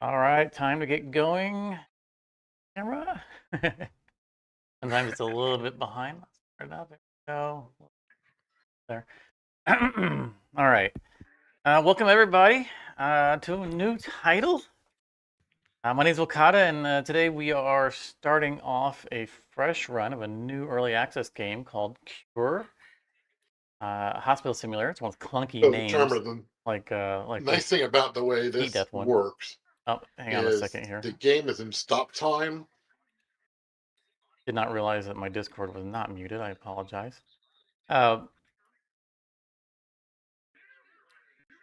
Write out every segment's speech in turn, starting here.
All right, time to get going. Camera. Sometimes it's a little bit behind. Let's start it up. There we go. There. All right. Welcome everybody to a new title. My name is Okada, and today we are starting off a fresh run of a new early access game called Cure. Hospital Simulator. It's one with clunky So, Charmer, names, the like the nice thing about the way Heat this Death one. works Oh, hang on a is second here. the game is in stop time. Did not realize that my Discord was not muted. I apologize. Uh,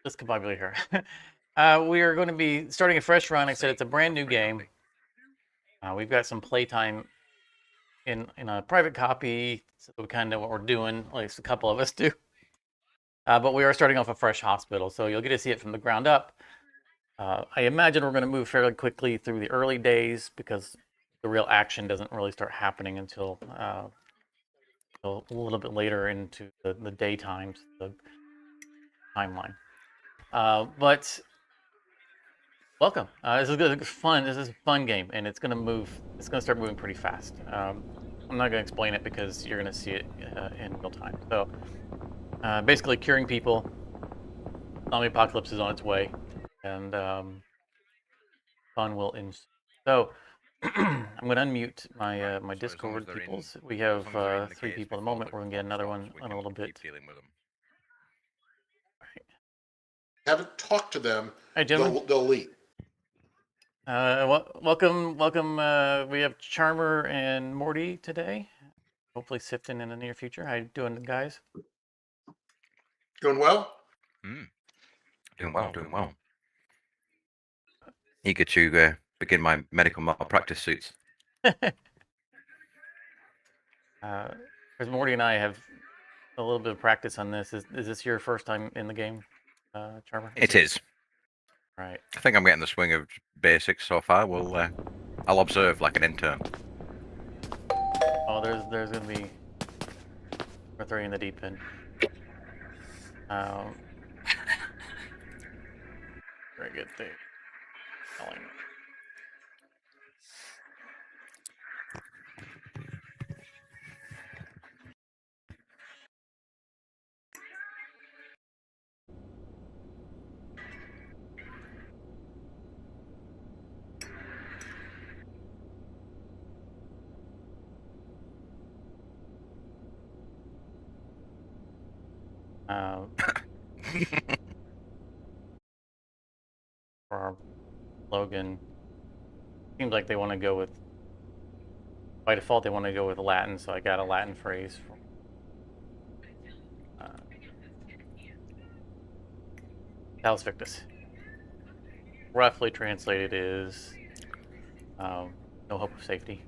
Discombobulator here. We are going to be starting a fresh run. Like I said, it's a brand new game. We've got some playtime in a private copy, so we kind of know what we're doing. At least a couple of us do. But we are starting off a fresh hospital, so you'll get to see it from the ground up. I imagine we're going to move fairly quickly through the early days because the real action doesn't really start happening until a little bit later into the daytimes, the timeline. But welcome. This is good, fun. This is a fun game, and it's gonna move. It's gonna start moving pretty fast. I'm not gonna explain it because you're gonna see it in real time. So, basically, curing people. Zombie apocalypse is on its way, and fun will ensue. So, I'm gonna unmute my my Discord peoples. We have 3 people at the moment. We're gonna get another one in a little bit. Haven't talked to them. Hi, gentlemen. They'll leave. Welcome. We have Charmer and Morty today. Hopefully sifting in the near future. How you doing, guys? Doing well. Doing well. Eager to begin my medical malpractice suits. Because Morty and I have a little bit of practice on this. Is this your first time in the game, Charmer? It is. Right. I think I'm getting the swing of basics so far. I'll observe like an intern. Oh, there's gonna be we're throwing in the deep end. Very good thing. For our slogan, seems like they want to go with, by default, they want to go with Latin, so I got a Latin phrase. Salus Victus. Roughly translated is no hope of safety.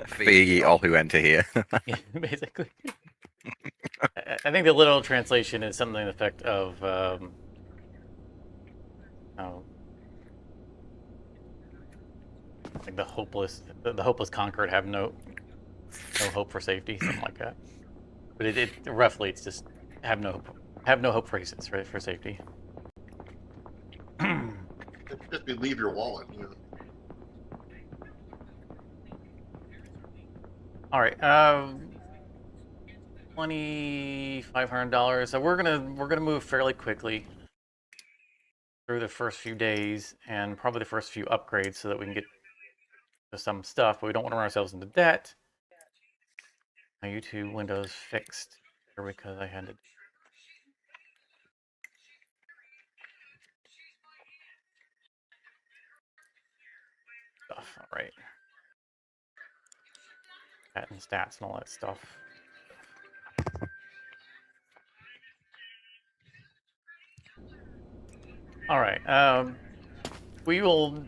Fear ye all who enter here. Yeah, basically. I think the literal translation is something to the effect of like the hopeless conquered have no hope for safety, something like that. But it roughly it's just have no hope for safety. Just leave your wallet. You know. All right, $2,500. So we're gonna move fairly quickly through the first few days and probably the first few upgrades so that we can get to some stuff, but we don't want to run ourselves into debt. My YouTube Windows fixed here because I had to. Stuff, all right. And stats and all that stuff. All right. We will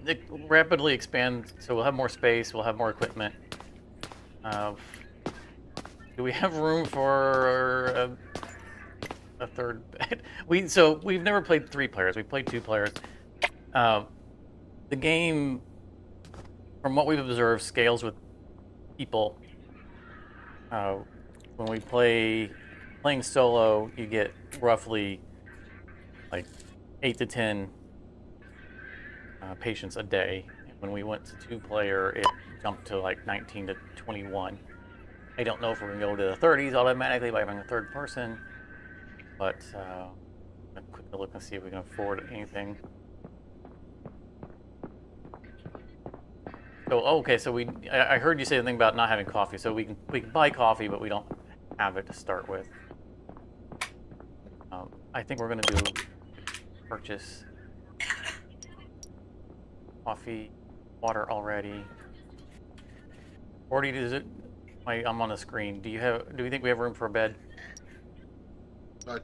rapidly expand, so we'll have more space. We'll have more equipment. Do we have room for a third bed? We've never played 3 players. We played 2 players. The game, from what we've observed, scales with people. When we playing solo, you get roughly like 8 to 10 patients a day. When we went to 2-player, it jumped to like 19 to 21. I don't know if we're going to go to the 30s automatically by having a third person, but I'm going to quickly look and see if we can afford anything. So, okay, so I heard you say the thing about not having coffee. So we can buy coffee, but we don't have it to start with. I think we're going to do purchase coffee, water already. Or does it? I'm on the screen. Do you think we have room for a bed?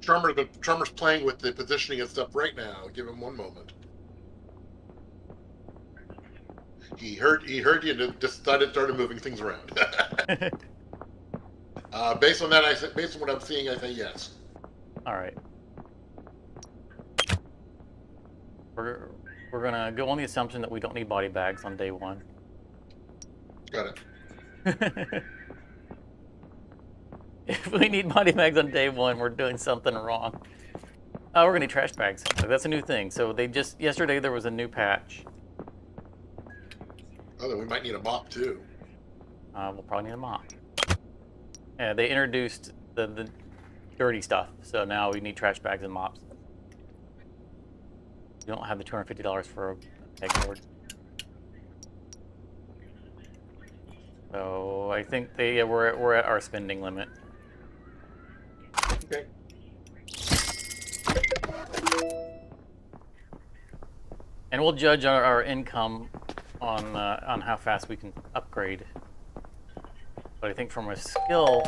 Charmer's playing with the positioning and stuff right now. Give him one moment. He heard you and decided started moving things around. Based on that, based on what I'm seeing, I say yes. All right. We're gonna go on the assumption that we don't need body bags on day 1. Got it. If we need body bags on day 1, we're doing something wrong. We're gonna need trash bags. That's a new thing. So yesterday there was a new patch. Oh, then we might need a mop too. We'll probably need a mop. Yeah, they introduced the dirty stuff, so now we need trash bags and mops. We don't have the $250 for a pegboard. So I think we're at our spending limit. Okay. And we'll judge our income on how fast we can upgrade. But I think from a skill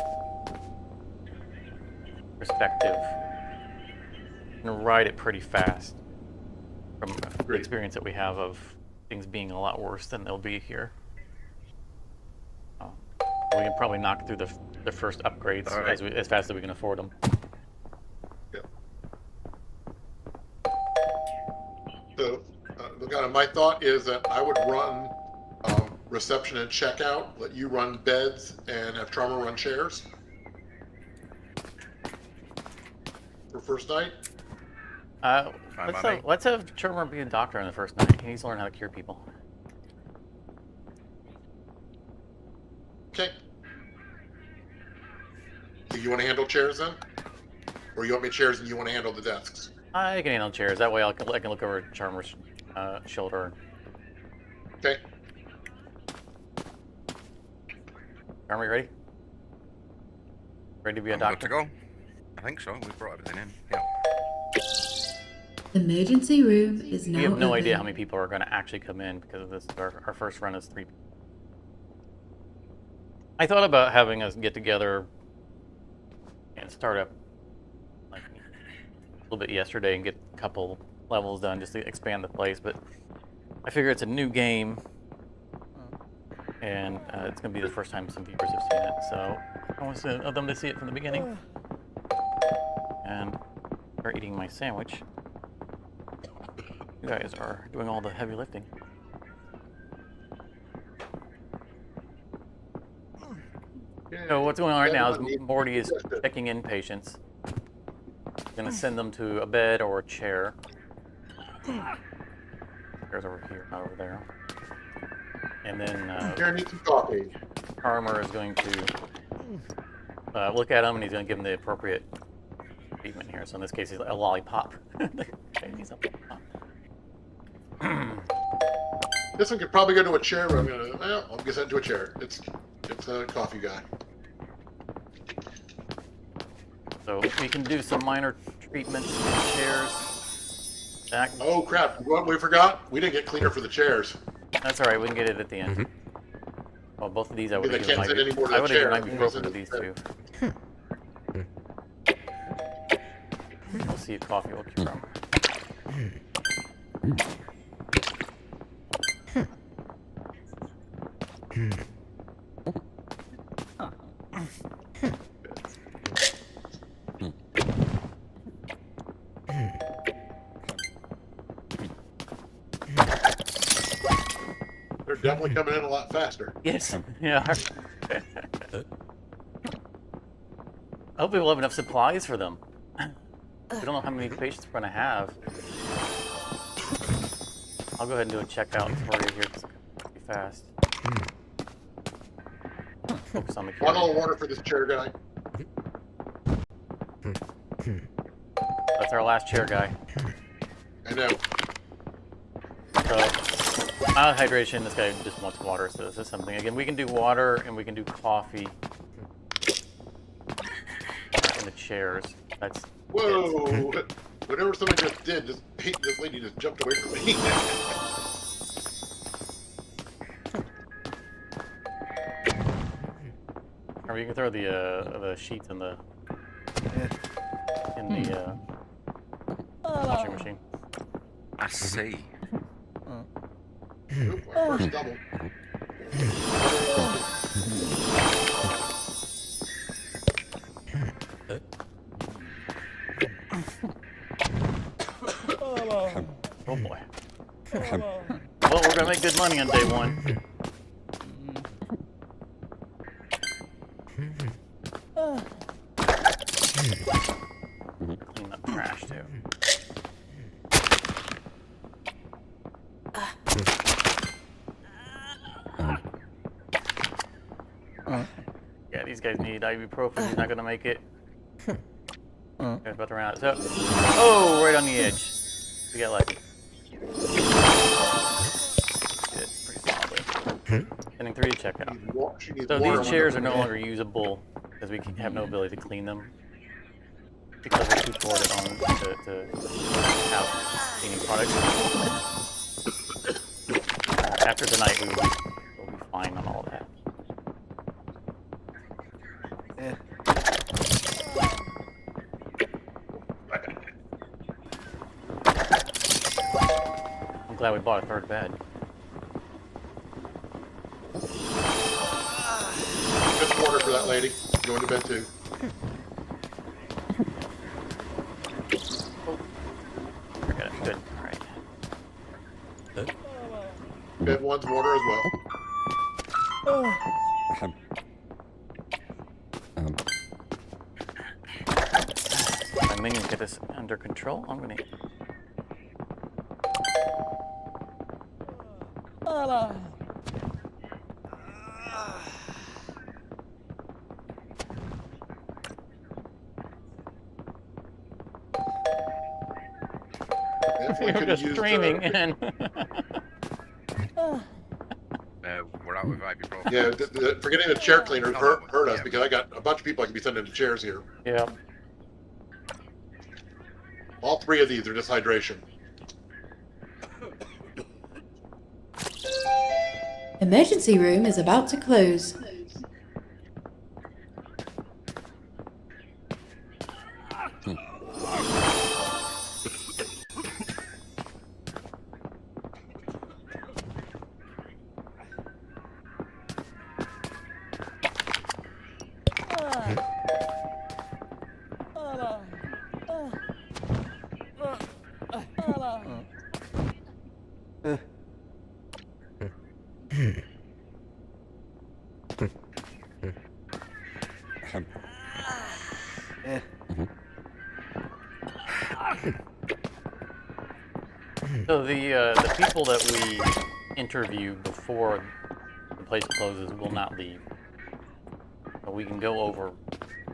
perspective, we can ride it pretty fast. From the experience that we have of things being a lot worse than they'll be here. We can probably knock through the first upgrades as fast as we can afford them. Yep. So, my thought is that I would run reception and checkout, let you run beds, and have Charmer run chairs for first night. Let's have Charmer be a doctor on the first night. He needs to learn how to cure people. Okay. Do you want to handle chairs then? Or you want me chairs and you want to handle the desks? I can handle chairs. That way I can look over Charmer's shoulder. Okay. Charmer, you ready? Ready to be a I'm doctor? good to go. I think so. We've brought everything in. Yeah. Emergency room is now We have no open. idea how many people are going to actually come in because of this. Our first run is 3 people. I thought about having us get together and start up like a little bit yesterday and get a couple levels done just to expand the place, but I figure it's a new game and it's going to be the first time some viewers have seen it, so I want them to see it from the beginning. And start eating my sandwich. You guys are doing all the heavy lifting. So what's going on right now is Morty is checking in patients. He's gonna send them to a bed or a chair. Chair's over here, not over there. And then Here, I need some coffee. Charmer is going to look at him and he's gonna give him the appropriate treatment here. So in this case, it's a lollipop. He's a lollipop. This one could probably go to a chair, but I'll get sent to a chair. It's a coffee guy. So we can do some minor treatments with chairs. Oh crap! What we forgot? We didn't get cleaner for the chairs. That's all right. We can get it at the end. Well, both of these I would have They can't sit anymore to the chair. given ibuprofen to these two. We'll see if coffee will cure them. They're definitely coming in a lot faster. Yes. Yeah. I hope we will have enough supplies for them. We don't know how many patients we're going to have. I'll go ahead and do a checkout for you here. It's pretty fast. Focus on the carry. Bottle of water for this chair guy. That's our last chair guy. I know. So, mild hydration, this guy just wants water, so this is something. Again, we can do water and we can do coffee in the chairs. That's Whoa! Whatever somebody just did, this lady just jumped away from me. Or you can throw the sheets in the washing machine. I see. Oop, my first double. Oh boy. Well, we're gonna make good money on day one. Clean up trash too. Yeah, these guys need ibuprofen. He's not gonna make it. Guys about to run out. So, oh, right on the edge. We got lucky. Good, pretty solid. Sending 3 to check out. So these chairs are no longer usable because we have no ability to clean them because we're too short on to have cleaning products. After tonight, we'll be fine on all of that. I'm glad we bought a 3rd bed. Just water for that lady. Going to bed too. Forget it. Good. All right. Bed one's water as well. My minions get this under control. I'm gonna. Definitely We're could just use streaming in. We're out with ibuprofen. Yeah, forgetting the chair cleaner hurt us because I got a bunch of people I could be sending to chairs here. Yeah. All 3 of these are dehydration. Emergency room is about to close. So the people that we interview before the place closes will not leave. But we can go over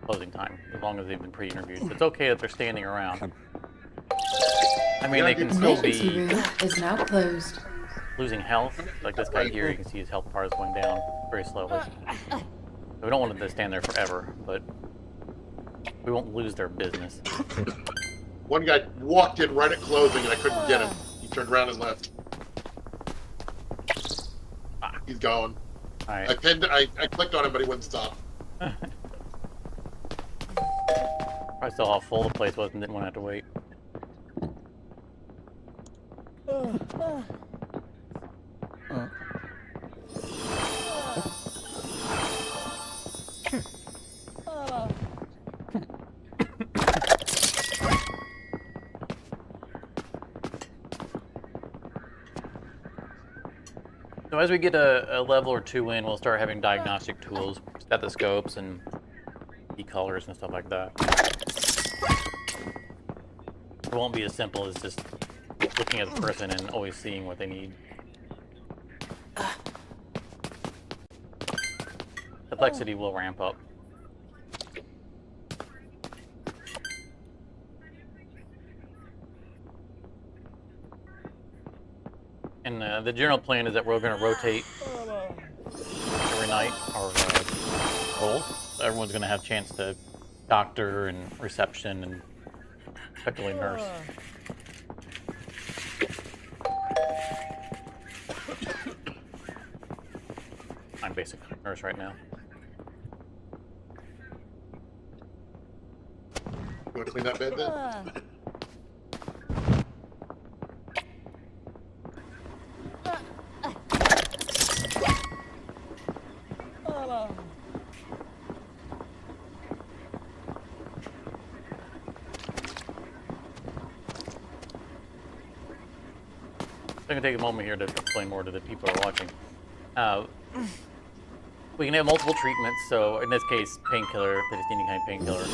closing time as long as they've been pre-interviewed. So it's okay that they're standing around. I mean, they can still Emergency be room is now closed. losing health. Like this guy here, you can see his health bar is going down very slowly. So we don't want them to stand there forever, but we won't lose their business. One guy walked in right at closing and I couldn't get him. He turned around and left. He's gone. All right. I clicked on him, but he wouldn't stop. I saw how full the place was and didn't want to have to wait. So as we get a level or 2 in, we'll start having diagnostic tools, stethoscopes and e-collars and stuff like that. It won't be as simple as just looking at the person and always seeing what they need. Complexity will ramp up. And the general plan is that we're going to rotate every night our roles. So everyone's going to have a chance to doctor and reception and effectively nurse. I'm basically a nurse right now. You want to clean that bed then? I'm going to take a moment here to explain more to the people who are watching. We can have multiple treatments, so in this case, painkiller, if they just need any kind of painkiller.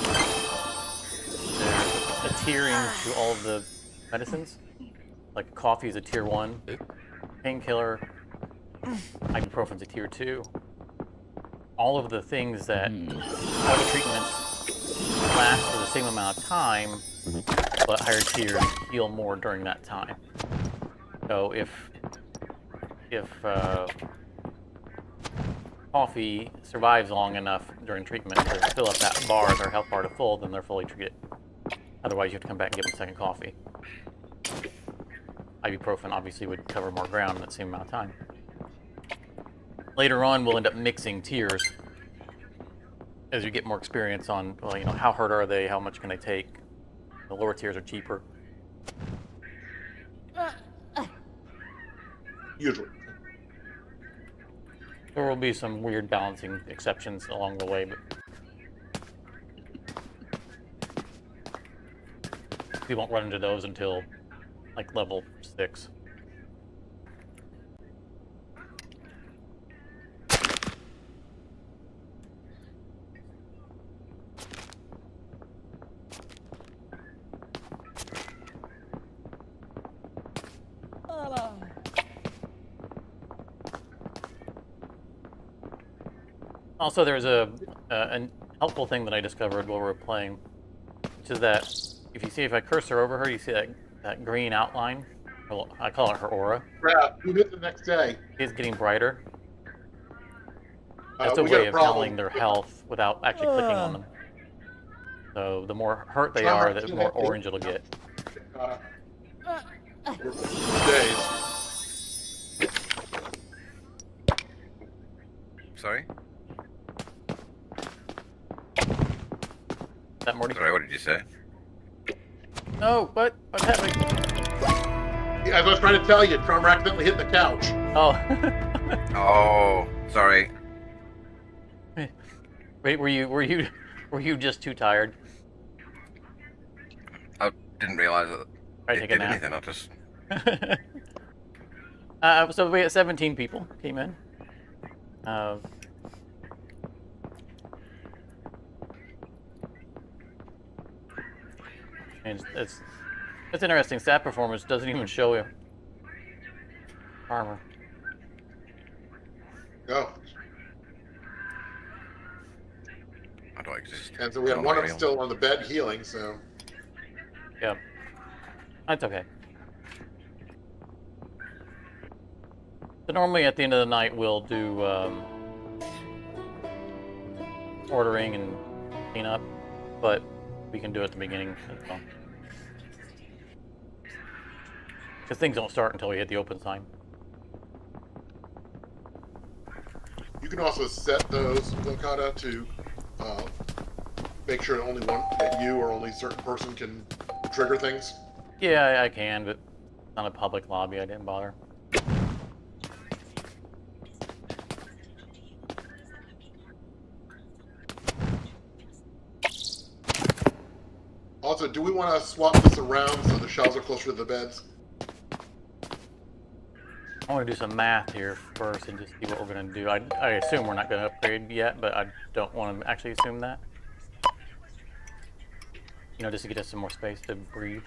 There's a tiering to all of the medicines. Like coffee is a tier 1, painkiller, ibuprofen's a tier 2. All of the things that, all the treatments last for the same amount of time, but higher tiers heal more during that time. So if coffee survives long enough during treatment to fill up that bar, their health bar to full, then they're fully treated. Otherwise, you have to come back and get them a second coffee. Ibuprofen obviously would cover more ground in that same amount of time. Later on, we'll end up mixing tiers as you get more experience on, well, you know, how hurt are they, how much can they take. The lower tiers are cheaper. Usually. There will be some weird balancing exceptions along the way, but we won't run into those until like level 6. Also, there's a helpful thing that I discovered while we were playing, which is that if I cursor over her, you see that green outline. I call it her aura. Yeah, tune in the next day. It's getting brighter. That's a we got way a of problem. telling their health without actually clicking on them. So the more hurt they are, the more orange it'll get. Days. Sorry? Is that Morty? Sorry, what did you say? No, what's happening? Yeah, as I was trying to tell you, Trump accidentally hit the couch. Oh. Oh, sorry. Wait, were you just too tired? I didn't realize that Try to it take a did nap. anything. I just... So we had 17 people came in. And it's interesting. Stat performance doesn't even show you armor. Go. I don't exist. And so we have I'm one not of them real. still on the bed healing, so. Yeah, that's okay. So normally at the end of the night we'll do ordering and cleanup, but we can do it at the beginning as well. Because things don't start until we hit the open sign. You can also set those, Lokata, to make sure that that you or only a certain person can trigger things. Yeah, I can, but it's not a public lobby. I didn't bother. Also, do we want to swap this around so the shelves are closer to the beds? I want to do some math here first and just see what we're going to do. I assume we're not going to upgrade yet, but I don't want to actually assume that. You know, just to get us some more space to breathe.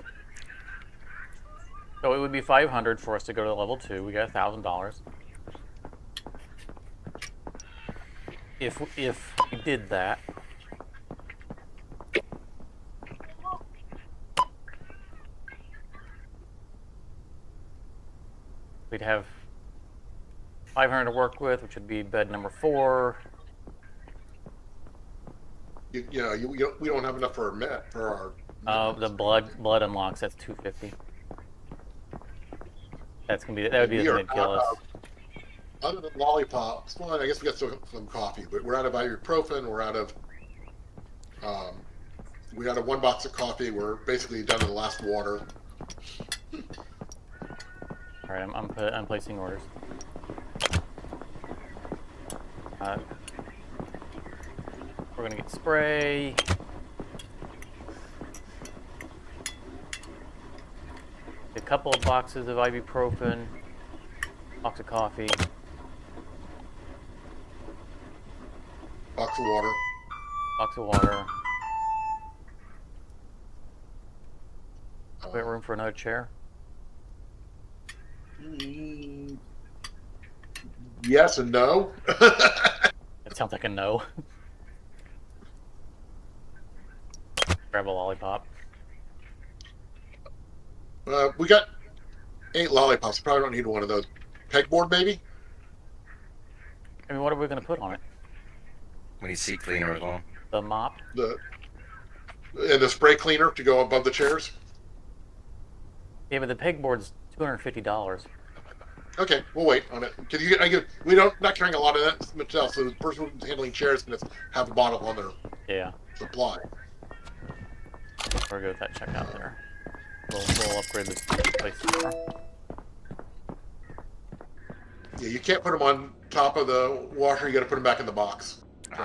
So it would be 500 for us to go to level 2. We got $1,000. If we did that, we'd have 500 to work with, which would be bed number 4. We don't have enough for our The blood unlocks. That's 250. That would be the mid kill us. Other than lollipops, well, I guess we got some coffee, but we're out of ibuprofen. We're out of we out of 1 box of coffee. We're basically down to the last water. All right, I'm placing orders. We're gonna get spray. A couple of boxes of ibuprofen, box of coffee, Box of water. box of water. We have room for another chair. Yes and no. It sounds like a no. Grab a lollipop. We got 8 lollipops. Probably don't need one of those. Pegboard, maybe? I mean, what are we gonna put on it? We need seat cleaner as well. The mop? And the spray cleaner to go above the chairs? Yeah, but the pegboard's $250. Okay, we'll wait on it. Because not carrying a lot of that material, so the person who's handling chairs can just have a bottle on their Yeah, supply. we'll go with that checkout there. We'll upgrade this place more. Yeah, you can't put them on top of the washer. You got to put them back in the box. Gee.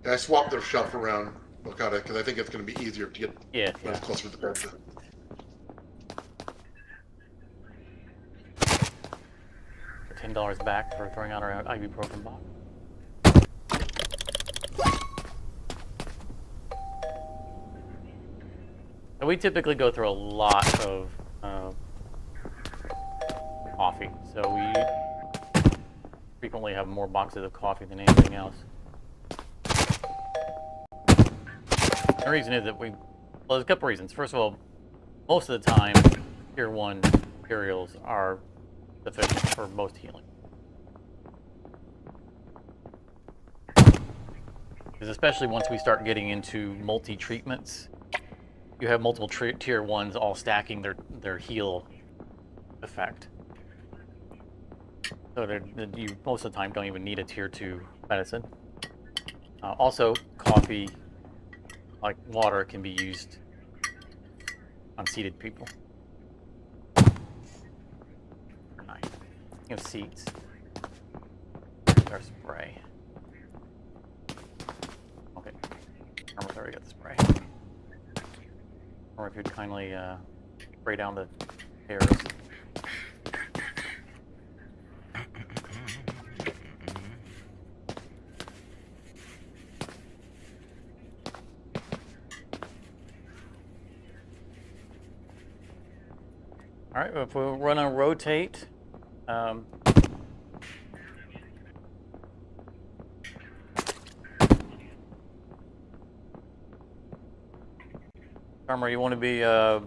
I swapped their shelf around, because I think it's going to be easier to get Yeah. closer to the bed. $10 back for throwing out our ibuprofen box. So we typically go through a lot of coffee, so we frequently have more boxes of coffee than anything else. The reason is that well, there's a couple reasons. First of all, most of the time, Tier 1 materials are sufficient for most healing. Because especially once we start getting into multi-treatments, you have multiple Tier 1s all stacking their heal effect. So you most of the time don't even need a Tier 2 medicine. Also, coffee, like water, can be used on seated people. Nice. You have seats. There's spray. Okay. Almost already got the spray. Or if you'd kindly spray down the chairs. All right, if we run a rotate, Farmer, you want to be a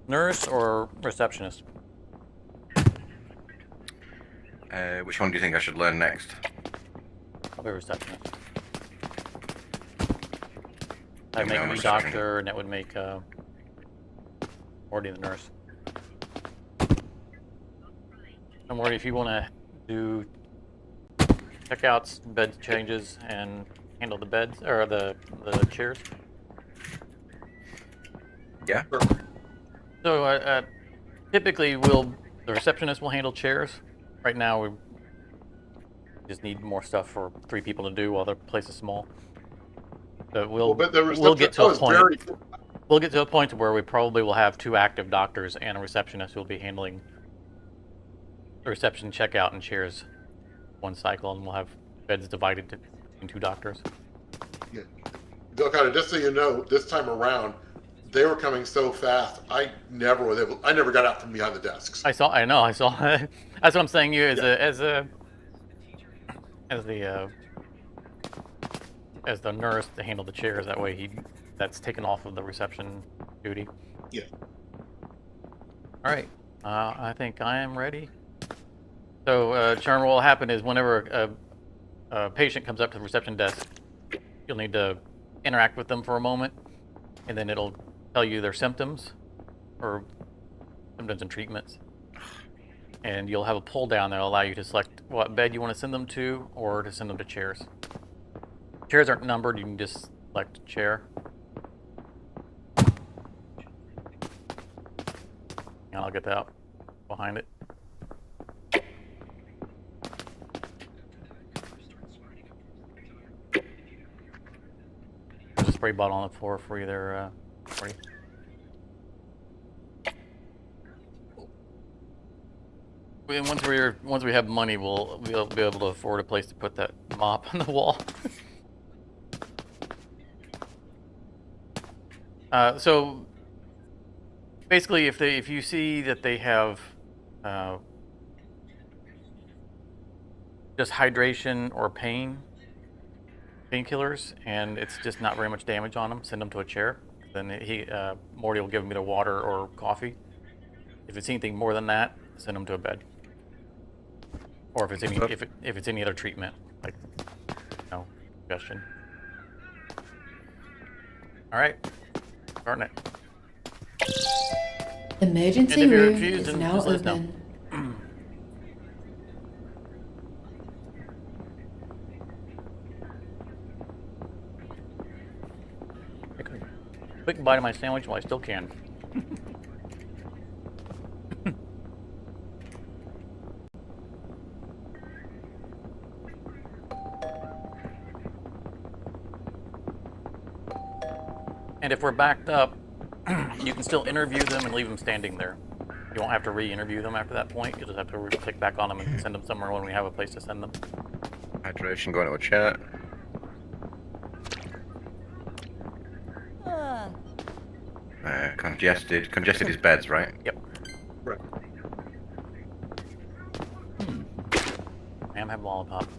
nurse or receptionist? Which one do you think I should learn next? I'll be a receptionist. Yeah, I'd make I'm a me reception. doctor, and that would make Morty the nurse. Don't worry, if you want to do checkouts, bed changes, and handle the beds or the chairs. Yeah. So typically, the receptionist will handle chairs. Right now, we just need more stuff for 3 people to do while the place is small. But we'll get to a point. We'll get to a point where we probably will have 2 active doctors and a receptionist who will be handling the reception checkout and chairs one cycle, and we'll have beds divided between 2 doctors. Yeah. Delgado, just so you know, this time around, they were coming so fast. I never got out from behind the desks. I saw. That's what I'm saying. You as the nurse to handle the chairs. That way that's taken off of the reception duty. Yeah. All right. I think I am ready. So, Charmer, what will happen is whenever a patient comes up to the reception desk, you'll need to interact with them for a moment, and then it'll tell you their symptoms, or symptoms and treatments. And you'll have a pull down that'll allow you to select what bed you want to send them to, or to send them to chairs. Chairs aren't numbered, you can just select a chair. And I'll get that behind it. There's a spray bottle on the floor for you there, Marty. And once we have money, we'll be able to afford a place to put that mop on the wall. So basically, if you see that they have just hydration or painkillers, and it's just not very much damage on them, send them to a chair. Then Morty will give them either water or coffee. If it's anything more than that, send them to a bed. Or if it's any other treatment, like suggestion. All right, starting it. Emergency And if you're room confused, is then now just let us know. open. Take a quick bite of my sandwich while I still can. And if we're backed up, you can still interview them and leave them standing there. You won't have to re-interview them after that point. You'll just have to click back on them and send them somewhere when we have a place to send them. Hydration going to a chat. Congested. Congested is beds, right? Yep. Right. Ma'am, have a lollipop.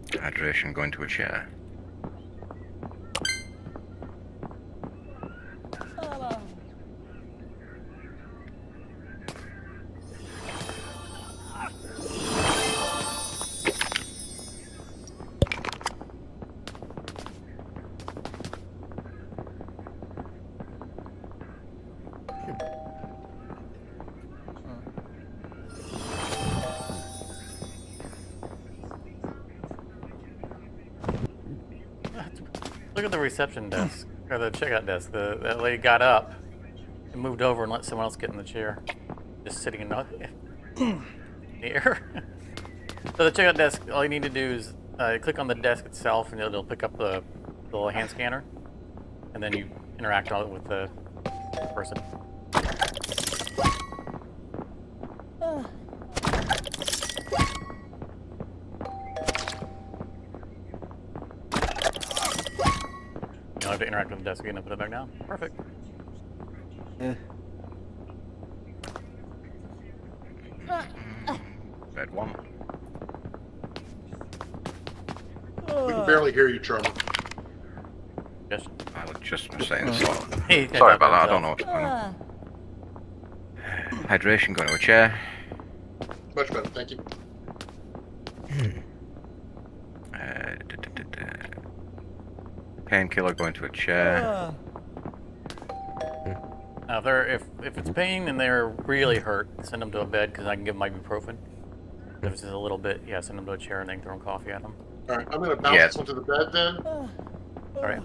Hydration going to a chair. Look at the reception desk, or the checkout desk. That lady got up and moved over and let someone else get in the chair. Just sitting in the air. So the checkout desk, all you need to do is click on the desk itself, and it'll pick up the little hand scanner. And then you interact on it with the person. You'll have to interact with the desk again and put it back down. Perfect. Bed 1. We can barely hear you, Charmer. Yes. I was just saying so. Hey, Sorry about that, I don't know what's going on. Hydration going to a chair. Much better, thank you. Painkiller going to a chair. Now, if it's pain and they're really hurt, send them to a bed because I can give them ibuprofen. If it's just a little bit, yeah, send them to a chair and then throw coffee at them. All right, I'm going to bounce Yeah. this one to the bed then. All right.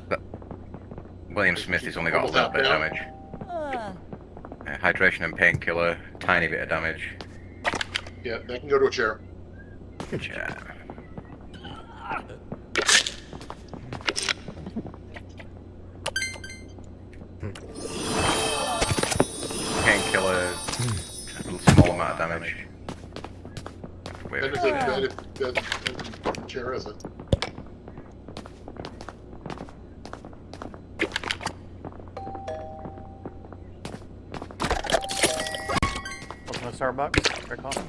William Smith has only got a Almost little out bit of now. damage. Hydration and painkiller, tiny bit of damage. Yeah, they can go to a chair. Chair. Painkiller, amount of damage. Wait Then for is it. it bed and chair, is it? Welcome to Starbucks. Or coffee.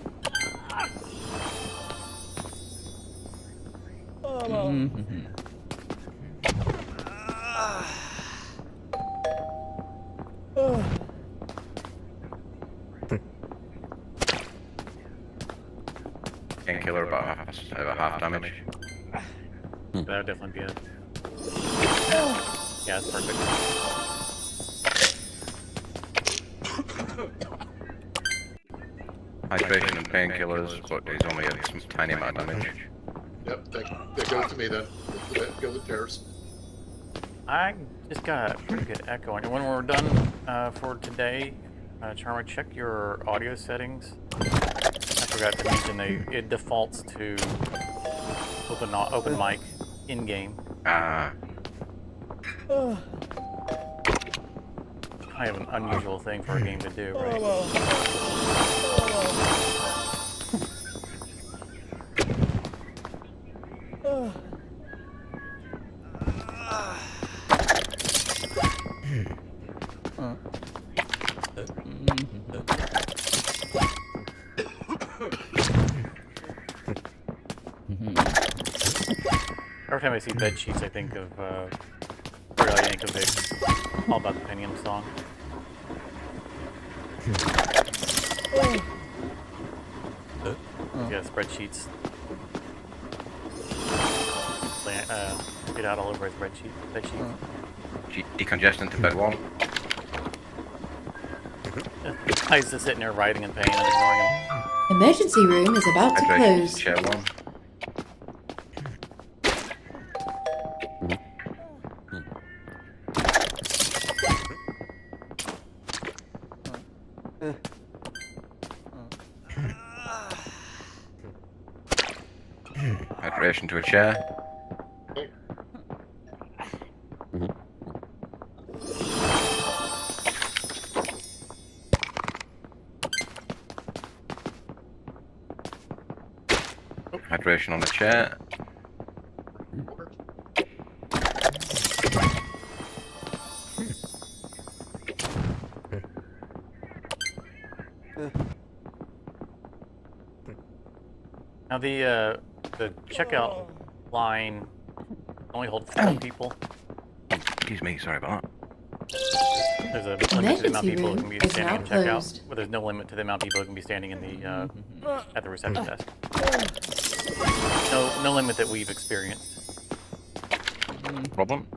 Painkiller about half damage. That would definitely be it. Yeah, it's perfect. Hydration and painkillers, but he's only had some tiny amount of damage. Yep, that goes to me then. Go the chairs. I just got a pretty good echo. And when we're done for today, Charmer, check your audio settings. I forgot to mention it defaults to open mic in game. Ah, I have an unusual thing for a game to do, right? Every time I see bed sheets, I think of All About the Pentium song. Yeah, spreadsheets. Get out all over his bed sheet. decongestant to bed 1. I used to sit in there writing in pain and ignoring him. Emergency room is about to Hydration close. to chair 1. Hydration to a chair. Hydration on the chair. Now the checkout line only holds 4 people. Excuse me, sorry about that. There's a limit to the amount of Emergency people who room can be is standing now in checkout, closed. but there's no limit to the amount of people who can be standing in the at the reception desk. No limit that we've experienced. Problem?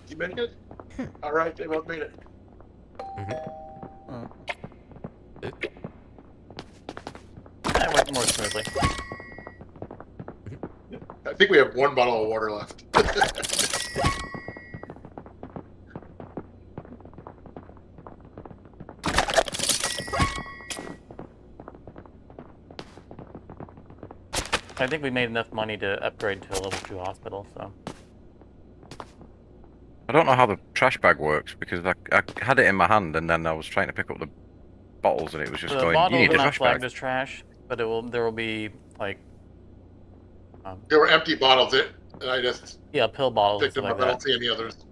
You make it? All right, they both made it. That went more smoothly. I think we have 1 bottle of water left. I think we made enough money to upgrade to a level 2 hospital, so. I don't know how the trash bag works because I had it in my hand and then I was trying to pick up the bottles and it was just The going, you bottles need are a not trash flagged bag. as trash, but there will be like There were empty bottles, and I just yeah, pill bottles and picked them stuff up. like I don't that. see any others.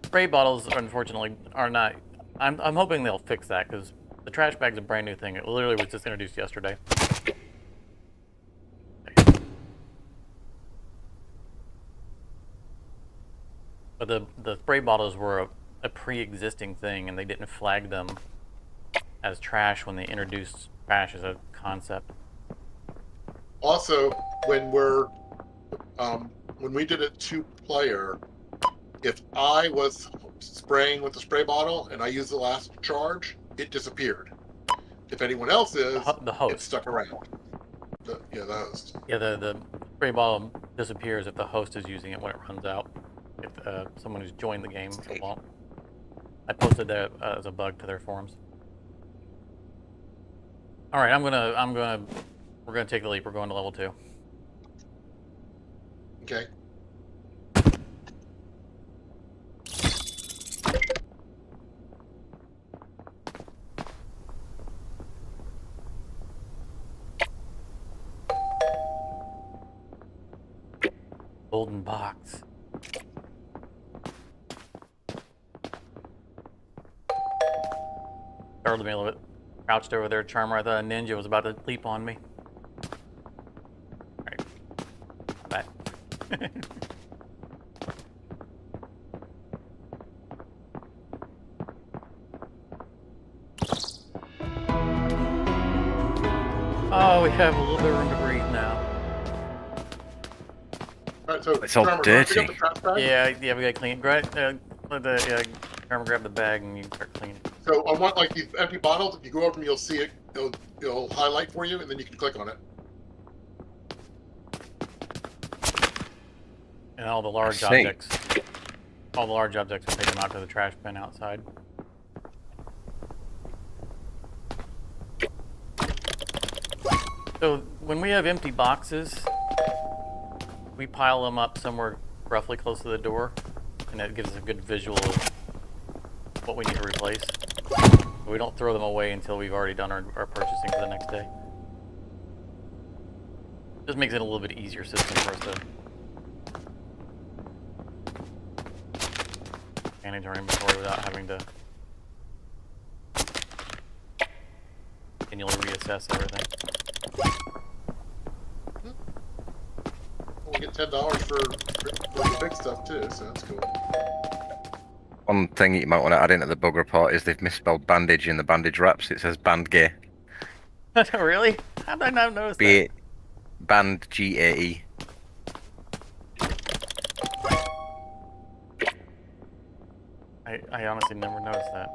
Spray bottles, unfortunately, are not. I'm hoping they'll fix that because the trash bag's a brand new thing. It literally was just introduced yesterday. But the spray bottles were a pre-existing thing, and they didn't flag them as trash when they introduced trash as a concept. Also, when we did it 2-player, if I was spraying with the spray bottle and I used the last charge, it disappeared. If anyone else is, The host. it stuck around. The host. Yeah, the spray bottle disappears if the host is using it when it runs out. If someone who's joined the game won't. I posted that as a bug to their forums. All right, we're gonna take the leap. We're going to level 2. Okay. Golden box. Startled me a little bit. Crouched over there, Charmer. I thought a ninja was about to leap on me. All right. Back. Oh, we have a little bit of room to breathe now. All right, so It's all Charmer, go pick dirty. up the trash bag. Yeah, we gotta clean. Let the Charmer grab the bag and you start cleaning. So I want like these empty bottles. If you go over them, you'll see it. It'll highlight for you, and then you can click on it. And all the large I see. objects. All the large objects, we'll take them out to the trash bin outside. So when we have empty boxes, we pile them up somewhere roughly close to the door, and that gives us a good visual of what we need to replace. We don't throw them away until we've already done our purchasing for the next day. Just makes it a little bit easier system for us to manage our inventory without having to continually reassess everything. We'll get $10 for the big stuff too, so that's cool. One thing you might want to add into the bug report is they've misspelled bandage in the bandage wraps. It says band gay. Really? How did I not notice that? Band GAE. I honestly never noticed that.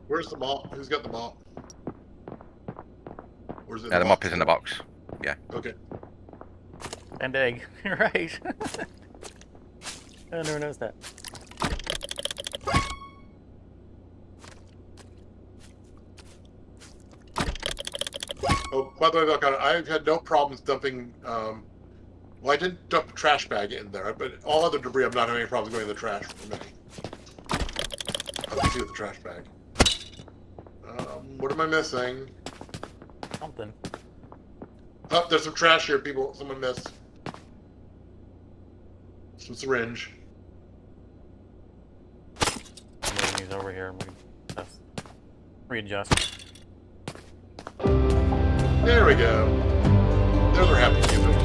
Where's the mop? Who's got the mop? Where's it? Yeah, the mop is in the box. Yeah. Okay. And egg. You're right. I never noticed that. Oh, by the way, look, I've had no problems dumping. Well, I didn't dump a trash bag in there, but all other debris, I'm not having any problems going in the trash for me. I'll do with the trash bag. What am I missing? Something. Oh, there's some trash here, people. Someone missed. Some syringe. I'm moving these over here and we can readjust. There we go. There's our happy Cupid.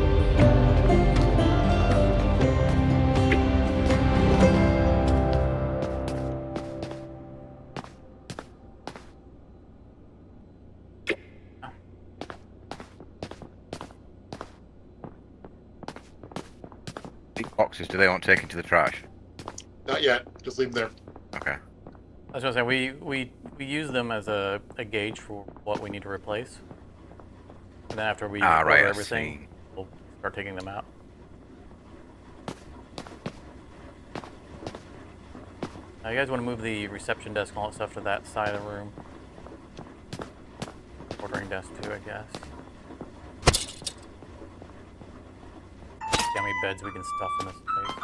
These boxes, do they want taken to the trash? Not yet. Just leave them there. Okay. I was gonna say we use them as a gauge for what we need to replace. And then after we order right, I everything, see. we'll start taking them out. Now you guys want to move the reception desk and all that stuff to that side of the room. Ordering desk too, I guess. See how many beds we can stuff in this place.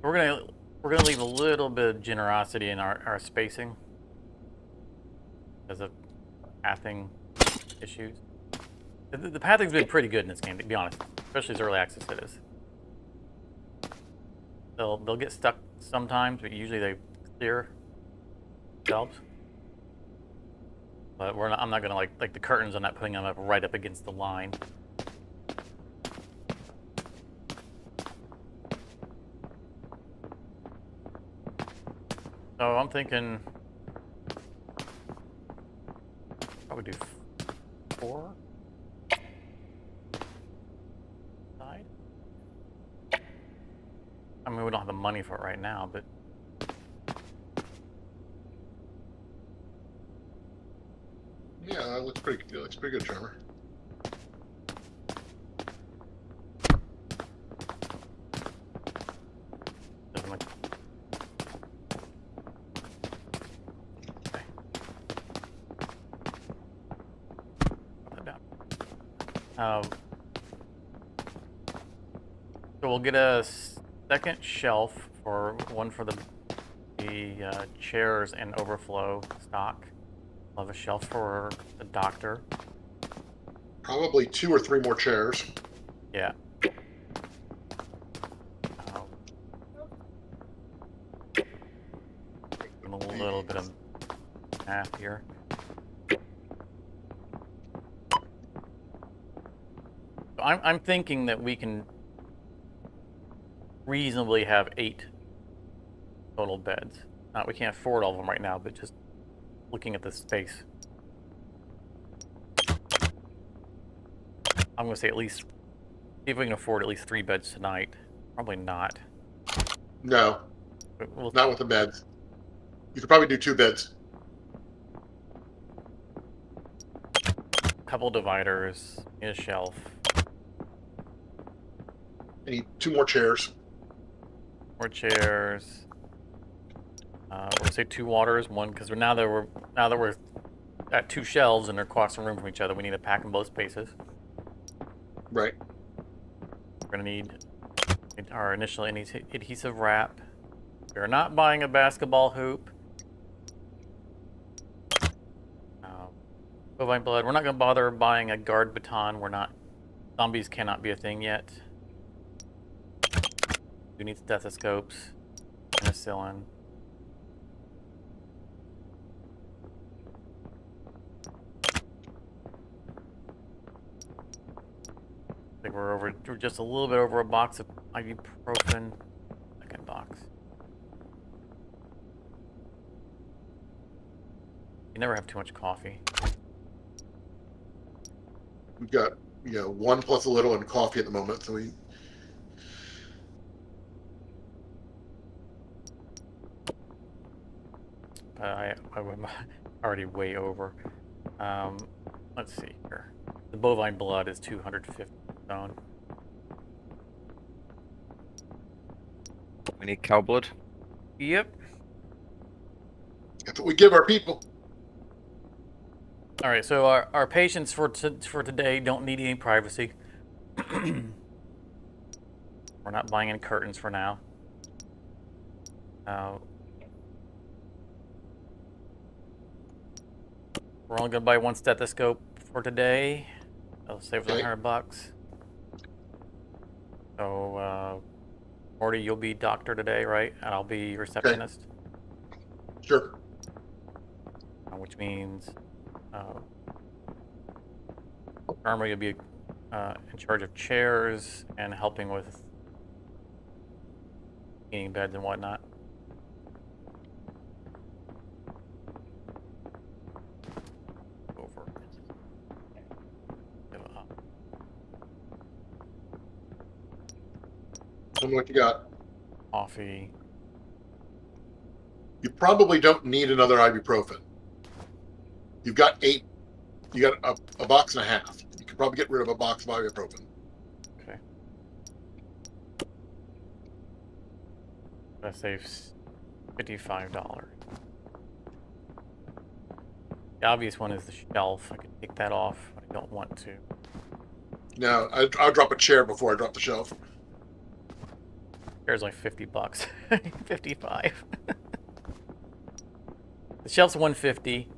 We're gonna leave a little bit of generosity in our spacing because of pathing issues. The pathing's been pretty good in this game, to be honest, especially as early access it is. They'll get stuck sometimes, but usually they clear themselves. But I'm not gonna like the curtains. I'm not putting them up right up against the line. So I'm thinking probably do 4 side. I mean, we don't have the money for it right now, but Yeah, that looks pretty good. Looks pretty good, Charmer. So we'll get a second shelf for one for the chairs and overflow stock. We'll have a shelf for the doctor. Probably 2 or 3 more chairs. Yeah. A little bit of math here. I'm thinking that we can reasonably have 8 total beds. We can't afford all of them right now, but just looking at the space. I'm going to say at least, see if we can afford at least 3 beds tonight. Probably not. No, But we'll, not with the beds. You could probably do 2 beds. couple dividers, need a shelf. I need 2 more chairs. More chairs. We're gonna say 2 waters, one because now that we're at 2 shelves and they're across the room from each other, we need to pack in both spaces. Right. We're gonna need our initial adhesive wrap. We're not buying a basketball hoop. Bovine blood. We're not gonna bother buying a guard baton. We're not. Zombies cannot be a thing yet. We need stethoscopes, penicillin. I think we're just a little bit over a box of ibuprofen. Second box. You never have too much coffee. We've got, 1 plus a little and coffee at the moment, so we... I'm already way over. Let's see here. The bovine blood is 250 stone. We need cow blood. Yep. That's what we give our people. All right. So our patients for today don't need any privacy. We're not buying any curtains for now. We're only gonna buy 1 stethoscope for today. That'll save us $100. So, Morty, you'll be doctor today, right? And I'll be receptionist. Okay. Sure. Which means, Irma, you'll be in charge of chairs and helping with cleaning beds and whatnot. Tell me what you got. Coffee. You probably don't need another ibuprofen. You've got 8. You got a box and a half. You could probably get rid of a box of ibuprofen. Okay. That saves $55. The obvious one is the shelf. I could take that off, but I don't want to. No, I'll drop a chair before I drop the shelf. Chair's like $50. 55. The shelf's 150.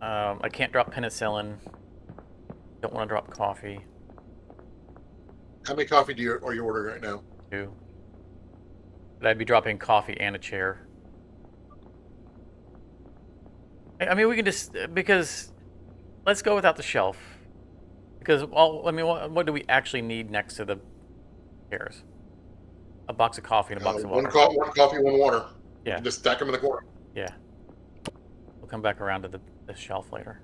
I can't drop penicillin. Don't want to drop coffee. How many coffee are you ordering right now? 2. But I'd be dropping coffee and a chair. I mean, we can just because let's go without the shelf. Because what do we actually need next to the chairs? A box of coffee and a box of water. One coffee, 1 water. Yeah. Just stack them in the corner. Yeah. We'll come back around to the shelf later.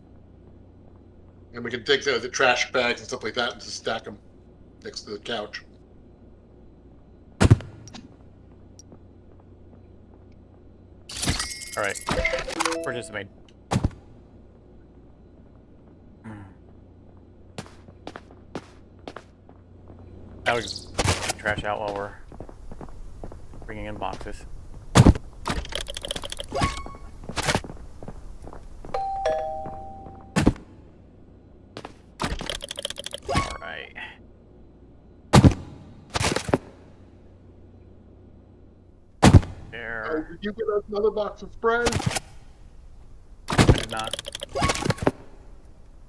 And we can take the trash bags and stuff like that and just stack them next to the couch. All right. Purchase made. Now we just trash out while we're bringing in boxes. Did you get us another box of spray? I did not.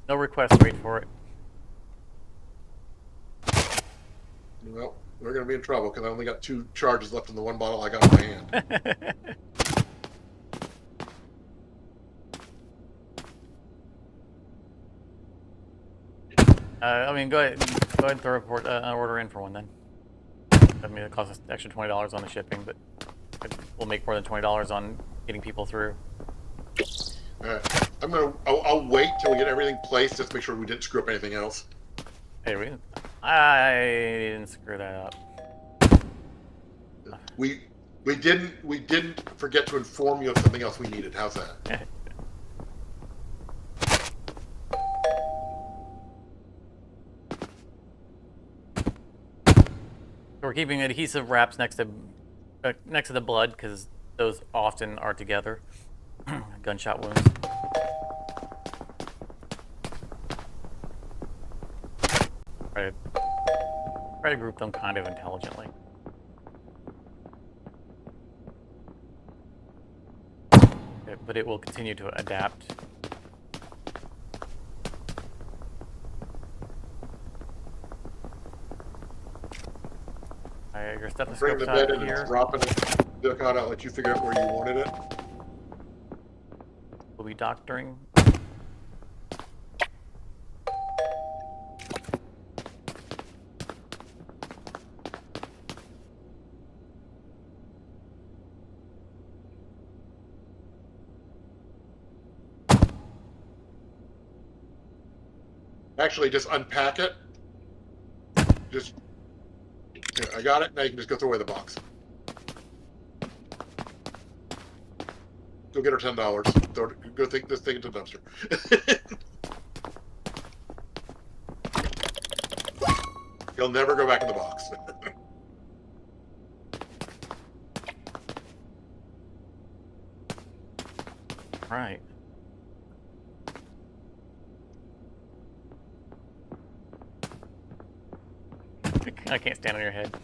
No request, wait for it. Well, we're going to be in trouble because I only got 2 charges left in the 1 bottle I got in my hand. I mean, go ahead and throw an order in for one then. I mean, it costs us extra $20 on the shipping, but we'll make more than $20 on getting people through. All right. I'll wait till we get everything placed just to make sure we didn't screw up anything else. Hey, I didn't screw that up. We didn't forget to inform you of something else we needed. How's that? We're keeping adhesive wraps next to the blood because those often are together. Gunshot wounds. Try to group them kind of intelligently. But it will continue to adapt. Your Bring stethoscope's the bed out in here. and drop it. Duck out. I'll let you figure out where you wanted it. We'll be doctoring. Actually, just unpack it. Just, here, I got it. Now you can just go throw away the box. Go get her $10. Go take this thing into the dumpster. He'll never go back in the box. Right. I can't stand on your head.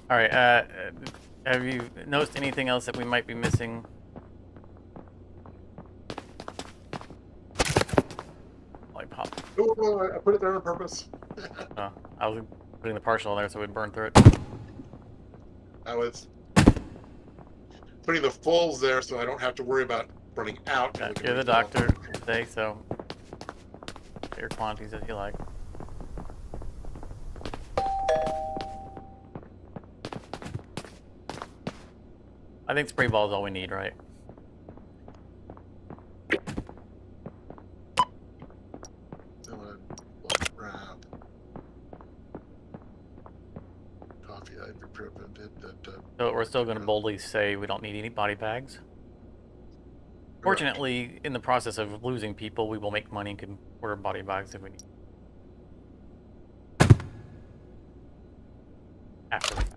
All right. Have you noticed anything else that we might be missing? Lollipop. Oh, I put it there on purpose. Oh, I was putting the partial in there so we'd burn through it. I was putting the fulls there so I don't have to worry about running out. Yeah, you're the doctor today, so get your quantities as you like. I think spray ball is all we need, right? Wrap. Coffee, ibuprofen. So we're still going to boldly say we don't need any body bags. Fortunately, in the process of losing people, we will make money and can order body bags if we need. After the fact.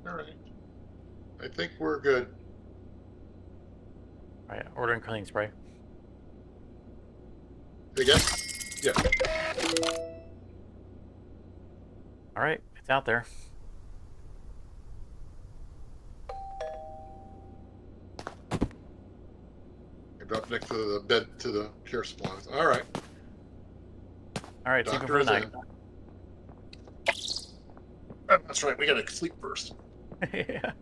All right. I think we're good. All right, ordering cleaning spray. Again? Yeah. All right, it's out there. I dropped next to the bed to the care supplies. All right. All right, sleeping Doctor for the is night. in. Oh, that's right. We gotta sleep first. Yeah.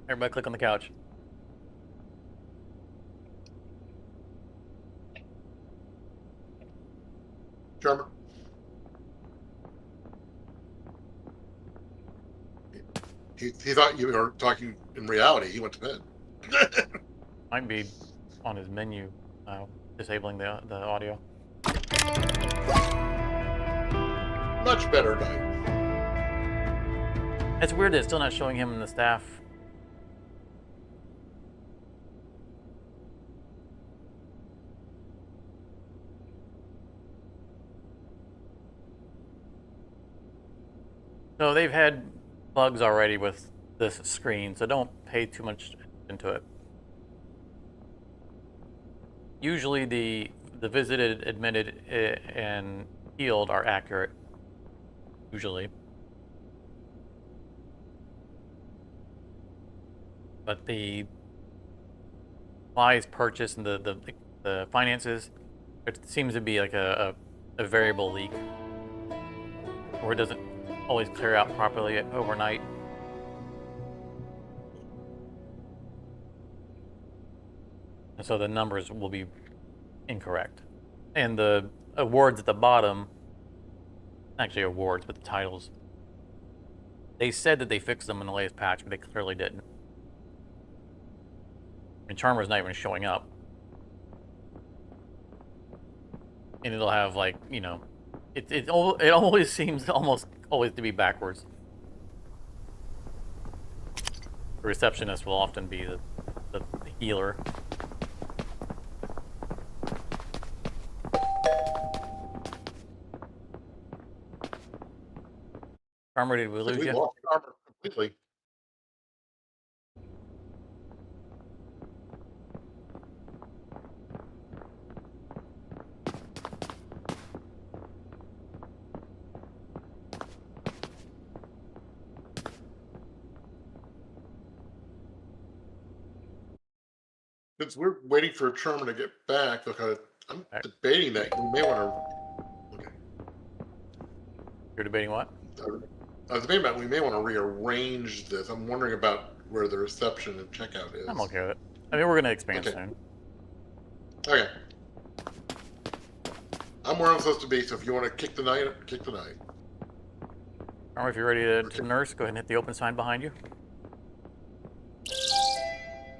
Everybody click on the couch. Charmer. He thought you were talking in reality. He went to bed. Might be on his menu, disabling the audio. Much better night. It's weird that it's still not showing him in the staff. So they've had bugs already with this screen, so don't pay too much attention to it. Usually the visited, admitted, and healed are accurate. Usually. But the supplies purchased and the finances, it seems to be like a variable leak. Or it doesn't always clear out properly overnight. And so the numbers will be incorrect. And the awards at the bottom, actually awards, but the titles, they said that they fixed them in the latest patch, but they clearly didn't. And Charmer's not even showing up. And it'll have like, you know, it always seems almost always to be backwards. The receptionist will often be the healer. Charmer, did we lose We you? lost Charmer completely. Since we're waiting for Charmer to get back, look, I'm debating that we may want to. Okay. You're debating what? I was debating about we may want to rearrange this. I'm wondering about where the reception and checkout is. I'm okay with it. I mean, we're going to expand Okay. soon. Okay. I'm where I'm supposed to be, so if you want to kick the night, kick the night. Charmer, if you're ready to nurse, go ahead and hit the open sign behind you.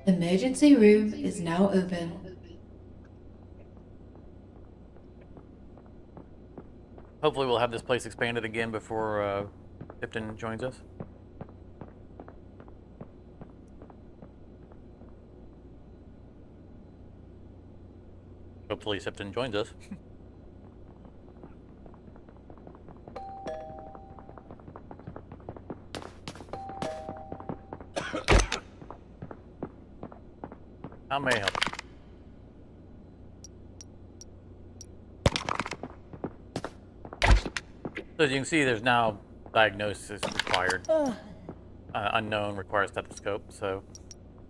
Emergency room is now open. Hopefully we'll have this place expanded again before Tipton joins us. Hopefully Tipton joins us. How may I help? So as you can see, there's now diagnosis required. Unknown requires stethoscope. So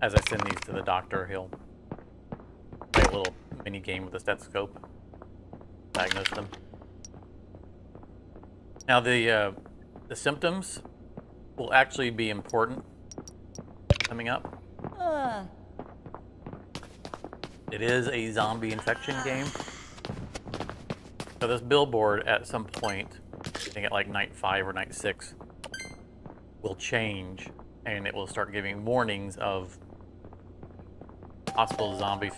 as I send these to the doctor, he'll play a little mini game with the stethoscope, diagnose them. Now the symptoms will actually be important coming up. It is a zombie infection game. So this billboard at some point, I think at like night 5 or night 6, will change and it will start giving warnings of possible zombie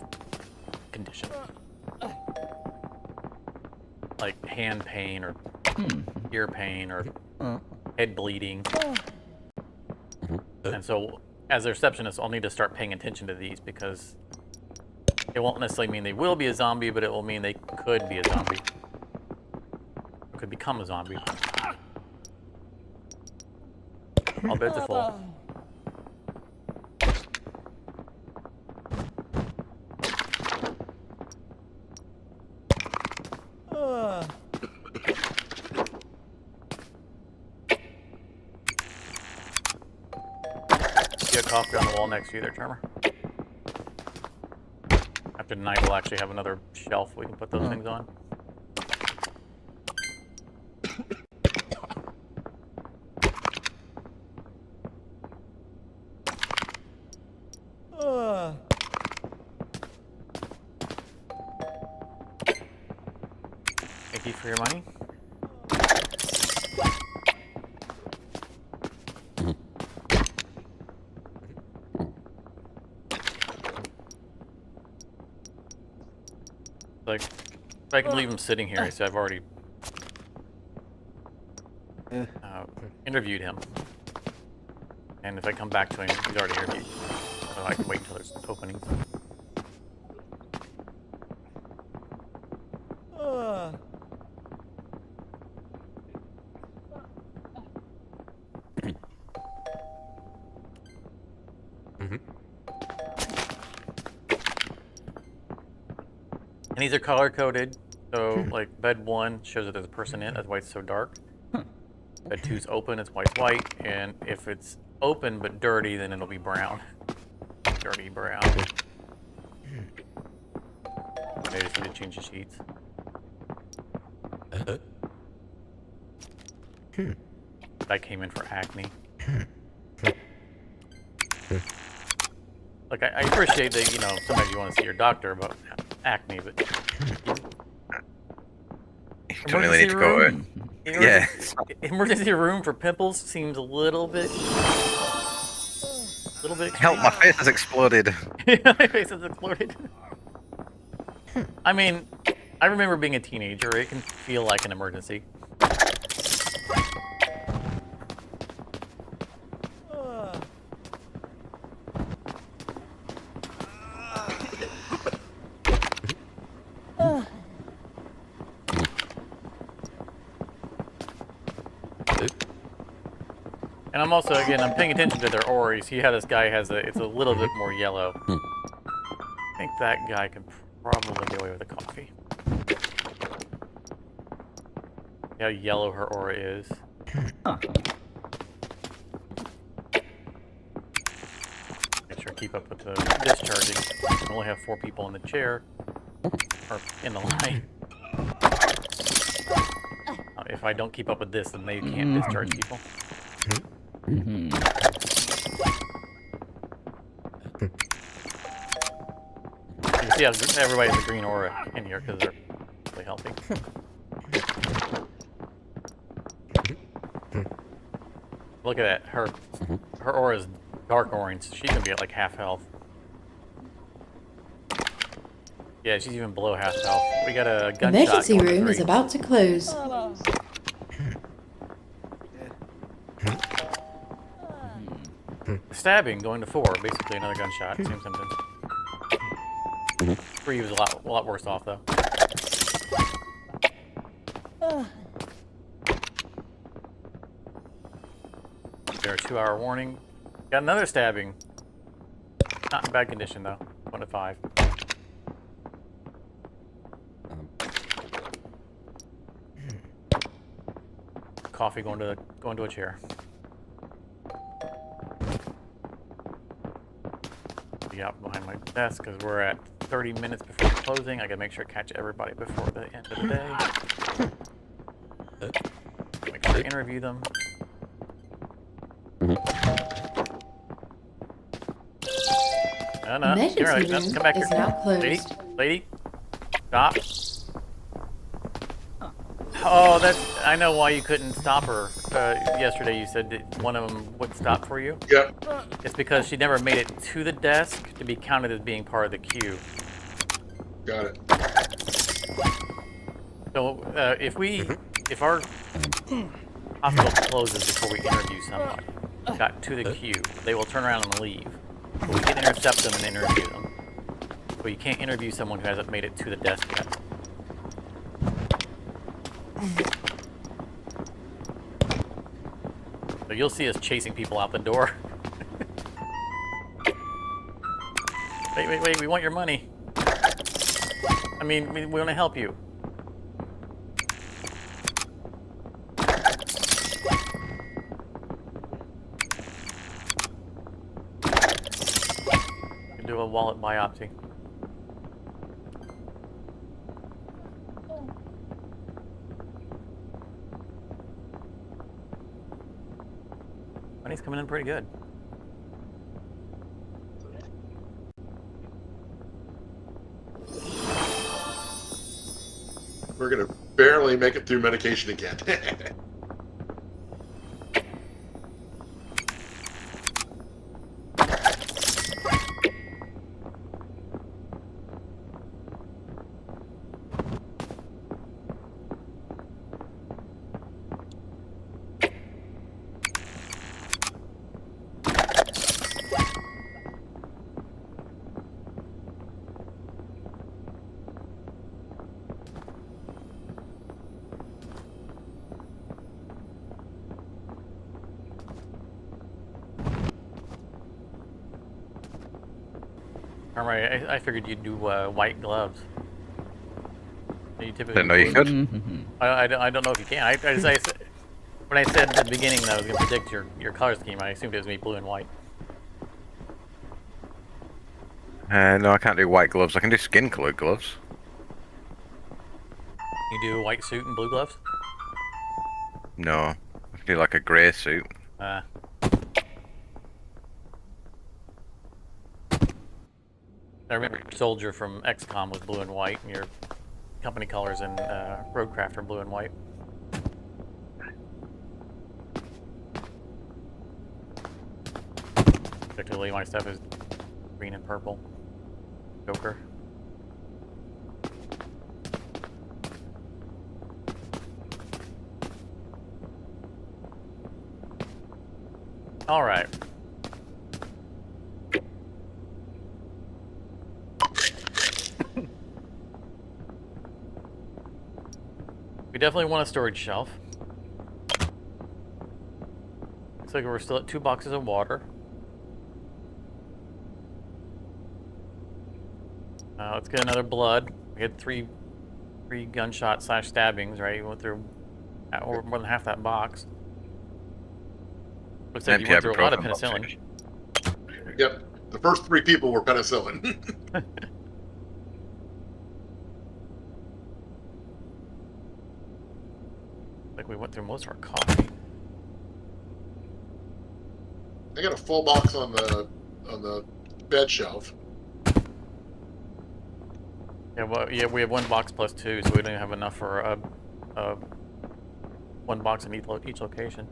condition. Like hand pain or ear pain or head bleeding. And so as a receptionist, I'll need to start paying attention to these because it won't necessarily mean they will be a zombie, but it will mean they could be a zombie. Or could become a zombie. All beds are full. You have coffee on the wall next to you there, Charmer. After tonight, we'll actually have another shelf we can put those things on. Thank you for your money. Like, if I can leave him sitting here, so I've already interviewed him. And if I come back to him, he's already interviewed. So I can wait until there's openings. And these are color coded. So like bed 1 shows that there's a person in it. That's why it's so dark. Bed 2's open. That's why it's white. And if it's open but dirty, then it'll be brown. Dirty brown. I just need to change the sheets. I came in for acne. Like, I appreciate that, you know, sometimes you want to see your doctor about acne, but... You don't really need to go to it. Yeah. Emergency room for pimples seems a little bit... Help, my face has exploded. My face has exploded. I mean, I remember being a teenager. It can feel like an emergency. And I'm also, again, I'm paying attention to their aura. You see how this guy has it's a little bit more yellow. I think that guy can probably get away with the coffee. See how yellow her aura is. Make sure to keep up with the discharging. I only have 4 people in the chair, or in the line. If I don't keep up with this, then they can't discharge people. You can see how everybody has a green aura in here because they're really helping. Look at that. Her aura is dark orange. She can be at like half health. Yeah, she's even below half health. We got a gunshot. Emergency going to room is 3. about to close. Stabbing going to 4. Basically another gunshot. Same symptoms. 3 was a lot worse off though. There, a 2-hour warning. Got another stabbing. Not in bad condition though. 1 to 5. Coffee going to a chair. Be out behind my desk because we're at 30 minutes before closing. I gotta make sure I catch everybody before the end of the day. Make sure I interview them. No, Emergency Caroline, room come back is here. now closed. Lady, stop. Oh, I know why you couldn't stop her. Yesterday you said that one of them would stop for you. Yep. It's because she never made it to the desk to be counted as being part of the queue. Got it. So if our hospital closes before we interview someone, got to the queue, they will turn around and leave. But we can intercept them and interview them. But you can't interview someone who hasn't made it to the desk yet. So you'll see us chasing people out the door. Wait, we want your money. I mean, we want to help you. You can do a wallet biopsy. Money's coming in pretty good. We're gonna barely make it through medication again. Alright, I figured you'd do white gloves. You typically Didn't know you blue. could. I don't know if you can. When I said at the beginning that I was going to predict your color scheme, I assumed it was going to be blue and white. No, I can't do white gloves. I can do skin colored gloves. You do a white suit and blue gloves? No, I can do like a grey suit. I remember your soldier from XCOM was blue and white, and your company colors in Roadcraft are blue and white. Particularly my stuff is green and purple. Joker. All right. We definitely want a storage shelf. Looks like we're still at 2 boxes of water. Let's get another blood. We had three gunshot / stabbings, right? You went through more than half that box. Looks like you went through a lot of penicillin. Yep. The first 3 people were penicillin. Like we went through most of our coffee. I got a full box on the bed shelf. Yeah, well, yeah, we have 1 box plus 2, so we don't even have enough for a 1 box in each location.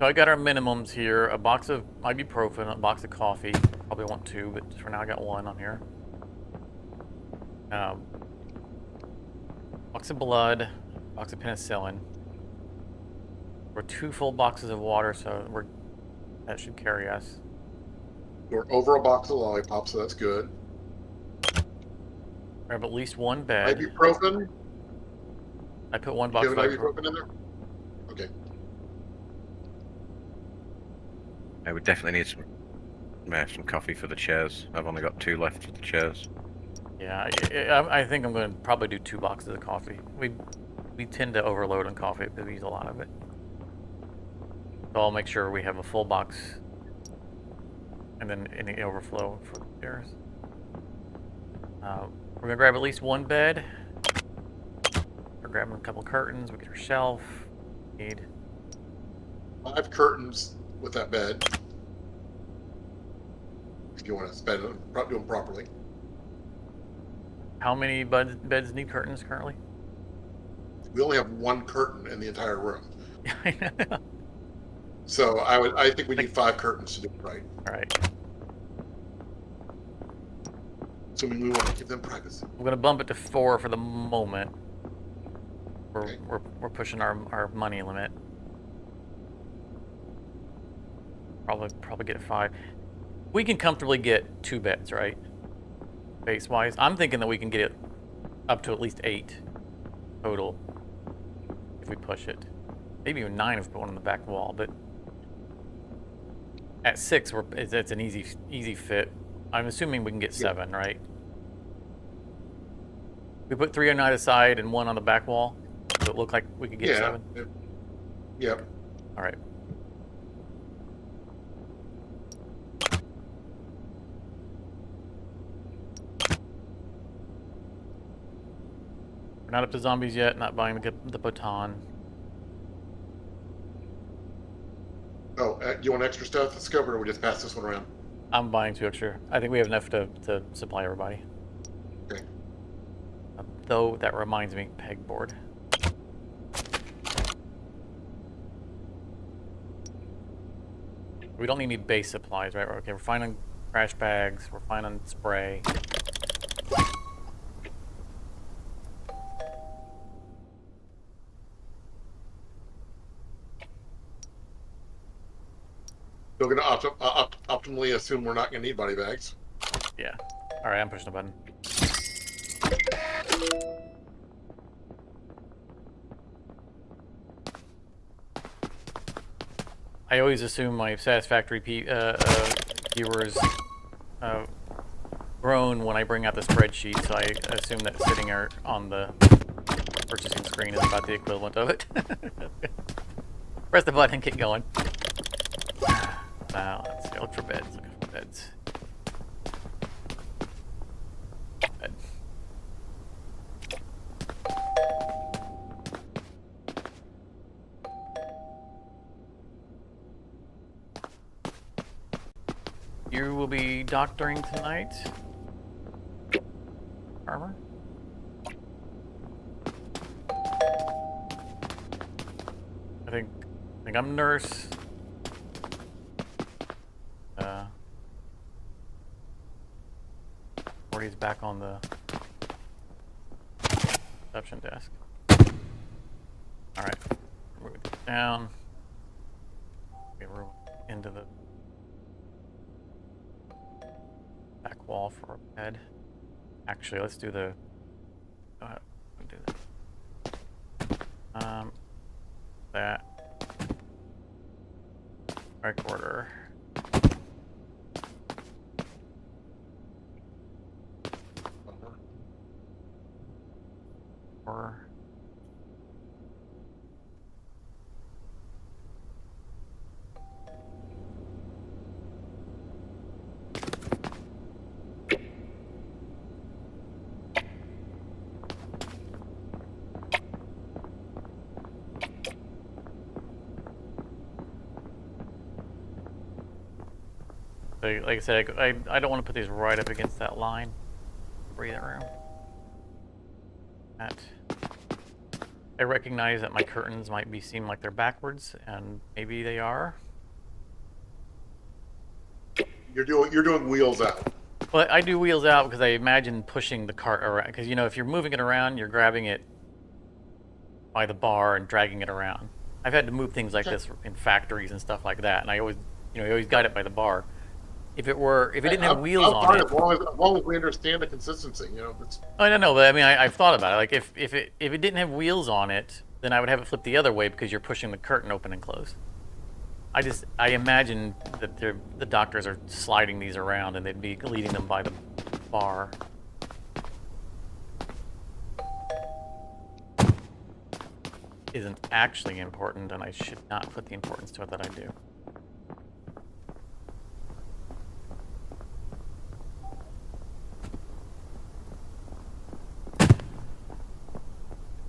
So I got our minimums here: a box of ibuprofen, a box of coffee. Probably want 2, but for now I got 1 on here. Box of blood, box of penicillin. We're 2 full boxes of water, so that should carry us. We're over a box of lollipops, so that's good. We have at least 1 bed. Ibuprofen? I put 1 Do box you of have an ibuprofen. ibuprofen in there? Okay. Yeah, we definitely need some coffee for the chairs. I've only got 2 left for the chairs. Yeah, I think I'm going to probably do 2 boxes of coffee. We tend to overload on coffee, but we use a lot of it. So I'll make sure we have a full box, and then any overflow for the chairs. We're going to grab at least 1 bed. We're grabbing a couple curtains. We get our shelf. Need 5 curtains with that bed. If you want to spend them, do them properly. how many beds need curtains currently? We only have 1 curtain in the entire room. I know. So I think we need 5 curtains to do it right. All right. So we want to give them privacy. We're going to bump it to 4 for the moment. Okay. We're pushing our money limit. Probably get 5. We can comfortably get 2 beds, right? Base wise, I'm thinking that we can get it up to at least 8 total if we push it. Maybe even 9 if we put one on the back wall. But at 6, it's an easy fit. I'm assuming we can get 7, right? We put 3 on either side and 1 on the back wall. Does it look like we could get 7? Yep. All right. We're not up to zombies yet. Not buying the baton. Oh, you want extra stuff? Let's go, or we just pass this one around. I'm buying 2 extra. I think we have enough to supply everybody. Okay. Though that reminds me, pegboard. We don't need any base supplies, right? Okay, we're fine on trash bags. We're fine on spray. We're going to optimally assume we're not going to need body bags. Yeah. All right, I'm pushing the button. I always assume my satisfactory viewers groan when I bring out the spreadsheet, so I assume that sitting on the purchasing screen is about the equivalent of it. Press the button and get going. Now, let's go look for beds. Look for beds. Bed. You will be doctoring tonight, Armor? I think I'm nurse. Morty's back on the reception desk. All right, move it down. Okay, we're into the back wall for a bed. Actually, let's do the. Do that. That. Recorder. Or. Like I said, I don't want to put these right up against that line. Breathing room. That. I recognize that my curtains might seem like they're backwards, and maybe they are. You're doing wheels out. Well, I do wheels out because I imagine pushing the cart around. Because if you're moving it around, you're grabbing it by the bar and dragging it around. I've had to move things like this in factories and stuff like that, and I always, you always got it by the bar. If it didn't have wheels on it, as long as we understand the consistency, it's. I don't know, but I mean, I've thought about it. Like if it didn't have wheels on it, then I would have it flip the other way because you're pushing the curtain open and close. I imagine that the doctors are sliding these around and they'd be leading them by the bar. Isn't actually important, and I should not put the importance to it that I do.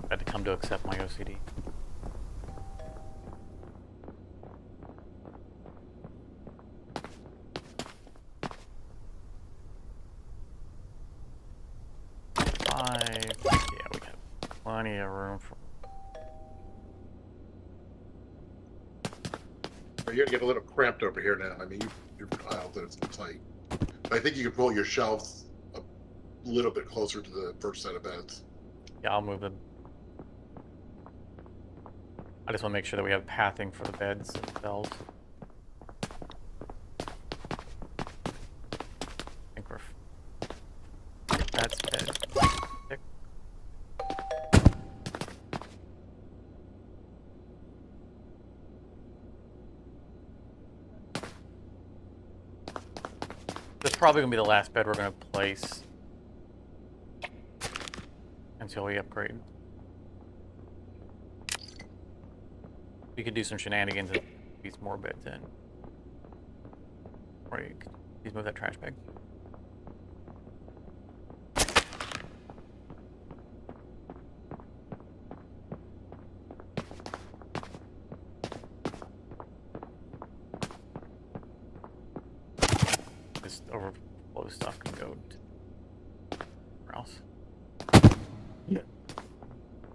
I had to come to accept my OCD. Yeah, we have plenty of room for. You're gonna get a little cramped over here now. I mean, your aisles are tight. But I think you can pull your shelves a little bit closer to the first set of beds. Yeah, I'll move them. I just want to make sure that we have pathing for the beds themselves. I think we're. That's bed. Six. This is probably going to be the last bed we're going to place until we upgrade. We could do some shenanigans and squeeze more beds in. Or you could please move that trash bag. This overflow stuff can go somewhere else. Yeah.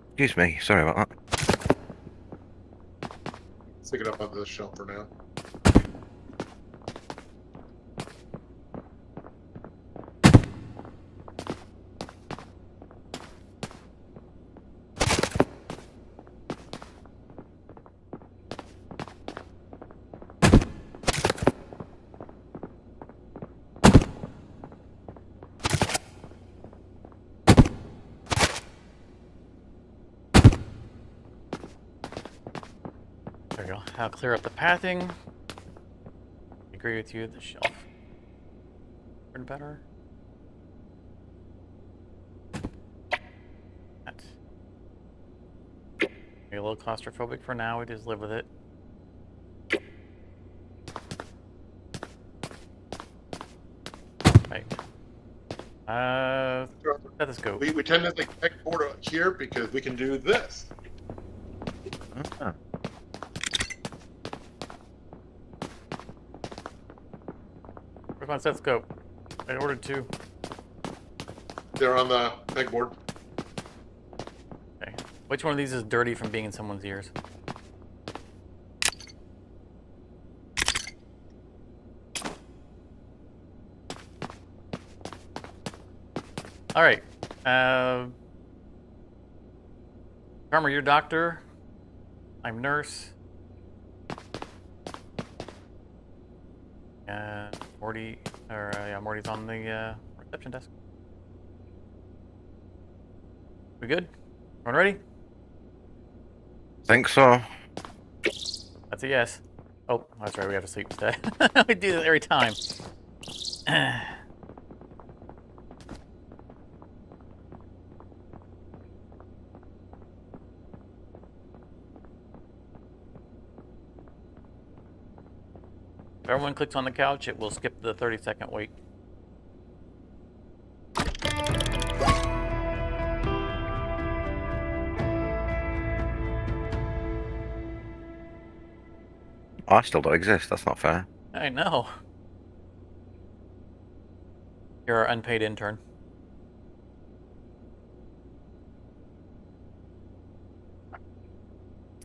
Excuse me, sorry about that. Stick it up on the shelf for now. There you go. I'll clear up the pathing. I agree with you, the shelf. and better. That. Maybe a little claustrophobic for now. We just live with it. Right. Stethoscope. We tend to think pegboard here because we can do this. Ah. Where's my stethoscope? I ordered 2. They're on the pegboard. Okay. Which one of these is dirty from being in someone's ears? All right. Farmer, you're doctor. I'm nurse. Morty's on the reception desk. We good? Everyone ready? Think so. That's a yes. Oh, that's right. We have to sleep instead. We do this every time. If everyone clicks on the couch, it will skip the 30-second wait. I still don't exist. That's not fair. I know. You're our unpaid intern.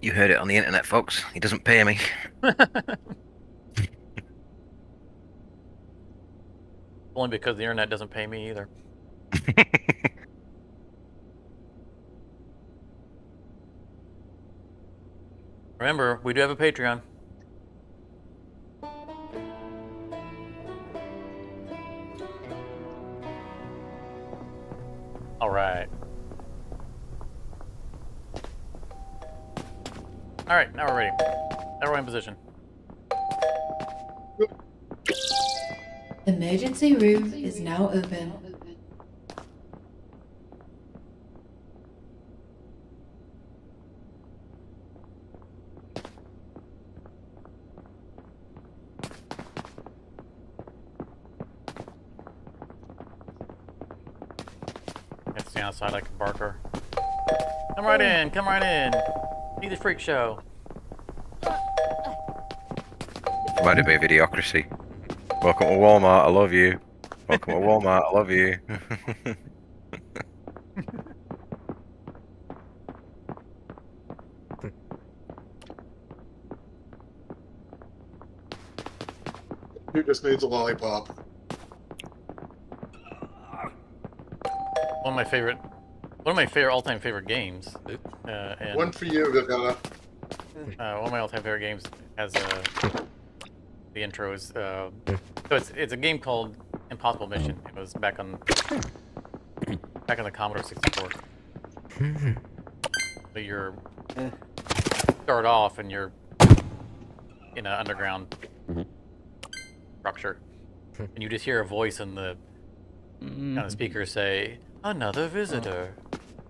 You heard it on the internet, folks. He doesn't pay me. Only because the internet doesn't pay me either. Remember, we do have a Patreon. All right. All right, now we're ready. Now we're in position. Emergency room is now open. Let's stay outside like a barker. Come right in, come right in. See the freak show. Might be a videocracy. Welcome to Walmart. I love you. Welcome to Walmart. I love you. Who just needs a lollipop? One of my favorite all-time favorite games. And One for you, Dakota. one of my all-time favorite games has the intro is so it's a game called Impossible Mission. It was back on the Commodore 64. So you're start off and you're in an underground structure, and you just hear a voice in the kind of speaker say, "Another visitor.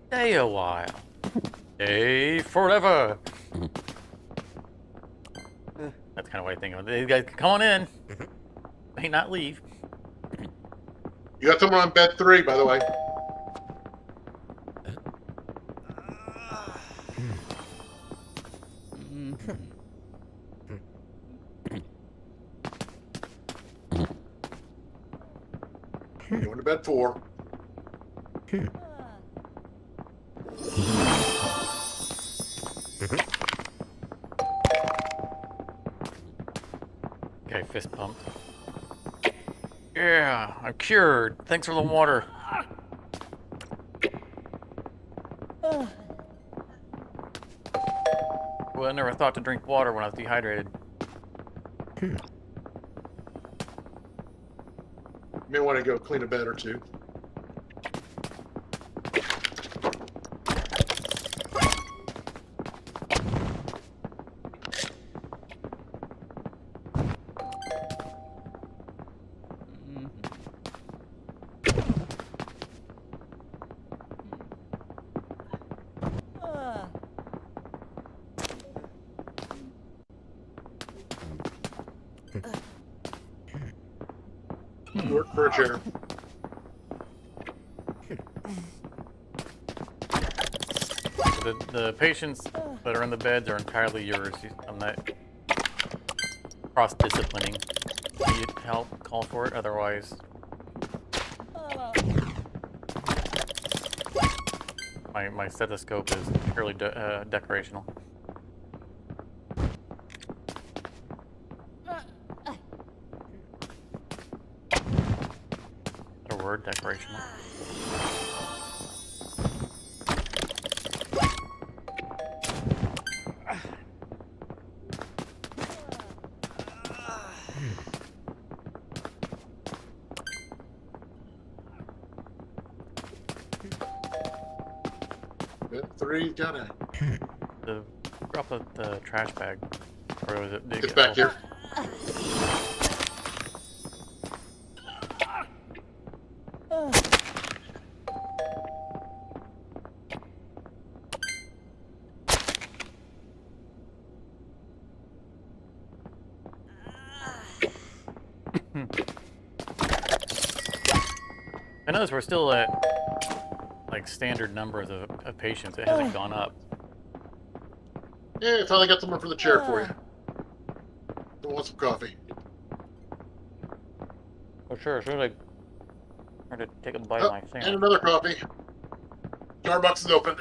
Stay a while. Stay forever." That's kind of what I think of it. You guys, come on in. May not leave. You got someone on bed 3, by the way. Going to bed 4. Okay, fist pump. Yeah, I'm cured. Thanks for the water. Well, I never thought to drink water when I was dehydrated. You may want to go clean a bed or 2. You work for a chair. The patients that are in the beds are entirely yours. I'm not cross-disciplining. Need help, call for it. Otherwise, my stethoscope is purely decorational. Is that a word, decorational? Three, got it. Drop the trash bag. Or was it? It's back here. I notice we're still at like standard numbers of patients. It hasn't gone up. Yeah, finally got someone for the chair for you. Who wants some coffee? Oh sure, as soon as I try to take a bite of my And sandwich. another coffee. Starbucks is open.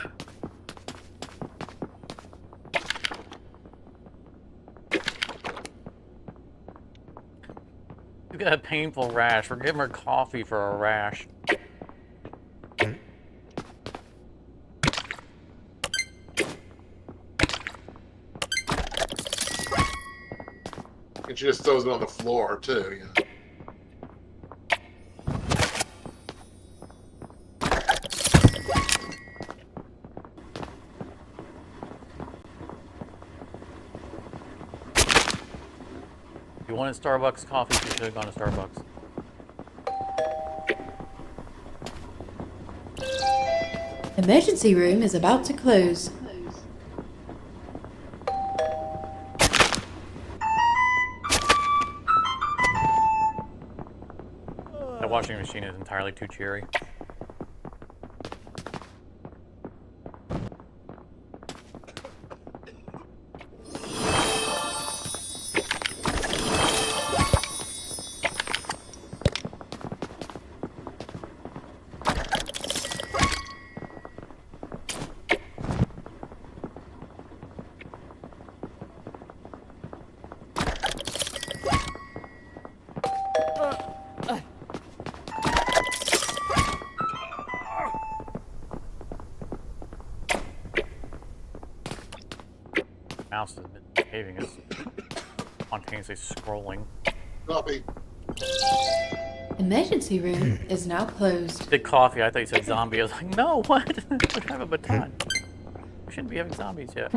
You got a painful rash. We're giving her coffee for a rash. And she just throws it on the floor, too. Yeah. If you wanted Starbucks coffee, you should have gone to Starbucks. Emergency room is about to close. That washing machine is entirely too cheery. Mouse has been behaving as spontaneously scrolling. Coffee. Emergency room is now closed. Did coffee? I thought you said zombie. I was like, no, what? We have a baton. We shouldn't be having zombies yet.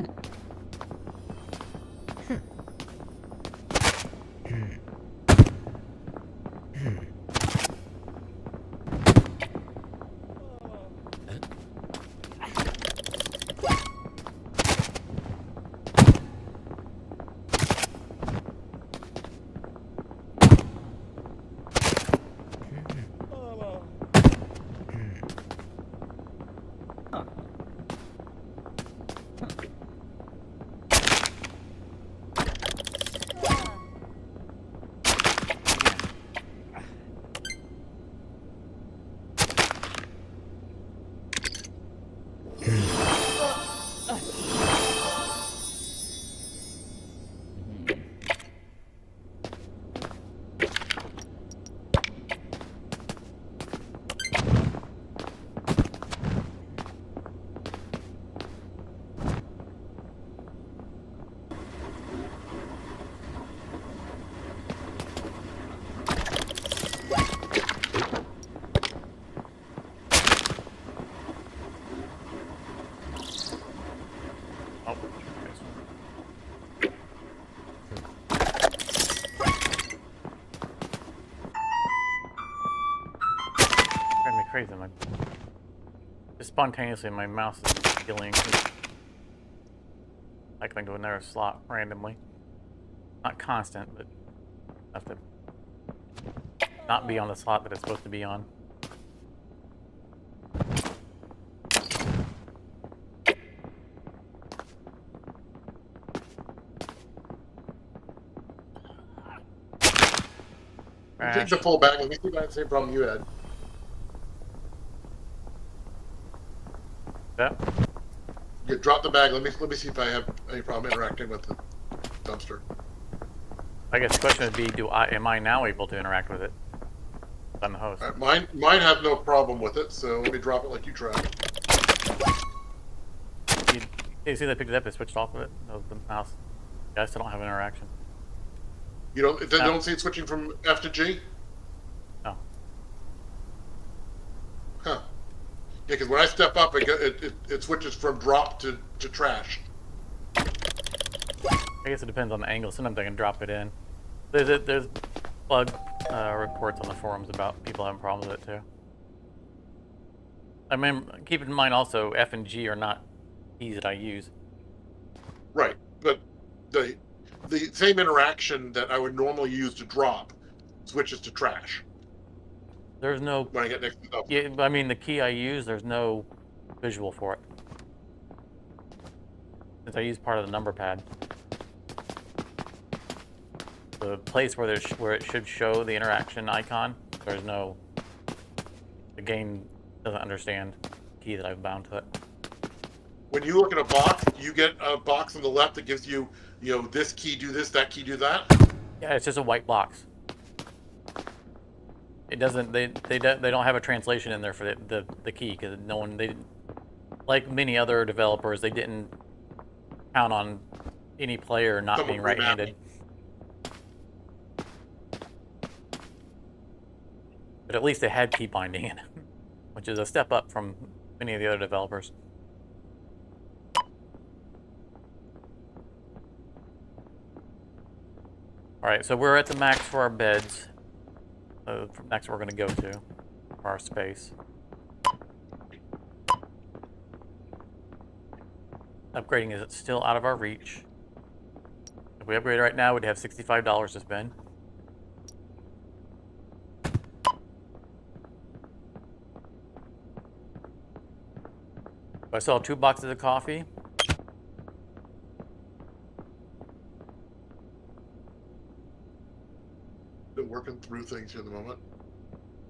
Oh, driving me crazy. Just spontaneously, my mouse is healing. Cycling to another slot randomly. Not constant, but enough to not be on the slot that it's supposed to be on. Take the full bag. Let me see if I have the same problem you had. Yeah. You drop the bag. Let me see if I have any problem interacting with the dumpster. I guess the question would be, am I now able to interact with it? I'm the host. All right, mine have no problem with it, so let me drop it like you tried. You see, they picked it up. It switched off of it. Of the mouse. Yeah, I still don't have an interaction. You don't? They don't see it switching from F to G? No. Huh. Yeah, because when I step up, it switches from drop to trash. I guess it depends on the angle. Sometimes I can drop it in. There's bug reports on the forums about people having problems with it too. I mean, keep in mind also F and G are not keys that I use. Right, but the same interaction that I would normally use to drop switches to trash There's no. when I get next to the dumpster. Yeah, I mean the key I use. There's no visual for it since I use part of the number pad. The place where it should show the interaction icon, there's no. The game doesn't understand the key that I've bound to it. When you look at a box, you get a box on the left that gives you, this key do this, that key do that. Yeah, it's just a white box. It doesn't. They don't have a translation in there for the key because no one. They, like many other developers, they didn't count on any player not being right-handed. But at least they had key binding in it, which is a step up from many of the other developers. Alright, so we're at the max for our beds. Next we're going to go to for our space. Upgrading is still out of our reach. If we upgrade right now, we'd have $65 to spend. I saw 2 boxes of coffee. Been working through things here at the moment.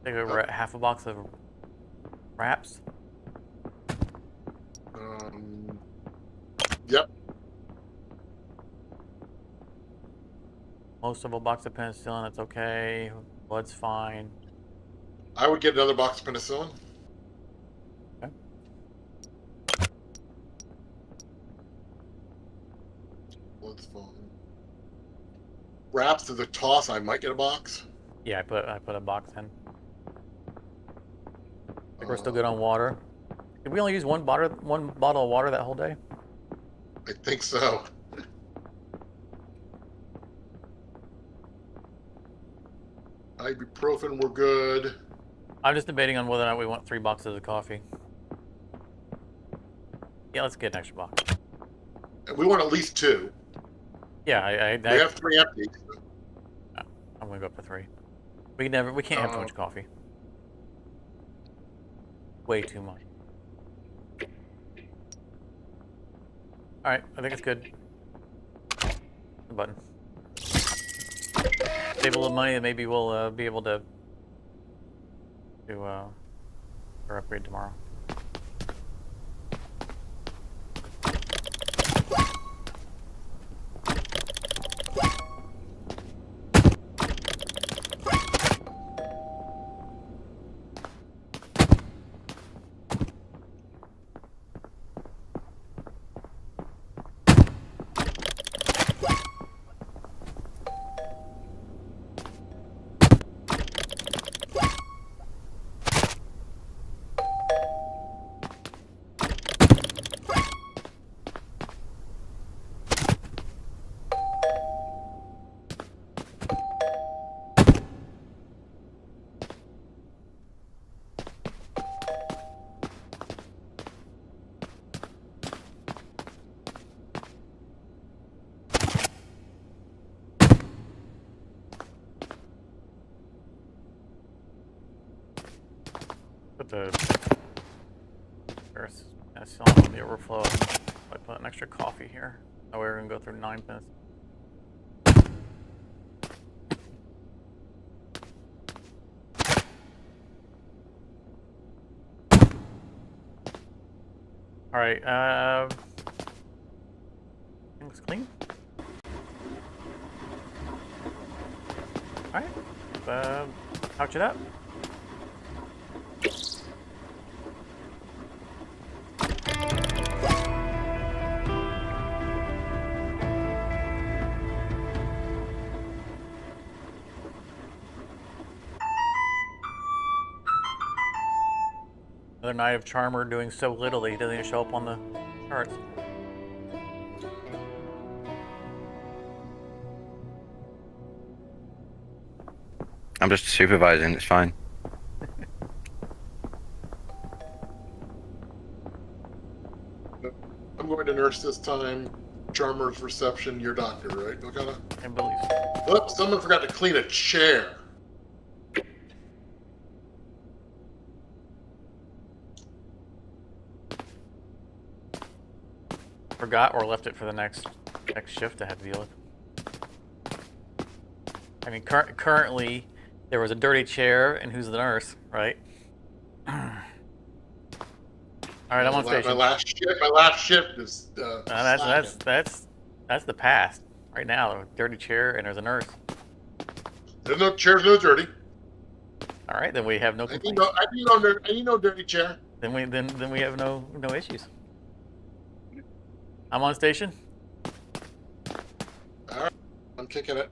I think we're at half a box of wraps. Yep. Most of a box of penicillin, that's okay. Blood's fine. I would get another box of penicillin. Okay. Blood's fine. Wraps to the toss, I might get a box. Yeah, I put a box in. I think we're still good on water. Did we only use one bottle of water that whole day? I think so. Ibuprofen, we're good. I'm just debating on whether or not we want 3 boxes of coffee. Yeah, let's get an extra box. And we want at least 2. Yeah, We have 3 empty. I'm gonna go for 3. We can't have too much coffee. Way too much. All right, I think it's good. The button. Save a little money, and maybe we'll be able to do our upgrade tomorrow. Put the first that's on the overflow. I put an extra coffee here. Oh, we're gonna go through 9 minutes. All right. Looks clean. All right. Pouch it up. Another night of Charmer doing so little that he doesn't even show up on the charts. I'm just supervising, it's fine. I'm going to nurse this time. Charmer's reception, your doctor, right? What kind of? I believe so. Oh, someone forgot to clean a chair. Forgot or left it for the next shift to have to deal with. I mean, currently there was a dirty chair, and who's the nurse, right? All right, I'm on station. My last shift is. That's the past. Right now, a dirty chair, and there's a nurse. There's no chairs, no dirty. All right, then we have no I complaints. need no dirty chair. Then we have no issues. I'm on station. All right, I'm kicking it.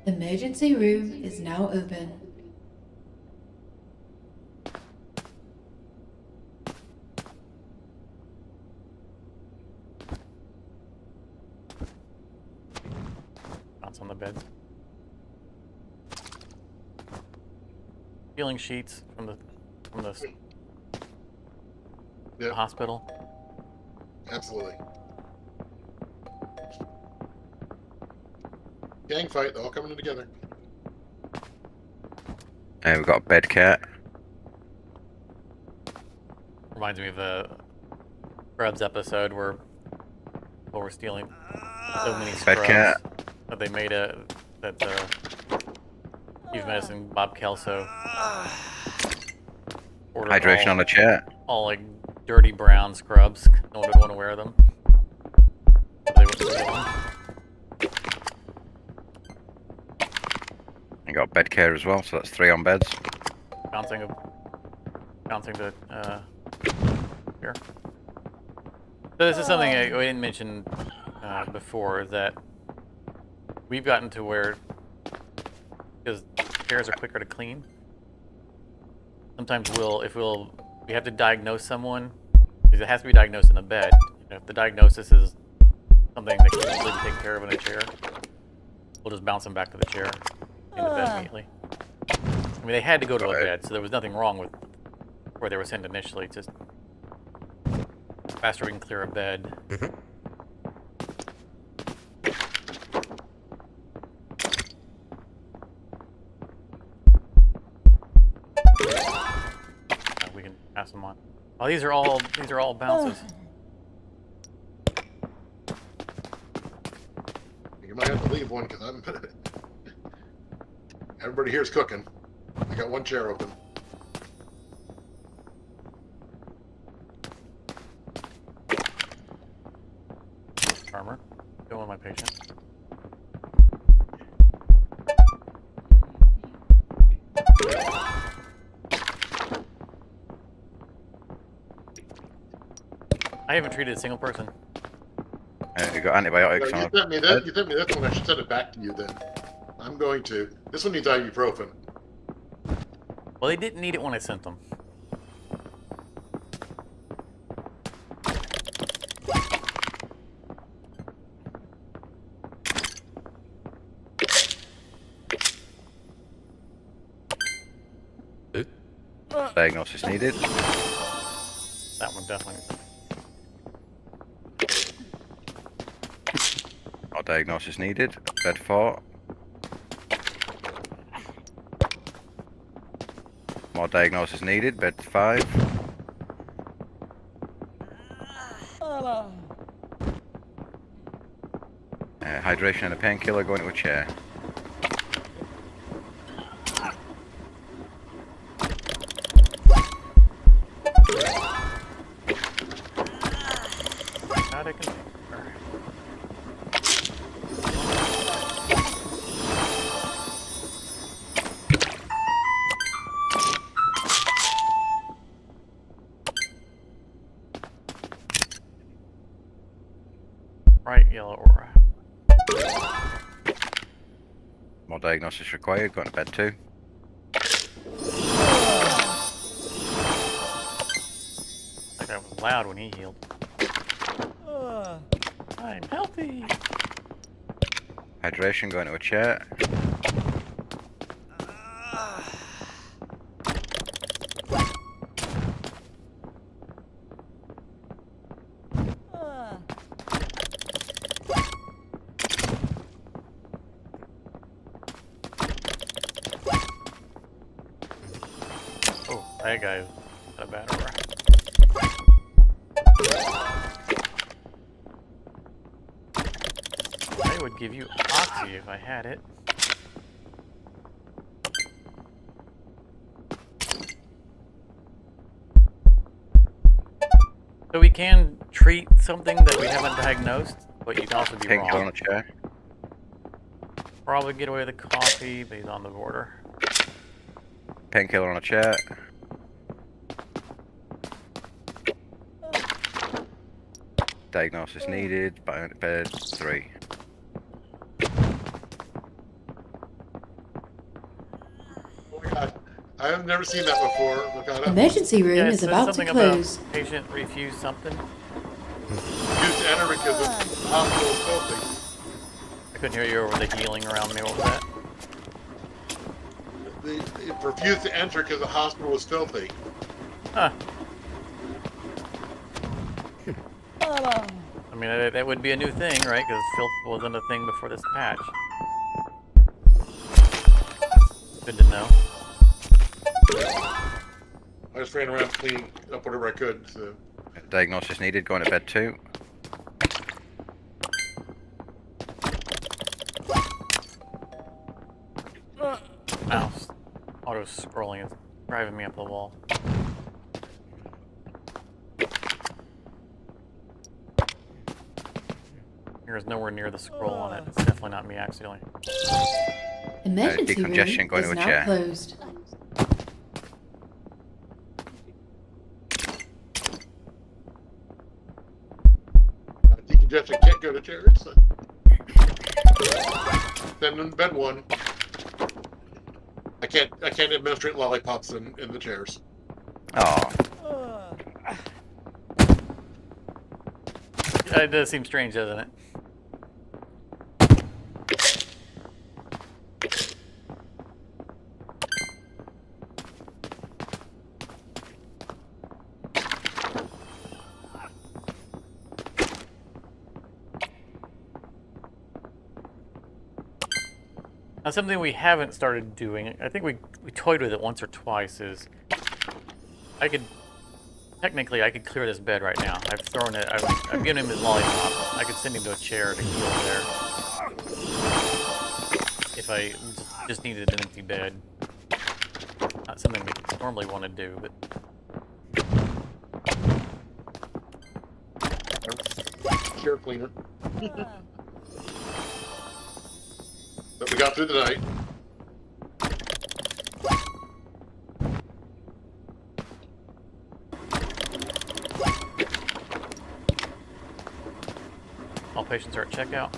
Emergency room is now open. Bounce on the bed. Healing sheets from the Yeah, hospital. absolutely. Gang fight, they're all coming in together. And we've got a bed cat. Reminds me of the Scrubs episode where people were stealing so many Bed cat. scrubs that they made Chief Medicine Bob Kelso ordered Hydration on a chair. all like dirty brown scrubs. No one would want to wear them. So they would steal them. And got bed care as well, so that's 3 on beds. Bouncing the here. So this is something I didn't mention before, is that we've gotten to where, because chairs are quicker to clean, sometimes we have to diagnose someone, because it has to be diagnosed in a bed. If the diagnosis is something that can easily be taken care of in a chair, we'll just bounce them back to the chair in the bed immediately. I mean, they had to go to a bed, so there was nothing wrong with where they were sent initially. It's just faster we can clear a bed. We can pass them on. Oh, these are all bounces. You might have to leave one because I'm. Everybody here's cooking. I got one chair open. Armor. Go on my patient. I haven't treated a single person. You got antibiotics You on sent me this. You sent me this one. I should send it back to you then. I'm going to. This one needs ibuprofen. Well, they didn't need it when I sent them. Diagnosis needed. That one definitely. Not diagnosis needed. Bed 4. More diagnosis needed. Bed 5. Hydration and a painkiller going to a chair. Not a container. Bright yellow aura. More diagnosis required. Going to bed 2. Like I was loud when he healed. I'm healthy. Hydration going to a chair. Oh, that guy's got a bad aura. I would give you Oxy if I had it. So we can treat something that we haven't diagnosed, but you can also be Painkiller on wrong. a chair. Probably get away with the coffee, but he's on the border. Painkiller on a chair. Diagnosis needed. Bed 3. Oh my god. I have never seen that before. Look at it. Emergency room Yeah, it is said about to something close. about patient refused something. Used to enter because the hospital is filthy. I couldn't hear you over the healing around me. What was that? They refused to enter because the hospital was filthy. Huh. I mean, that would be a new thing, right? Because filth wasn't a thing before this patch. Good to know. I just ran around cleaning up whatever I could. So. Diagnosis needed. Going to bed 2. Mouse auto scrolling is driving me up the wall. There's nowhere near the scroll on it. It's definitely not me accidentally. Emergency decongestion room going is to a now chair. closed. Decongestion can't go to chairs. Then in bed 1. I can't administrate lollipops in the chairs. Oh, It does seem strange, doesn't it? Now, something we haven't started doing, I think we toyed with it once or twice, is technically I could clear this bed right now. I've thrown it, I've given him his lollipop. I could send him to a chair to heal there. If I just needed an empty bed. Not something we normally want to do, but... Chair cleaner. But we got through the night. All patients are at checkout.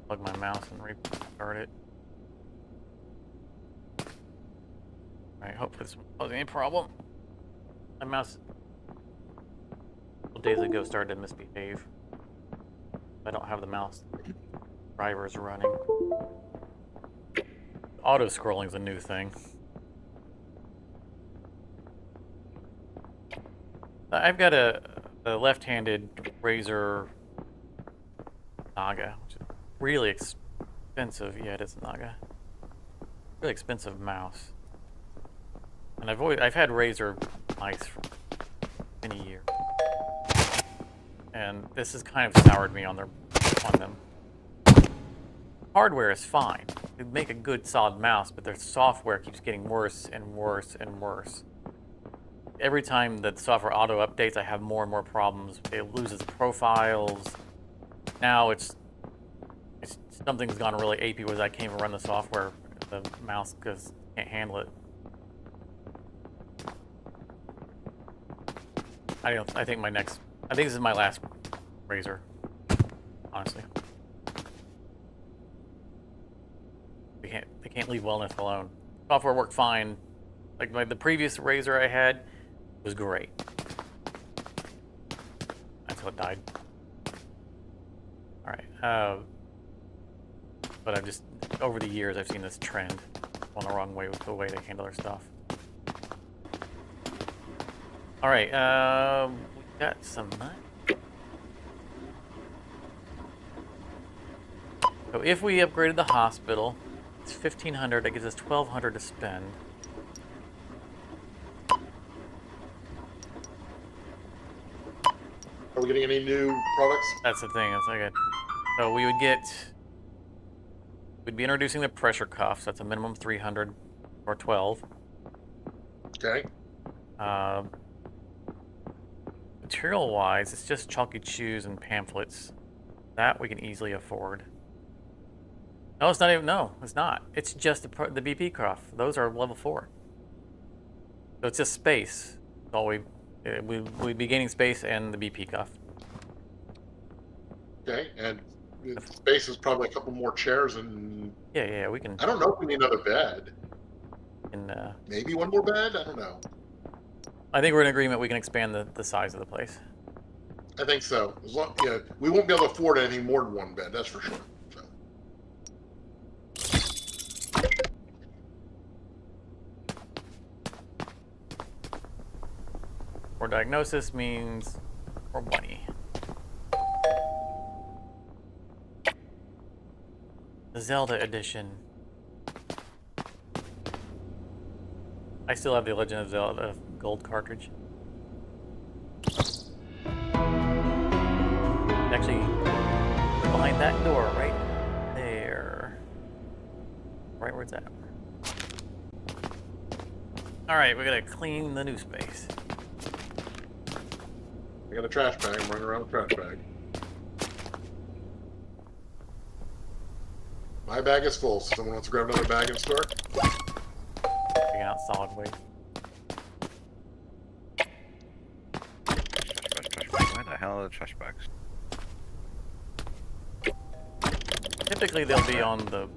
Plug my mouse and restart it. Alright, hopefully this won't cause any problem. My mouse days ago started to misbehave. I don't have the mouse drivers running. auto scrolling is a new thing. I've got a left-handed Razer Naga, which is really expensive. Yeah, it is a Naga. Really expensive mouse. And I've had Razer mice for many years. And this has kind of soured me on them. Hardware is fine. They make a good solid mouse, but their software keeps getting worse and worse and worse. Every time that the software auto updates, I have more and more problems. It loses profiles. Now it's something's gone really AP was I can't even run the software, the mouse, because I can't handle it. I think this is my last Razer, honestly. They can't leave wellness alone. Software worked fine. Like the previous Razer I had was great until it died. All right. But I've just over the years I've seen this trend going the wrong way with the way they handle their stuff. All right. We got some money. So if we upgraded the hospital, it's 1,500. That gives us 1,200 to spend. Are we getting any new products? That's the thing. That's like so we'd be introducing the pressure cuffs. That's a minimum 300 or 12. Okay. Material-wise, it's just chalky chews and pamphlets. That we can easily afford. No, it's not even. No, it's not. It's just the BP cuff. Those are level 4. So it's just space. That's all we'd be gaining space and the BP cuff. Okay, and the space is probably a couple more chairs and... Yeah, we can... I don't know if we need another bed. Maybe one more bed? I don't know. I think we're in agreement we can expand the size of the place. I think so. As long, yeah, we won't be able to afford anything more than one bed, that's for sure. So. More diagnosis means more money. The Zelda edition. I still have the Legend of Zelda gold cartridge. Actually, behind that door, right there. Right where it's at. Alright, we gotta clean the new space. I got a trash bag. I'm running around with a trash bag. My bag is full. So someone wants to grab another bag and start? Taking out solid waste. Where the hell are the trash bags? Typically they'll be on the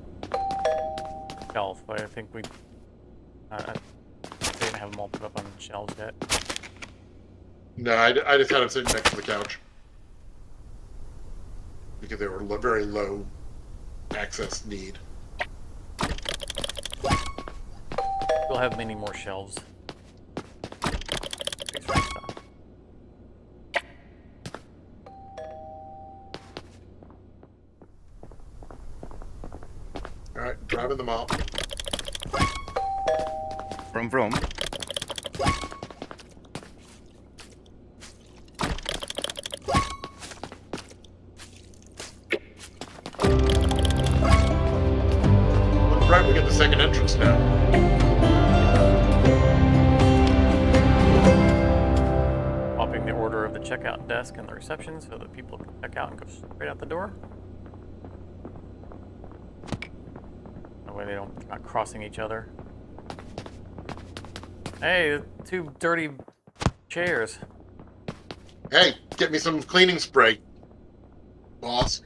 shelf, but I think we didn't have them all put up on shelves yet. No, I just had them sitting next to the couch. Because they were very low access need. We'll have many more shelves. Space for stuff. Alright, driving them out. Vroom vroom. Right, we get the second entrance now. Swapping the order of the checkout desk and the reception so that people can check out and go straight out the door. That way they're not crossing each other. Hey, 2 dirty chairs. Hey, get me some cleaning spray, boss.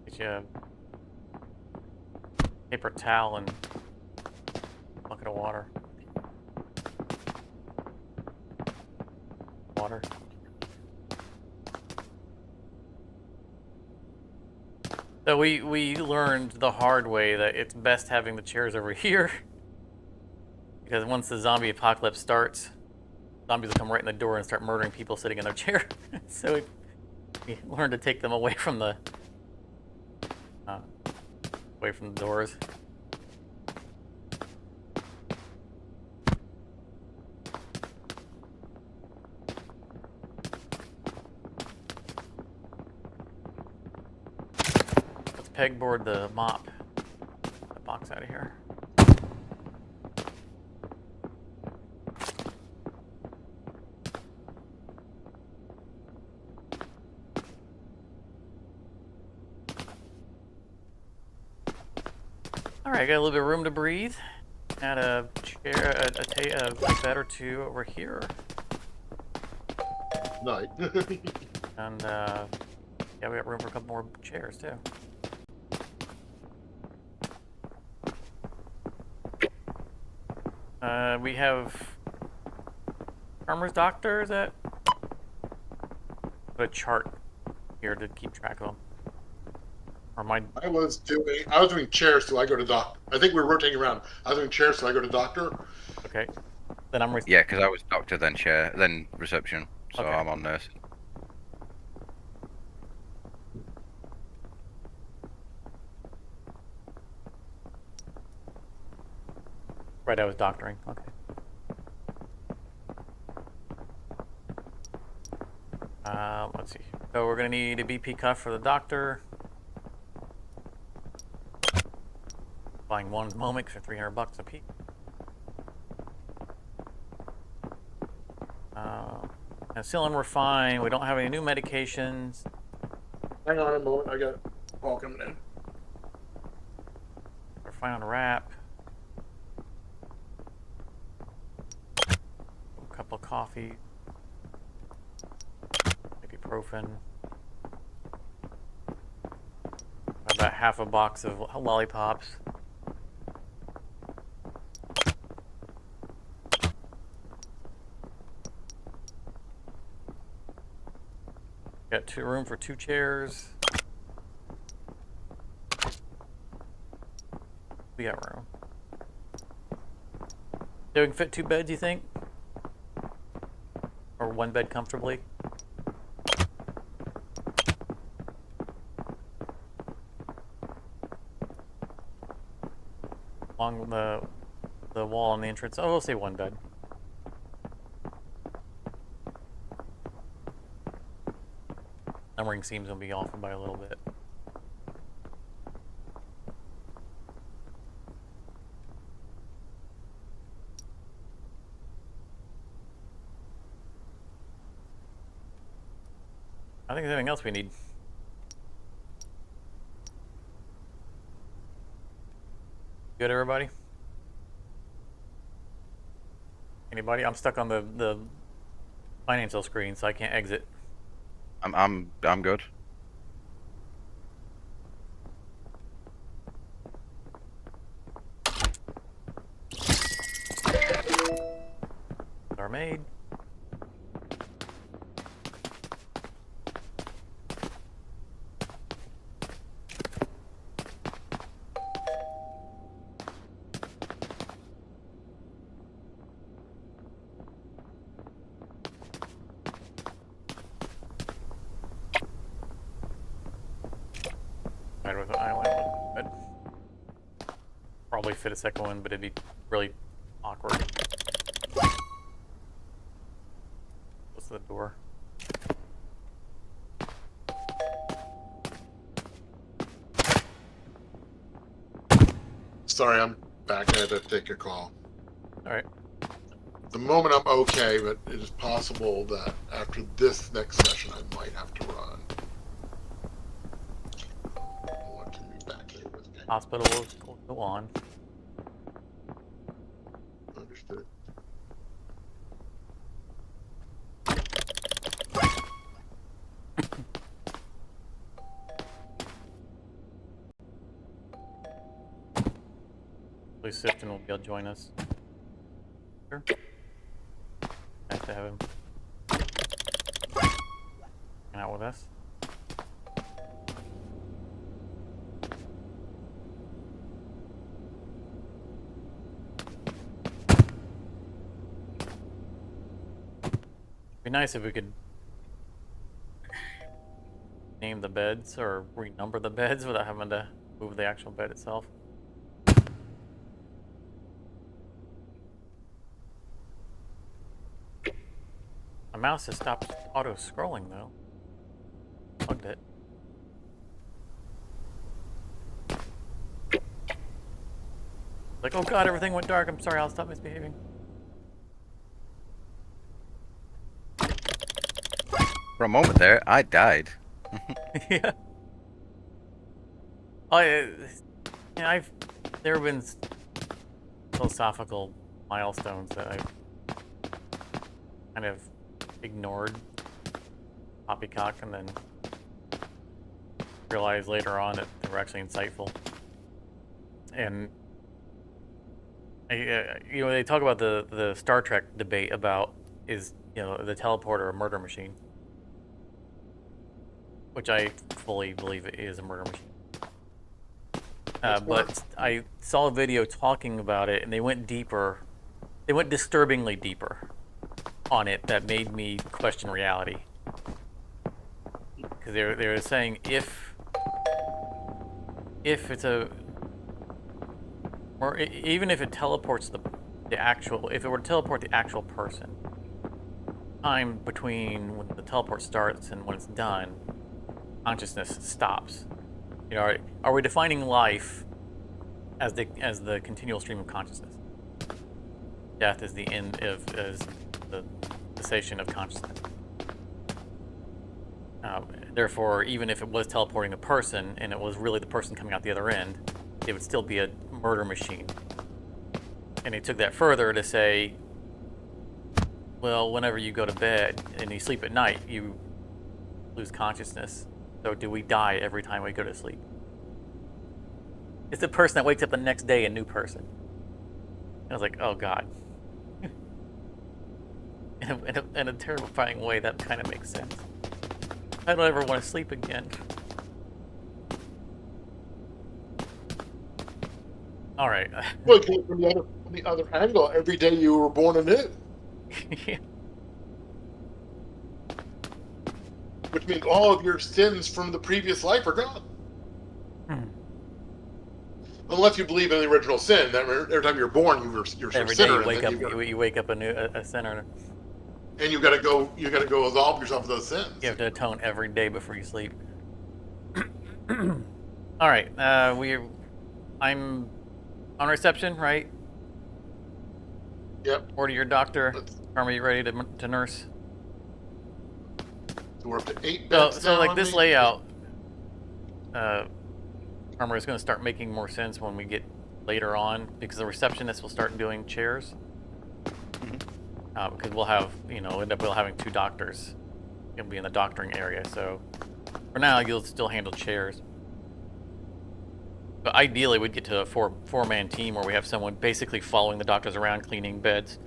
Get you a paper towel and a bucket of water. So we learned the hard way that it's best having the chairs over here. Because once the zombie apocalypse starts, zombies will come right in the door and start murdering people sitting in their chair. So we learned to take them away from the doors. Let's pegboard the mop. The box out of here. All right, got a little bit of room to breathe. Add a chair, a bed or two over here, Night. and yeah, we got room for a couple more chairs too. We have farmer's doctor. Is that? Put a chart here to keep track of them. Or my I was doing chairs till I go to doctor. I think we're rotating around. I was doing chairs till I go to doctor. okay. Then I'm Yeah, because I was doctor, then chair, then reception. So Okay. I'm on nurse. right. I was doctoring. Okay. Let's see. So we're gonna need a BP cuff for the doctor. Buying one moment for $300 a piece. Penicillin we're fine. We don't have any new medications. Hang on a moment. I got Paul coming in. We're fine on wrap. A cup of coffee. Ibuprofen. About half a box of lollipops. Got room for 2 chairs. We got room. So we can fit 2 beds, you think? Or 1 bed comfortably? Along the wall on the entrance. Oh, we'll say 1 bed. Numbering seems to be off by a little bit. I think there's anything else we need. Good, everybody? Anybody? I'm stuck on the financial screen, so I can't exit. I'm good. Are made. Probably fit a second one, but it'd be really awkward. Close the door. Sorry, I'm back. I had to take a call. All right. At the moment, I'm okay, but it is possible that after this next session, I might have to run. I want to be back here with me. Hospital will go on. Understood. Hopefully Sifton will be able to join us. Sure. Nice to have him hang out with us. Be nice if we could name the beds or renumber the beds without having to move the actual bed itself. My mouse has stopped auto-scrolling though. Plugged it. Like, oh god, everything went dark. I'm sorry, I'll stop misbehaving. For a moment there, I died. Yeah. There have been philosophical milestones that I've kind of ignored poppycock and then realized later on that they were actually insightful. And they talk about the Star Trek debate about is the teleporter a murder machine, which I fully believe it is a murder machine. But I saw a video talking about it, and they went deeper. They went disturbingly deeper on it. That made me question reality. Because they were saying if it's a, or even if it teleports the actual, if it were to teleport the actual person, time between when the teleport starts and when it's done, consciousness stops. Are we defining life as the continual stream of consciousness? Death is the end of the cessation of consciousness. Therefore, even if it was teleporting a person and it was really the person coming out the other end, it would still be a murder machine. And they took that further to say, well, whenever you go to bed and you sleep at night, you lose consciousness. So do we die every time we go to sleep? It's the person that wakes up the next day a new person. And I was like, oh god. in a terrifying way, that kind of makes sense. I don't ever want to sleep again. All right. Well, from the other angle, every day you were born anew. Yeah. Which means all of your sins from the previous life are gone. Unless you believe in the original sin, that every time you're born, you're Every a day sinner. you wake up a sinner. And you got to go absolve yourself of those sins. You have to atone every day before you sleep. All right, I'm on reception, right? Yep. Order your doctor. Are you ready to nurse? So we're up to 8 beds. So like this layout, Armor is going to start making more sense when we get later on, because the receptionist will start doing chairs. Because we'll have, end up having 2 doctors. It'll be in the doctoring area. So for now, you'll still handle chairs. But ideally, we'd get to a four-man team where we have someone basically following the doctors around, cleaning beds.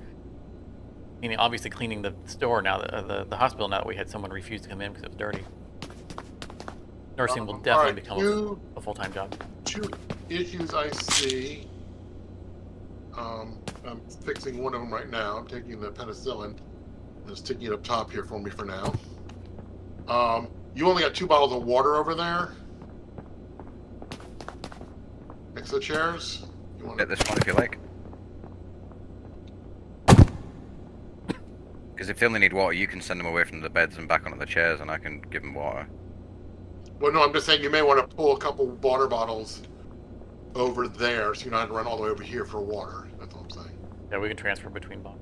Obviously cleaning the store now, the hospital now that we had someone refuse to come in because it was dirty. Nursing will definitely become a full-time job. 2 issues I see. I'm fixing one of them right now. I'm taking the penicillin and sticking it up top here for me for now. You only got 2 bottles of water over there. Next to the chairs. You want Get this one if you like. Because if they only need water, you can send them away from the beds and back onto the chairs, and I can give them water. Well, no, I'm just saying you may want to pull a couple water bottles over there, so you don't have to run all the way over here for water. That's all I'm saying. Yeah, we can transfer between bottles.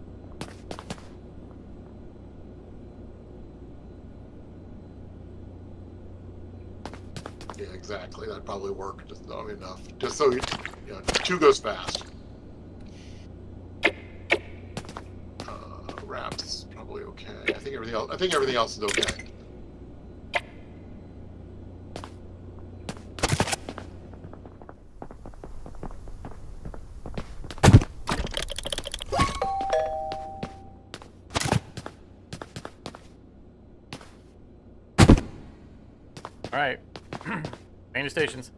Yeah, exactly. That'd probably work. Just not enough. Just so 2 goes fast. Wraps probably okay. I think everything else is okay. All right, main stations.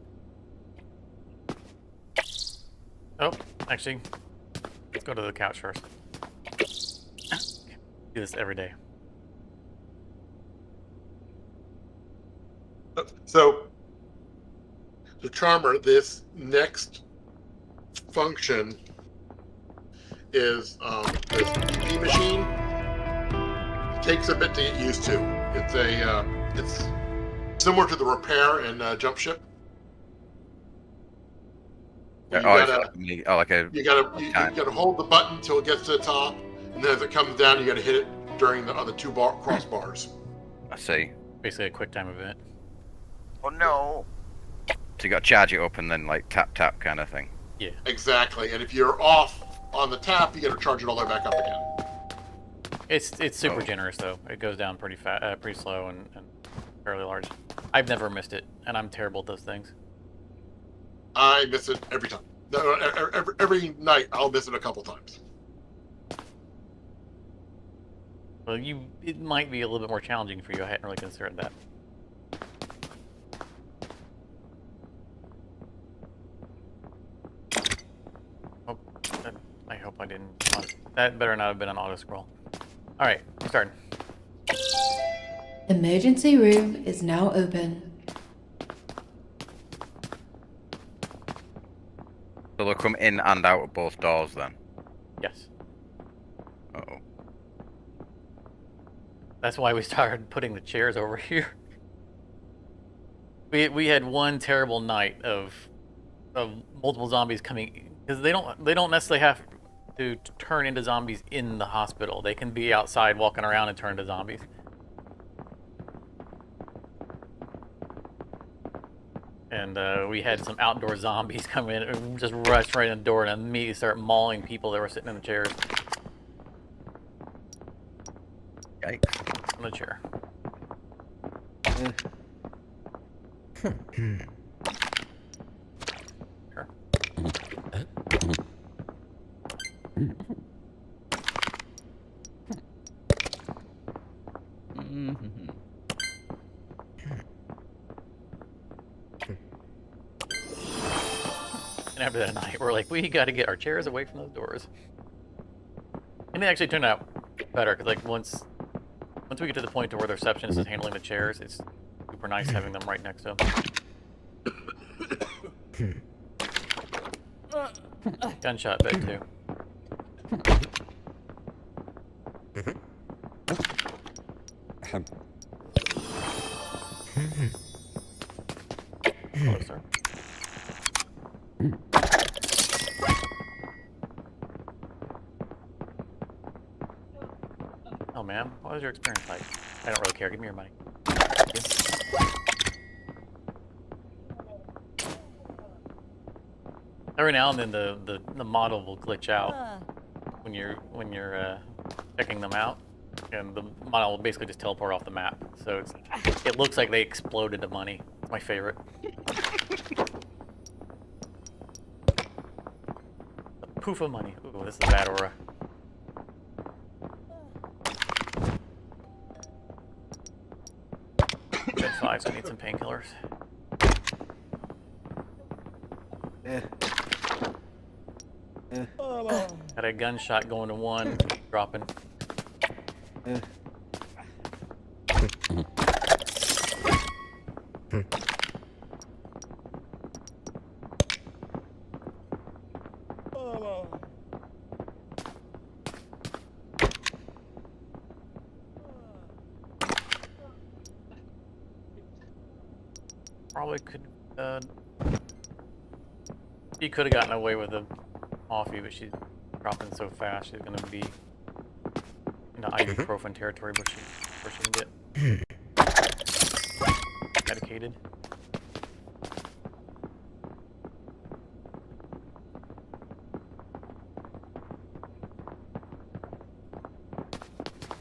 Oh, actually, let's go to the couch first. Do this every day. So, the Charmer, this next function is this PP machine. It takes a bit to get used to. It's similar to the repair and jump ship. You gotta hold the button until it gets to the top, and then as it comes down, you gotta hit it during the other two crossbars. I see. Basically a quick time event. Oh no! So you got to charge it up and then like tap tap kind of thing. Yeah. Exactly, and if you're off on the tap, you gotta charge it all the way back up again. It's super generous though. It goes down pretty pretty slow and fairly large. I've never missed it, and I'm terrible at those things. I miss it every time. Every night, I'll miss it a couple times. Well, it might be a little bit more challenging for you. I hadn't really considered that. Oh, I hope I didn't. That better not have been an auto scroll. All right, starting. Emergency room is now open. So they'll come in and out of both doors then. Yes. Uh-oh. That's why we started putting the chairs over here. We had one terrible night of multiple zombies coming, because they don't necessarily have to turn into zombies in the hospital. They can be outside walking around and turn into zombies. And we had some outdoor zombies come in and just rush right in the door and immediately start mauling people that were sitting in the chairs. Yikes. On the chair. Sure. And after that night, we're like, we got to get our chairs away from those doors. And it actually turned out better, because like once we get to the point to where the receptionist is handling the chairs, it's super nice having them right next to them. Gunshot back too. Hello, sir. Oh, ma'am, what was your experience like? I don't really care. Give me your money. Thank you. Every now and then the model will glitch out when you're checking them out, and the model will basically just teleport off the map. So it looks like they exploded the money. It's my favorite. A poof of money. Ooh, this is a bad aura. Bed 5, so I need some painkillers. Got a gunshot going to 1, dropping. Probably could. She could have gotten away with a coffee, but she's dropping so fast. She's gonna be in the ibuprofen territory, but she can get medicated.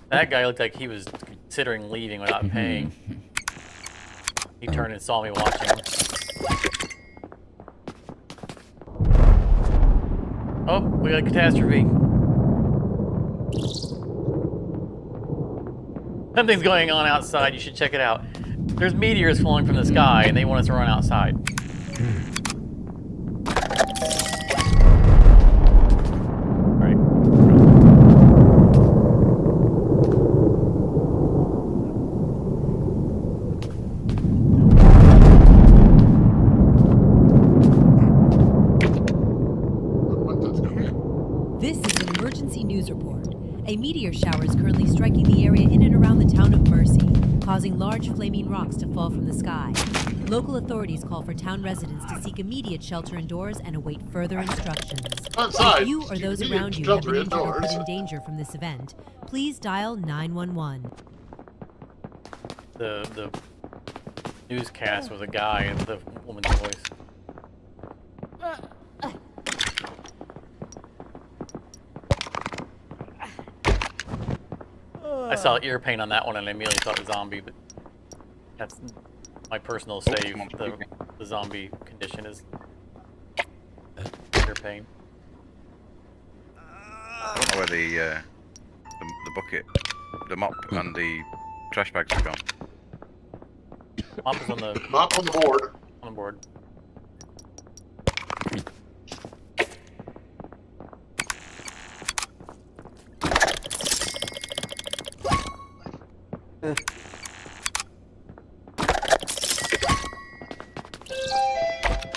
That guy looked like he was considering leaving without paying. He turned and saw me watching him. Oh, we got a catastrophe. Something's going on outside. You should check it out. There's meteors falling from the sky, and they want us to run outside. causing large flaming rocks to fall from the sky. Local authorities call for town residents to seek immediate shelter indoors and await further instructions. Outside, If you or seek those immediate around you have shelter been injured or put indoors. in danger from this event, please dial 911. The newscast was a guy in the woman's voice. I saw ear pain on that one and I immediately thought zombie, but that's my personal save. The zombie condition is ear pain. I don't know where the bucket, the mop, and the trash bags have gone. Mop is on the Mop on the board. board.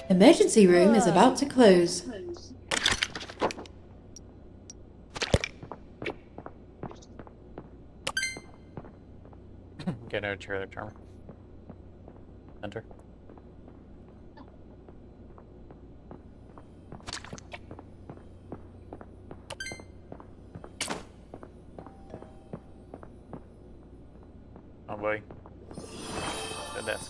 Emergency room is about to close. Get out of chair there, Charmer. Enter. Oh boy. The desk.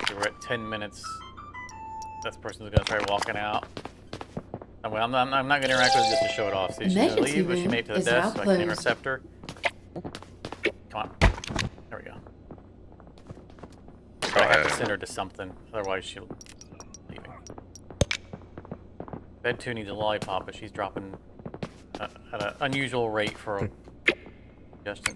So we're at 10 minutes. This person's gonna try walking out. Oh, well, I'm not gonna interact with her just to show it off. See, she's gonna Emergency leave, but she room made it to the is now desk, so I can closed. intercept her. Come on. There we go. I have to send her to something, otherwise she'll leaving. Bed 2 needs a lollipop, but she's dropping at an unusual rate for a suggestion.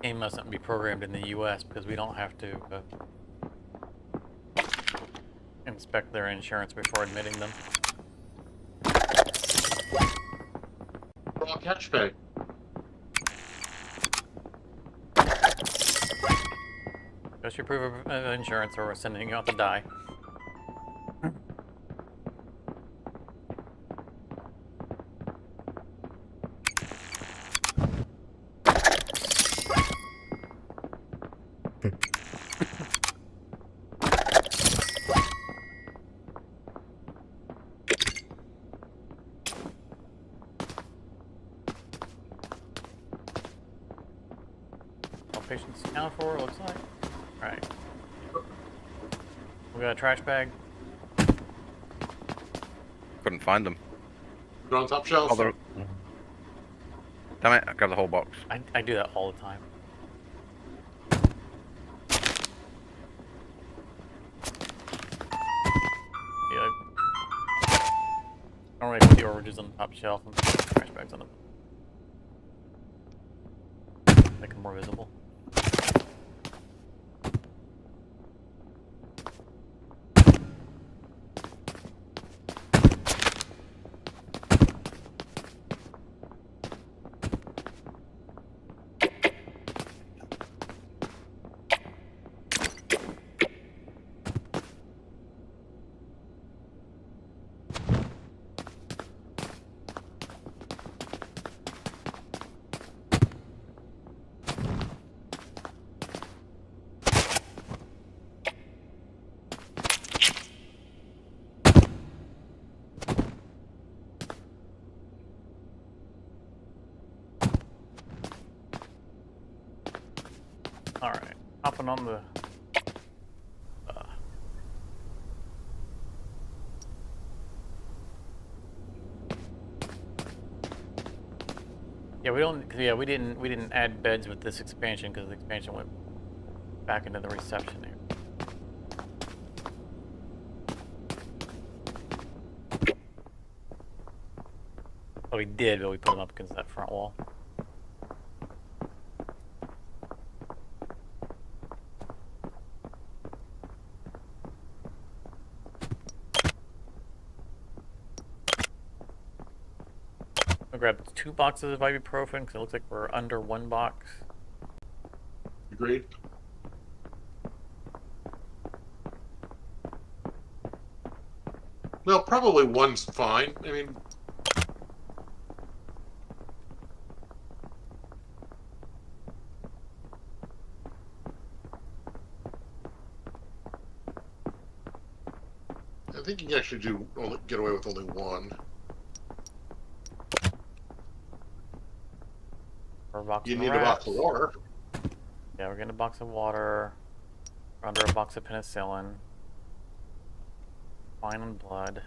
Game mustn't be programmed in the U.S. because we don't have to inspect their insurance before admitting them. Raw cash bag. Just your proof of insurance, or we're sending you out to die. All patients accounted for, it looks like. Alright. We got a trash bag. Couldn't find them. They're on top shelf. Oh, they're... Damn it, I grabbed the whole box. I do that all the time. Yeah, I don't really put the oranges on the top shelf and put the trash bags on them. Make them more visible. All right, hopping on the. Yeah, we don't. Yeah, we didn't add beds with this expansion because the expansion went back into the reception area. Oh, we did, but we put them up against that front wall. I'll grab 2 boxes of ibuprofen because it looks like we're under 1 box. Agreed. Well, probably one's fine. I mean, I think you can actually get away with only one. Or a box You of need a box of wraps. water. Yeah, we're getting a box of water. We're under a box of penicillin. Wine and blood.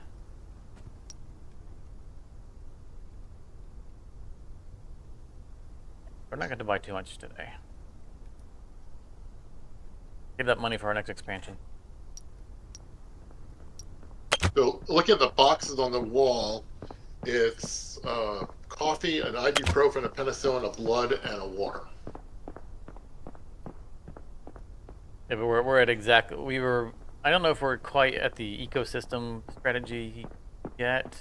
We're not going to buy too much today. Give that money for our next expansion. So look at the boxes on the wall. It's coffee, an ibuprofen, a penicillin, a blood, and a water. Yeah, but we're at exactly. We were. I don't know if we're quite at the ecosystem strategy yet.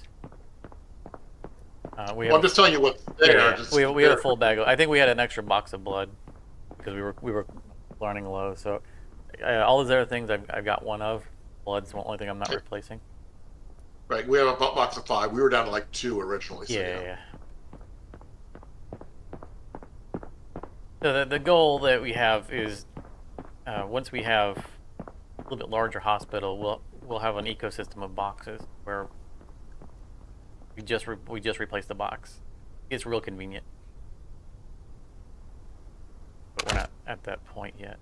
We Well, I'm just telling you what's there. Yeah, Just we had a full bag. I think we had an extra box of blood because we were running low. So all those other things I've got one of. Blood's the only thing I'm not replacing. Right, we have a box of 5. We were down to like 2 originally. So Yeah. So the goal that we have is once we have a little bit larger hospital, we'll have an ecosystem of boxes where we just replace the box. It's real convenient, but we're not at that point yet.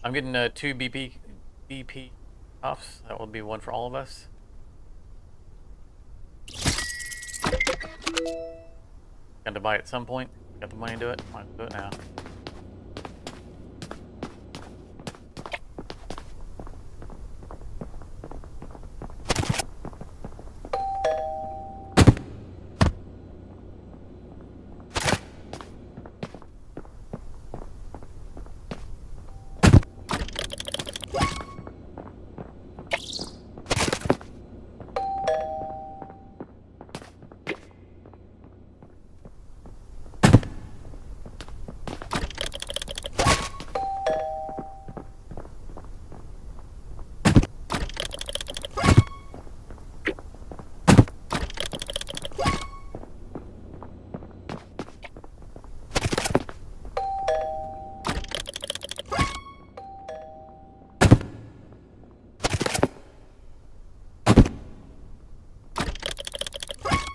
I'm getting 2 BP offs. That will be 1 for all of us. Got to buy it at some point. Got the money to do it. Might do it now.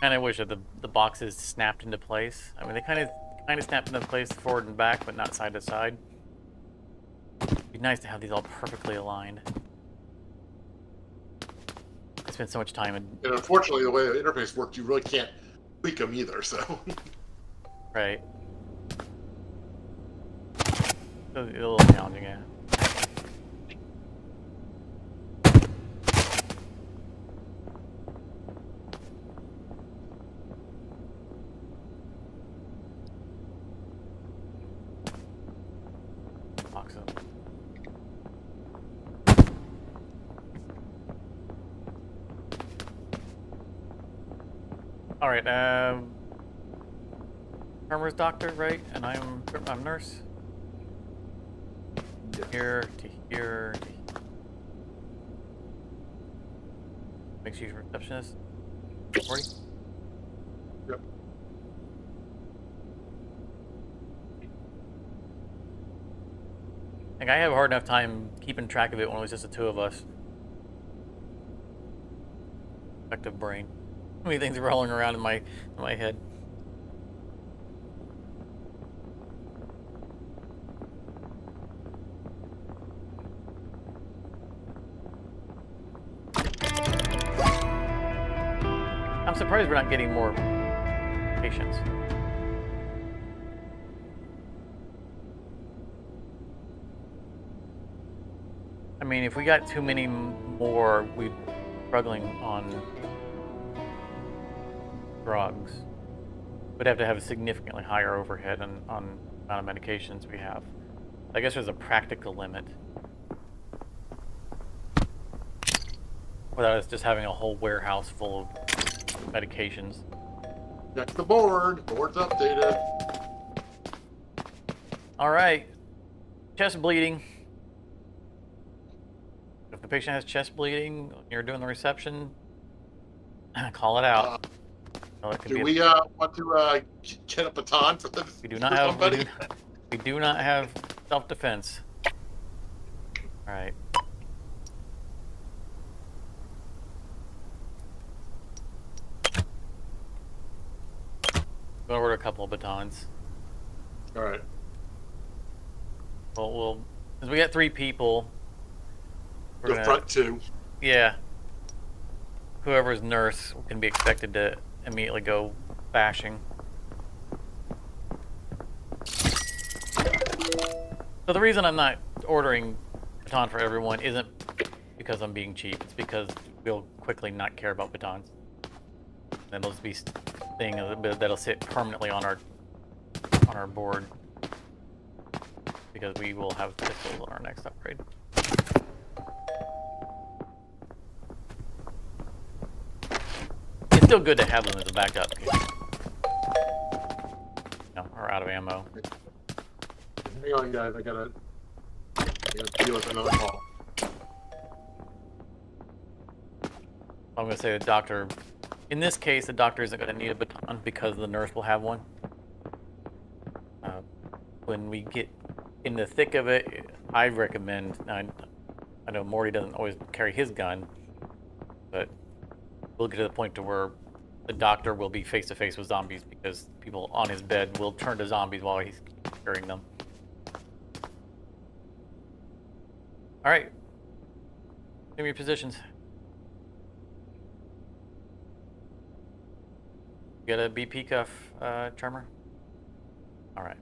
And I wish that the boxes snapped into place. I mean, they kind of snapped into place forward and back, but not side to side. It'd be nice to have these all perfectly aligned. I spent so much time in. And unfortunately, the way the interface works, you really can't tweak them either. So. Right. It's a little challenging, yeah. Boxes. All right. Farmer's doctor, right? And I'm nurse. Here to here to here. Makes you receptionist. 40. Yep. Like I have a hard enough time keeping track of it when it was just the 2 of us. Effective brain. So many things rolling around in my head. surprised we're not getting more patients. I mean, if we got too many more, we'd be struggling on drugs. We'd have to have a significantly higher overhead on the amount of medications we have. I guess there's a practical limit. Without us just having a whole warehouse full of medications. Check the board. Board's updated. All right. Chest bleeding. If the patient has chest bleeding, you're doing the reception, call it out. Well, it could Do be we want to get a baton for the we do not for have somebody? we do not have self-defense. All right. We'll order a couple of batons. All right. Well, since we got 3 people, we're The gonna, front 2. yeah. Whoever's nurse can be expected to immediately go bashing. So the reason I'm not ordering baton for everyone isn't because I'm being cheap. It's because we'll quickly not care about batons. And those be thing that'll sit permanently on our board because we will have pistols on our next upgrade. It's still good to have them as a backup. No, we're out of ammo. Hang on, guys. I gotta deal with another call. I'm gonna say the doctor. In this case, the doctor isn't gonna need a baton because the nurse will have one. When we get in the thick of it, I recommend. I know Morty doesn't always carry his gun, but we'll get to the point to where the doctor will be face to face with zombies because people on his bed will turn to zombies while he's carrying them. All right, give me your positions. You got a BP cuff, Charmer? All right.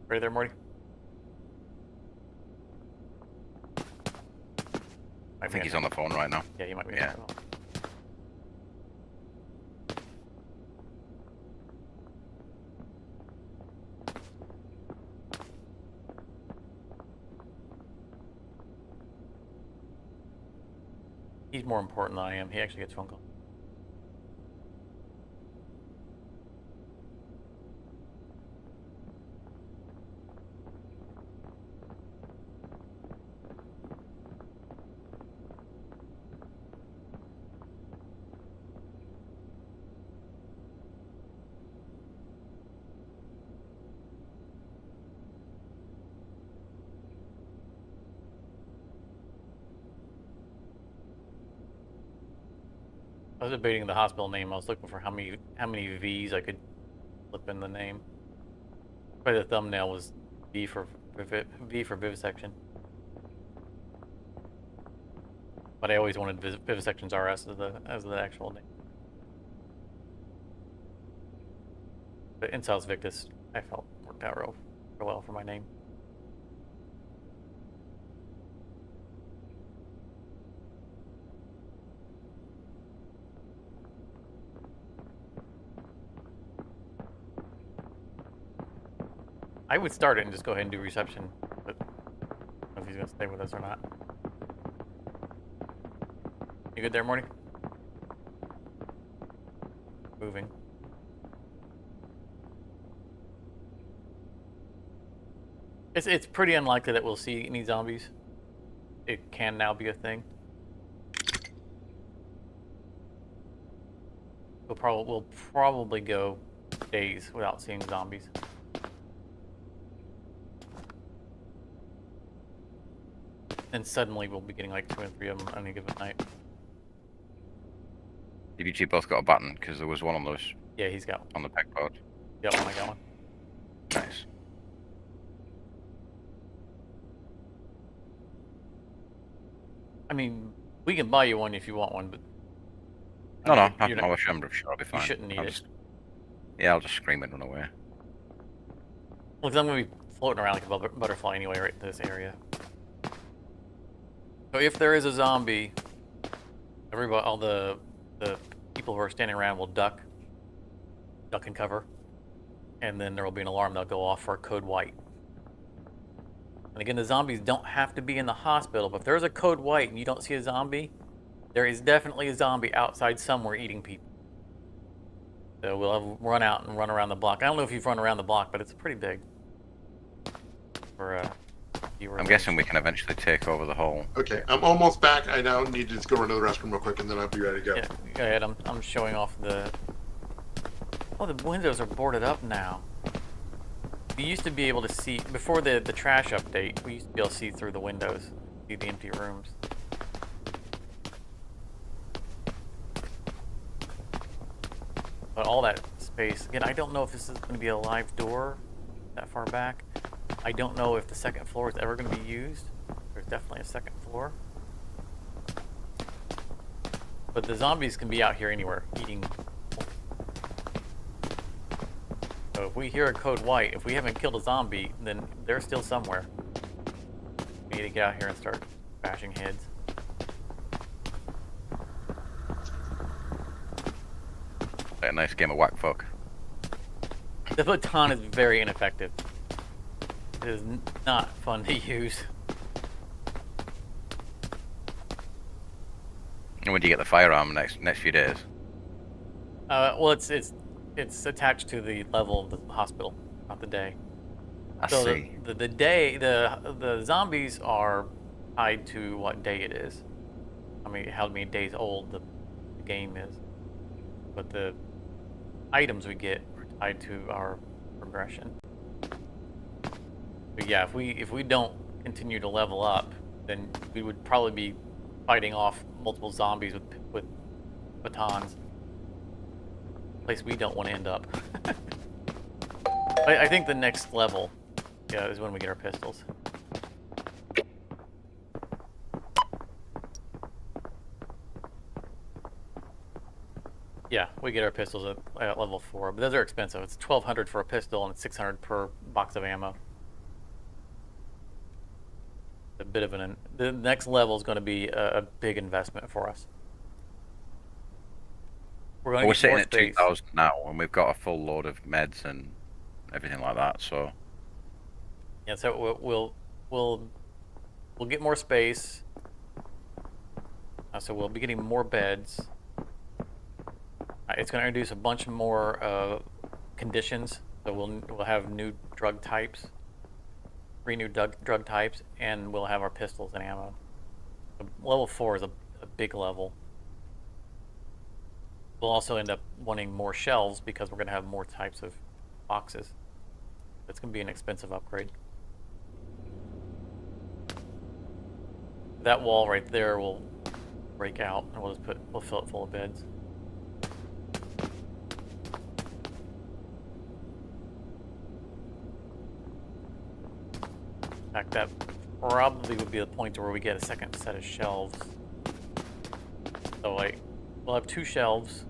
Ready there, Morty? I think he's on the phone right now. Yeah, he might be. Yeah. He's more important than I am. He actually gets phone calls. I was debating the hospital name. I was looking for how many V's I could flip in the name. Probably the thumbnail was V for vivisection. But I always wanted vivisections RS as the actual name. But Incel's Victus, I felt worked out real well for my name. I would start it and just go ahead and do reception, but I don't know if he's gonna stay with us or not. You good there, Morty? Moving. It's pretty unlikely that we'll see any zombies. It can now be a thing. We'll probably go days without seeing zombies. And suddenly we'll be getting like 2 and 3 of them on any given night. Have you two both got a button? Because there was one on those Yeah, he's got one. on the pegboard. Yep, I got one. Nice. I mean, we can buy you one if you want one, but No, no, You're not- I'm sure I'll be fine. shouldn't need I'll it. just, yeah, I'll just scream and run away. Well, 'cause I'm gonna be floating around like a butterfly anyway, right in this area. So if there is a zombie, everybody, all the people who are standing around will duck and cover, and then there will be an alarm that'll go off for code white. And again, the zombies don't have to be in the hospital, but if there's a code white and you don't see a zombie, there is definitely a zombie outside somewhere eating people. So we'll have run out and run around the block. I don't know if you've run around the block, but it's pretty big. I'm guessing we can eventually take over the whole. Okay, I'm almost back. I now need to just go run to the restroom real quick, and then I'll be ready to go. Yeah, go ahead. I'm showing off the. Oh, the windows are boarded up now. We used to be able to see before the trash update. We used to be able to see through the windows, see the empty rooms. But all that space again. I don't know if this is going to be a live door that far back. I don't know if the second floor is ever going to be used. There's definitely a second floor. But the zombies can be out here anywhere, eating. So if we hear a code white, if we haven't killed a zombie, then they're still somewhere. We need to get out here and start bashing heads. A nice game of whack fuck. The baton is very ineffective. It is not fun to use. And when do you get the firearm next few days? Well, it's attached to the level of the hospital, not the day. I So see. the day the zombies are tied to what day it is. I mean, how many days old the game is, but the items we get are tied to our progression. But yeah, if we don't continue to level up, then we would probably be fighting off multiple zombies with batons. Place we don't want to end up. I think the next level, yeah, is when we get our pistols. Yeah, we get our pistols at level 4, but those are expensive. It's $1,200 for a pistol and it's $600 per box of ammo. A bit of the next level is going to be a big investment for us. We're going to We're get sitting more at space. 2,000 now, and we've got a full load of meds and everything like that. So Yeah, so we'll get more space. So we'll be getting more beds. It's going to introduce a bunch more conditions. So we'll have new drug types, 3 new drug types, and we'll have our pistols and ammo. So level 4 is a big level. We'll also end up wanting more shelves because we're going to have more types of boxes. It's going to be an expensive upgrade. That wall right there will break out, and we'll fill it full of beds. In fact, that probably would be the point where we get a second set of shelves. So we'll have 2 shelves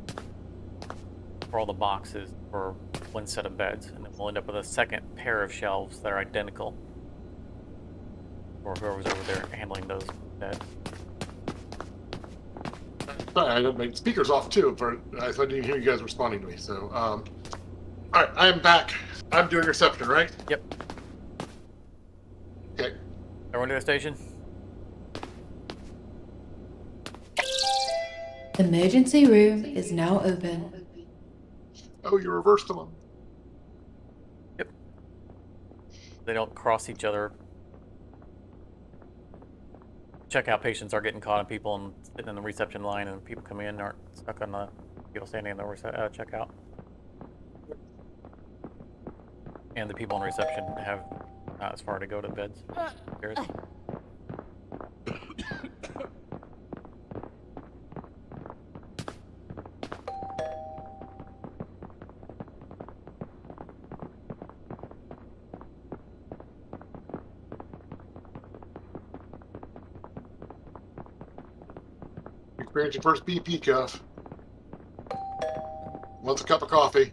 for all the boxes for 1 set of beds, and then we'll end up with a second pair of shelves that are identical for whoever's over there handling those beds. Sorry, I got my speakers off too. I didn't hear you guys responding to me. So, all right, I'm back. I'm doing reception, right? Yep. Okay. Everyone to the station? Emergency room is now open. Oh, you reversed them. Yep. They don't cross each other. Checkout patients are getting caught, and people sitting in the reception line, and people coming in aren't stuck on the people standing in the checkout. And the people in reception have not as far to go to beds. Stairs. Experience your first BP cuff. Wants a cup of coffee.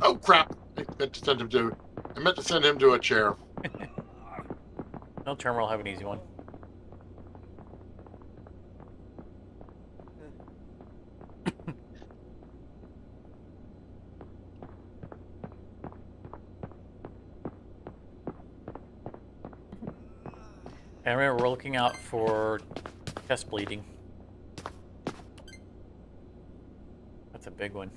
Oh crap! I meant to send him to a chair. No terminal will have an easy one. And remember, we're looking out for chest bleeding. That's a big one.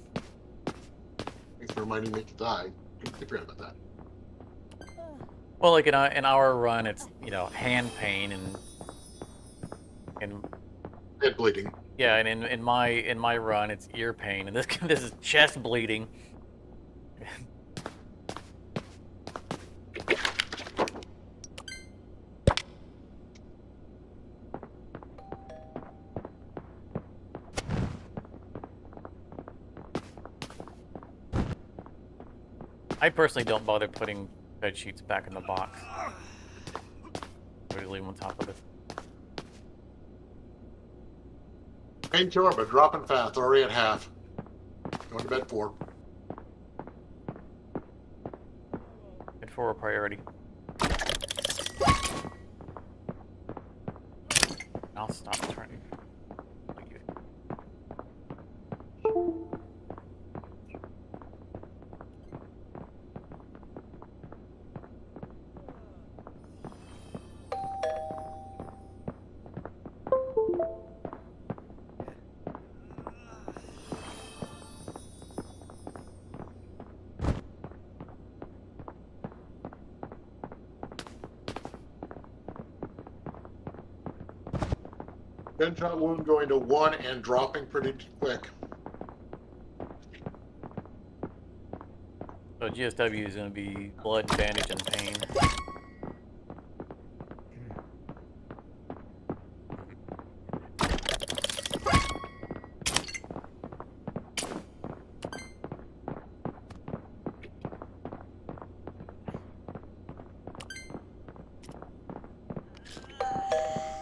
Thanks for reminding me to die. I forgot about that. Well, like in our run, it's, you know, hand pain and Head bleeding. yeah, and in my run, it's ear pain, and this is chest bleeding. I personally don't bother putting bed sheets back in the box. I just leave them on top of it. Painkiller, but dropping fast. Already at half. Going to bed 4. Good for a priority. I'll stop turning. Gunshot wound going to 1 and dropping pretty quick. So GSW is going to be blood, bandage, and pain.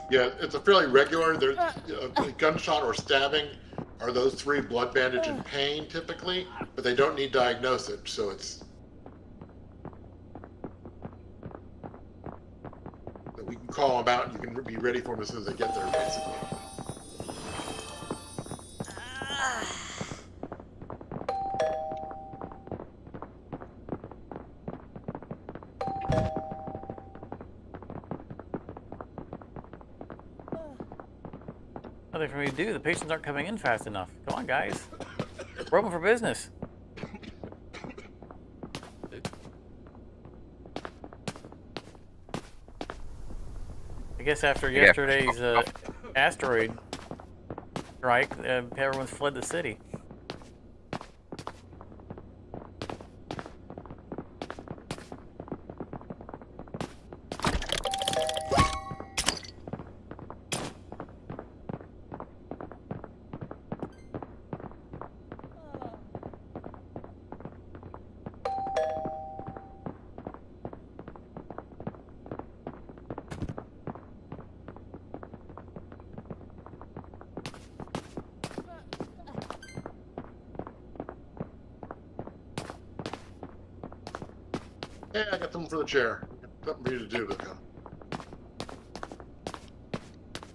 Yeah, it's a fairly regular. There's gunshot or stabbing are those 3: blood, bandage, and pain typically, but they don't need diagnosis, so it's. We can call them out and you can be ready for them as soon as they get there, basically. Nothing for me to do. The patients aren't coming in fast enough. Come on, guys. We're open for business. I guess after yesterday's asteroid strike, everyone's fled the city. Hey, I got something for the chair. Something for you to do with them.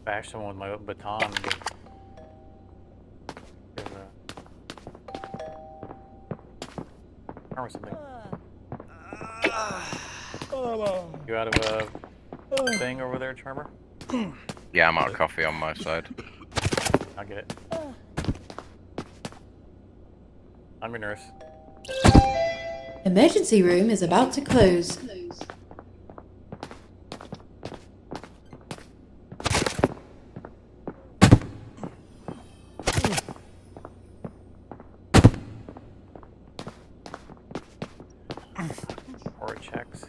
Bash someone with my baton. And or something. You out of a thing over there, Charmer? Yeah, I'm out of coffee on my side. I'll get it. I'm your nurse. Emergency room is about to close. Or it checks.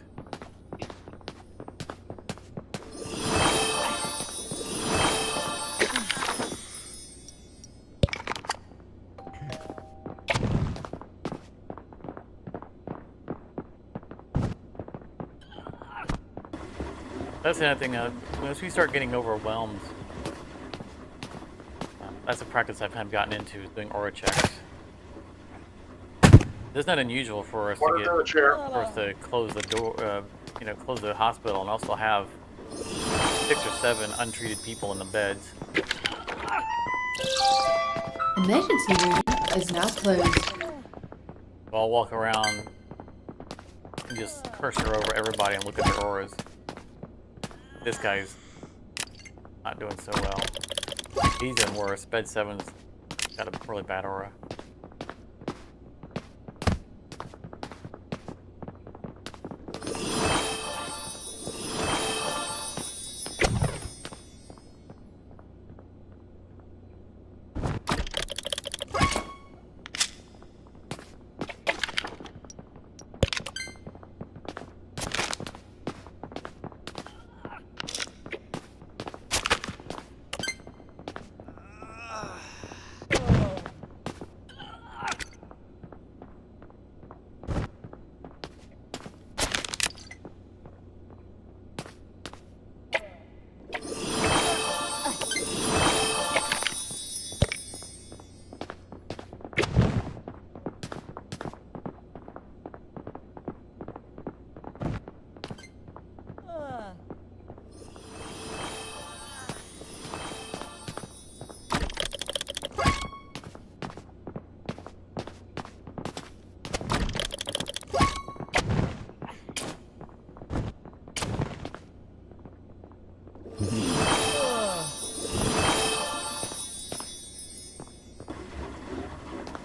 That's another thing. Once we start getting overwhelmed, that's a practice I've kind of gotten into, is doing aura checks. It's not unusual for us One to in the chair. close the door, close the hospital and also have 6 or 7 untreated people in the beds. Emergency room is now closed. I'll walk around and just cursor over everybody and look at their auras. This guy's not doing so well. He's doing worse. Bed 7's got a really bad aura.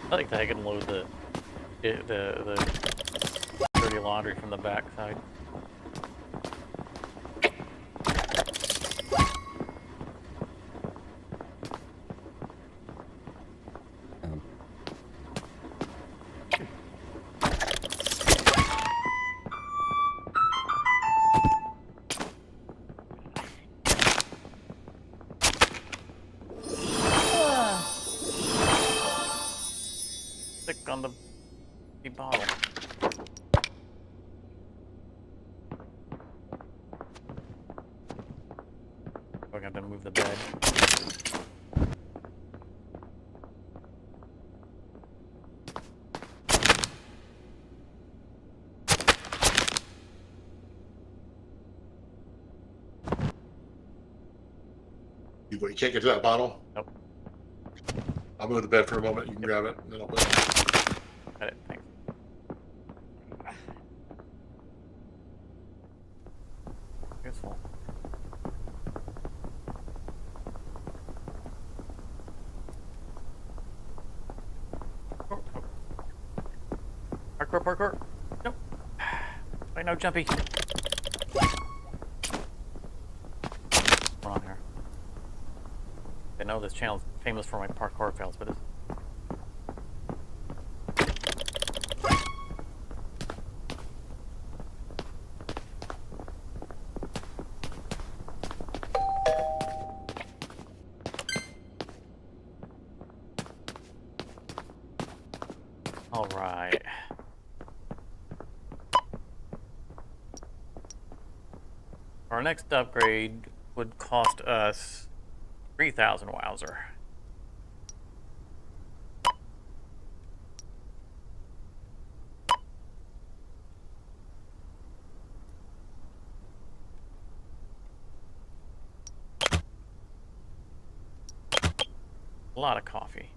I like that I can load the dirty laundry from the backside. Stick on the bottle. We're gonna have to move the bed. You can't get to that bottle? Nope. I'll move the bed for a moment. You can grab it, and then I'll put it. Got it. Thanks. Useful. Parkour, parkour. Nope. Wait, no, jumpy. What's on here? I know this channel's famous for my parkour fails, but it's... All right. Our next upgrade would cost us 3,000 Wowzer. A lot of coffee.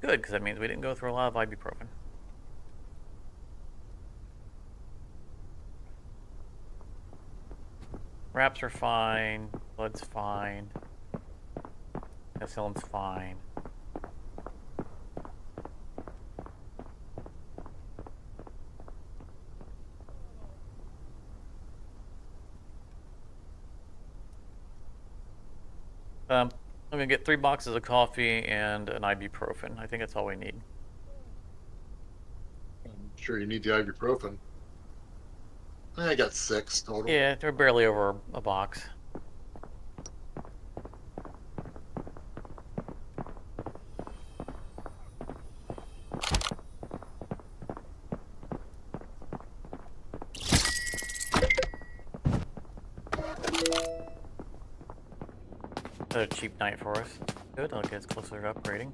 Good, because that means we didn't go through a lot of ibuprofen. Wraps are fine, blood's fine, penicillin's fine. I'm gonna get 3 boxes of coffee and an ibuprofen. I think that's all we need. I'm sure you need the ibuprofen. I got 6 total. Yeah, they're barely over a box. Another cheap night for us. Good, I'll get us closer to upgrading.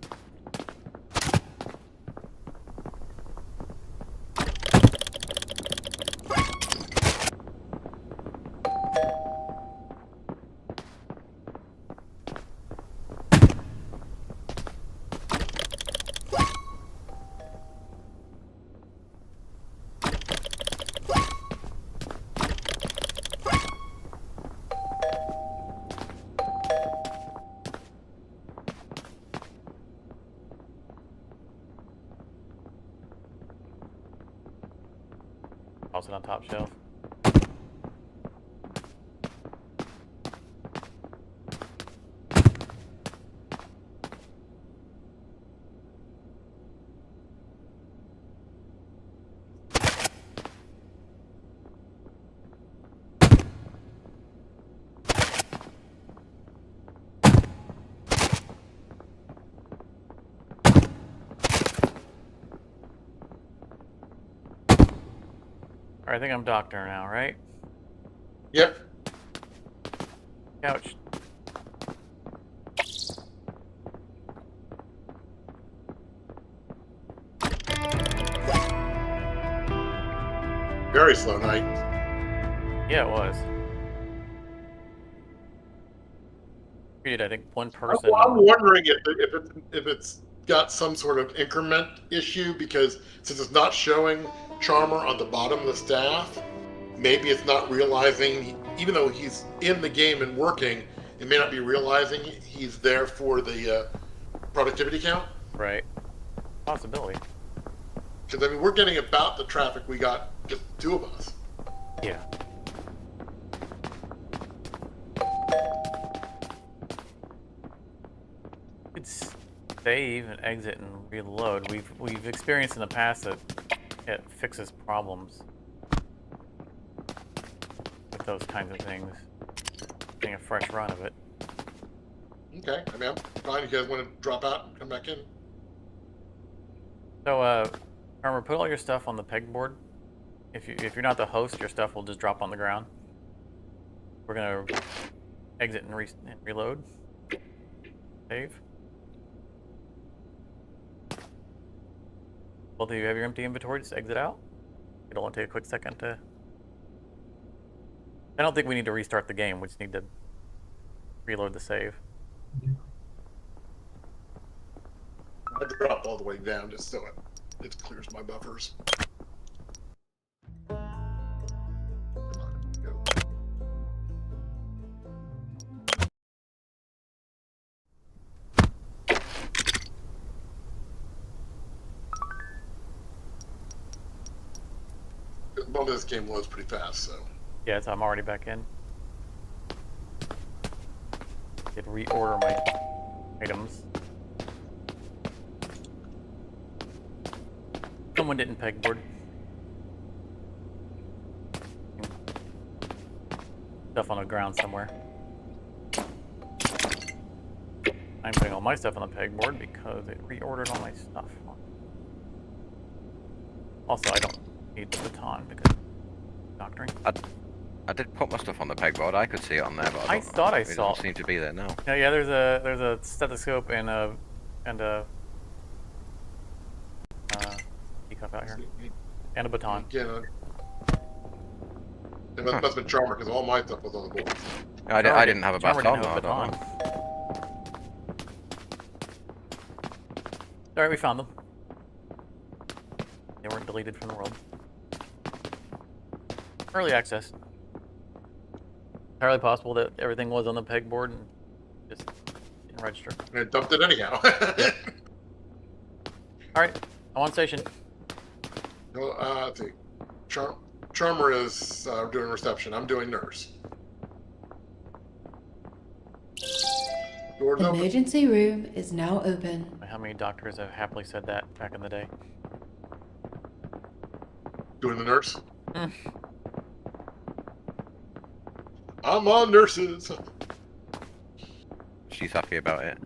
Toss it on top shelf. Alright, I think I'm doctor now, right? Yep. Couch. Very slow night. Yeah, it was. Treated, I think, one person. I'm wondering if it's got some sort of increment issue, because since it's not showing Charmer on the bottom of the staff, maybe it's not realizing, even though he's in the game and working, it may not be realizing he's there for the productivity count. Right. Possibility. Because, I mean, we're getting about the traffic we got, just two of us. Yeah. It's save and exit and reload. We've experienced in the past that it fixes problems with those kinds of things. Getting a fresh run of it. Okay, I mean, I'm fine. You guys want to drop out and come back in? So, Armor, put all your stuff on the pegboard. If you're not the host, your stuff will just drop on the ground. We're gonna exit and reload. Save. Both of you have your empty inventory. Just exit out. It'll only take a quick second to. I don't think we need to restart the game. We just need to reload the save. I dropped all the way down just so it clears my buffers. Come on, go. Well, this game loads pretty fast, so. Yeah, so I'm already back in. Did reorder my items. Someone didn't pegboard. Stuff on the ground somewhere. I'm putting all my stuff on the pegboard because it reordered all my stuff. Also, I don't need the baton because doctoring. I did put my stuff on the pegboard. I could see it on there, but I thought I saw. It doesn't seem to be there now. Yeah, there's a stethoscope and a teacup out here and a baton. Again, it must have been Charmer, because all my stuff was on the board. I didn't have a Charmer baton. didn't have a I don't baton. know. Alright, we found them. They weren't deleted from the world. Early access. Entirely possible that everything was on the pegboard and just didn't register. And I dumped it anyhow. Alright, I'm on station. Well, let's see. Charmer is doing reception. I'm doing nurse. Doors open. Emergency room is now open. How many doctors have happily said that back in the day? Doing the nurse. Mm. I'm on nurses. She's happy about it.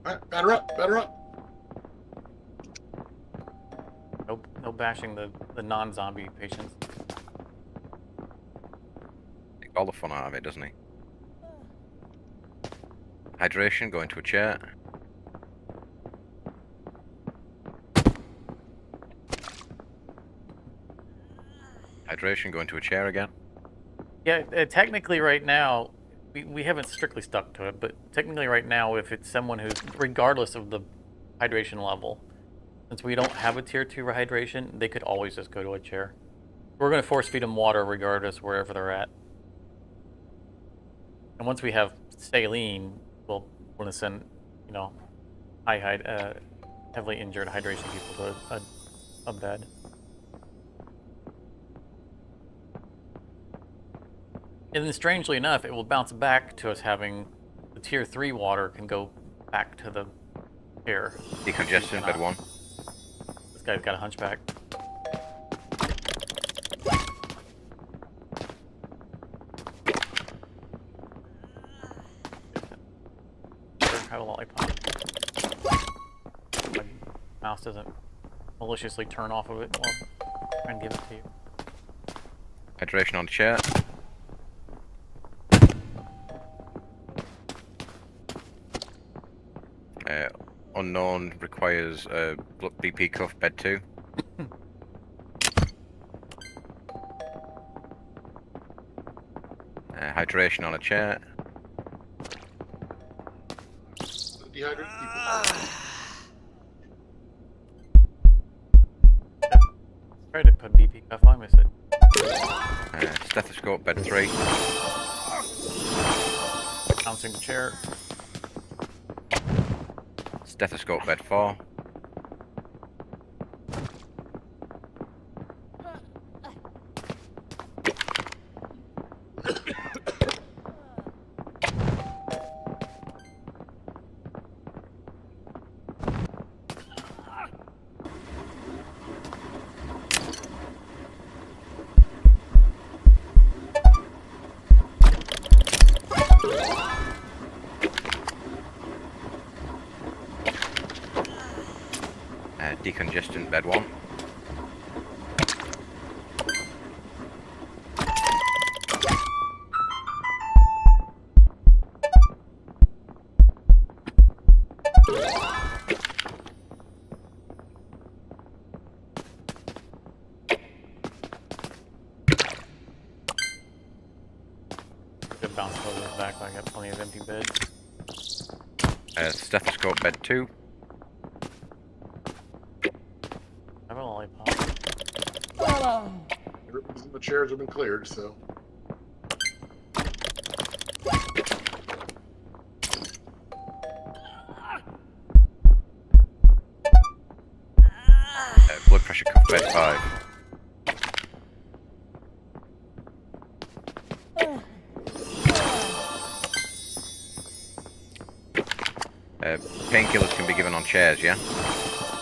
All right, batter up, batter up. No bashing the non-zombie patients. Take all the fun out of it, doesn't he? Hydration, go into a chair. Hydration, go into a chair again. Yeah, technically right now, we haven't strictly stuck to it, but technically right now, if it's someone who's, regardless of the hydration level, since we don't have a tier 2 hydration, they could always just go to a chair. We're going to force feed them water regardless wherever they're at. And once we have saline, we'll want to send, heavily injured hydration people to a bed. And then strangely enough, it will bounce back to us having the tier 3 water can go back to the air. Decongestion, bed 1. This guy's got a hunchback. Have a lollipop. My mouse doesn't maliciously turn off of it while I'm trying to give it to you. Hydration on chair. Unknown requires BP cuff, bed 2. Hydration on a chair. Dehydrated people. Tried to put BP cuff, I miss it. Stethoscope, bed 3. Bouncing the chair. Stethoscope, bed 4. Decongestant, bed 1. Good bounce over back, I got plenty of empty beds. Stethoscope, bed 2. I have a lollipop. The chairs have been cleared, so. Blood pressure cuff, bed 5. Painkillers can be given on chairs, yeah?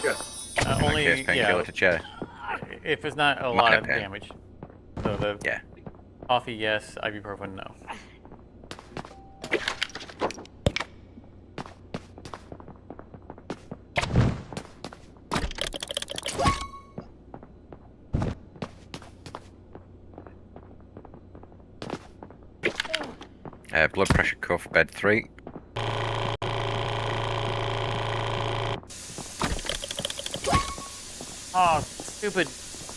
Yeah. Only, painkiller to chair. if it's not a lot Minor of pain. damage. So the Yeah. coffee, yes. Ibuprofen, no. Blood pressure cuff, bed 3. Oh, stupid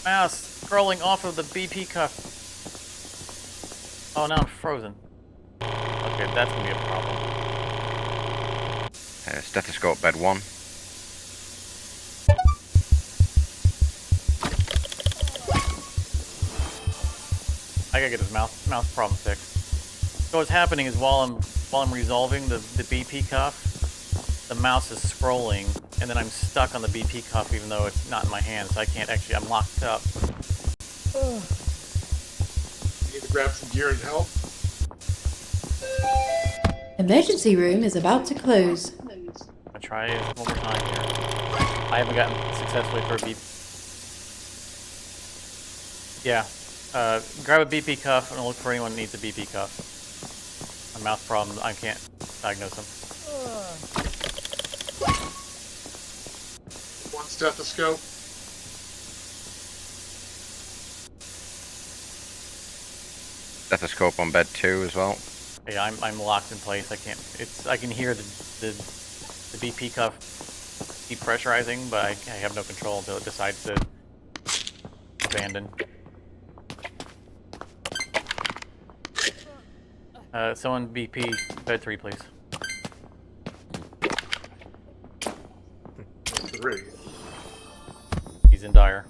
mouse scrolling off of the BP cuff. Oh, now I'm frozen. Okay, that's gonna be a problem. Stethoscope, bed 1. I gotta get this mouse problem fixed. So what's happening is while I'm resolving the BP cuff, the mouse is scrolling, and then I'm stuck on the BP cuff even though it's not in my hand, so I can't actually. I'm locked up. You need to grab some gear and help. Emergency room is about to close. I'll try it one more time here. I haven't gotten successfully for a BP. Yeah. Grab a BP cuff and look for anyone who needs a BP cuff. A mouse problem, I can't diagnose them. One stethoscope. Stethoscope on bed 2 as well. Yeah, I'm locked in place. I can't. I can hear the BP cuff depressurizing, but I have no control until it decides to abandon. Someone BP bed 3, please. 3. He's in dire.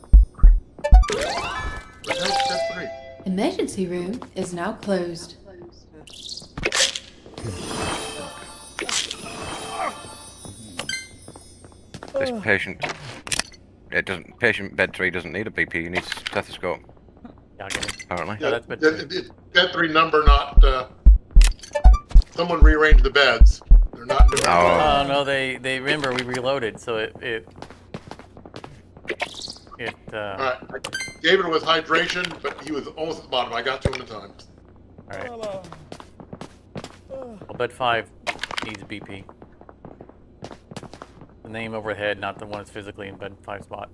Step 3. Emergency room is now closed. This patient, patient bed 3 doesn't need a BP. He needs a stethoscope, Yeah, I'll get it. apparently. Yeah, that's bed 3. It's bed 3 number, not. Someone rearranged the beds. They're not new. Oh no, they remember we reloaded, so it All right. I gave it with hydration, but he was almost at the bottom. I got to him in time. all right. Well, bed 5 needs BP. The name overhead, not the one that's physically in bed 5 spot.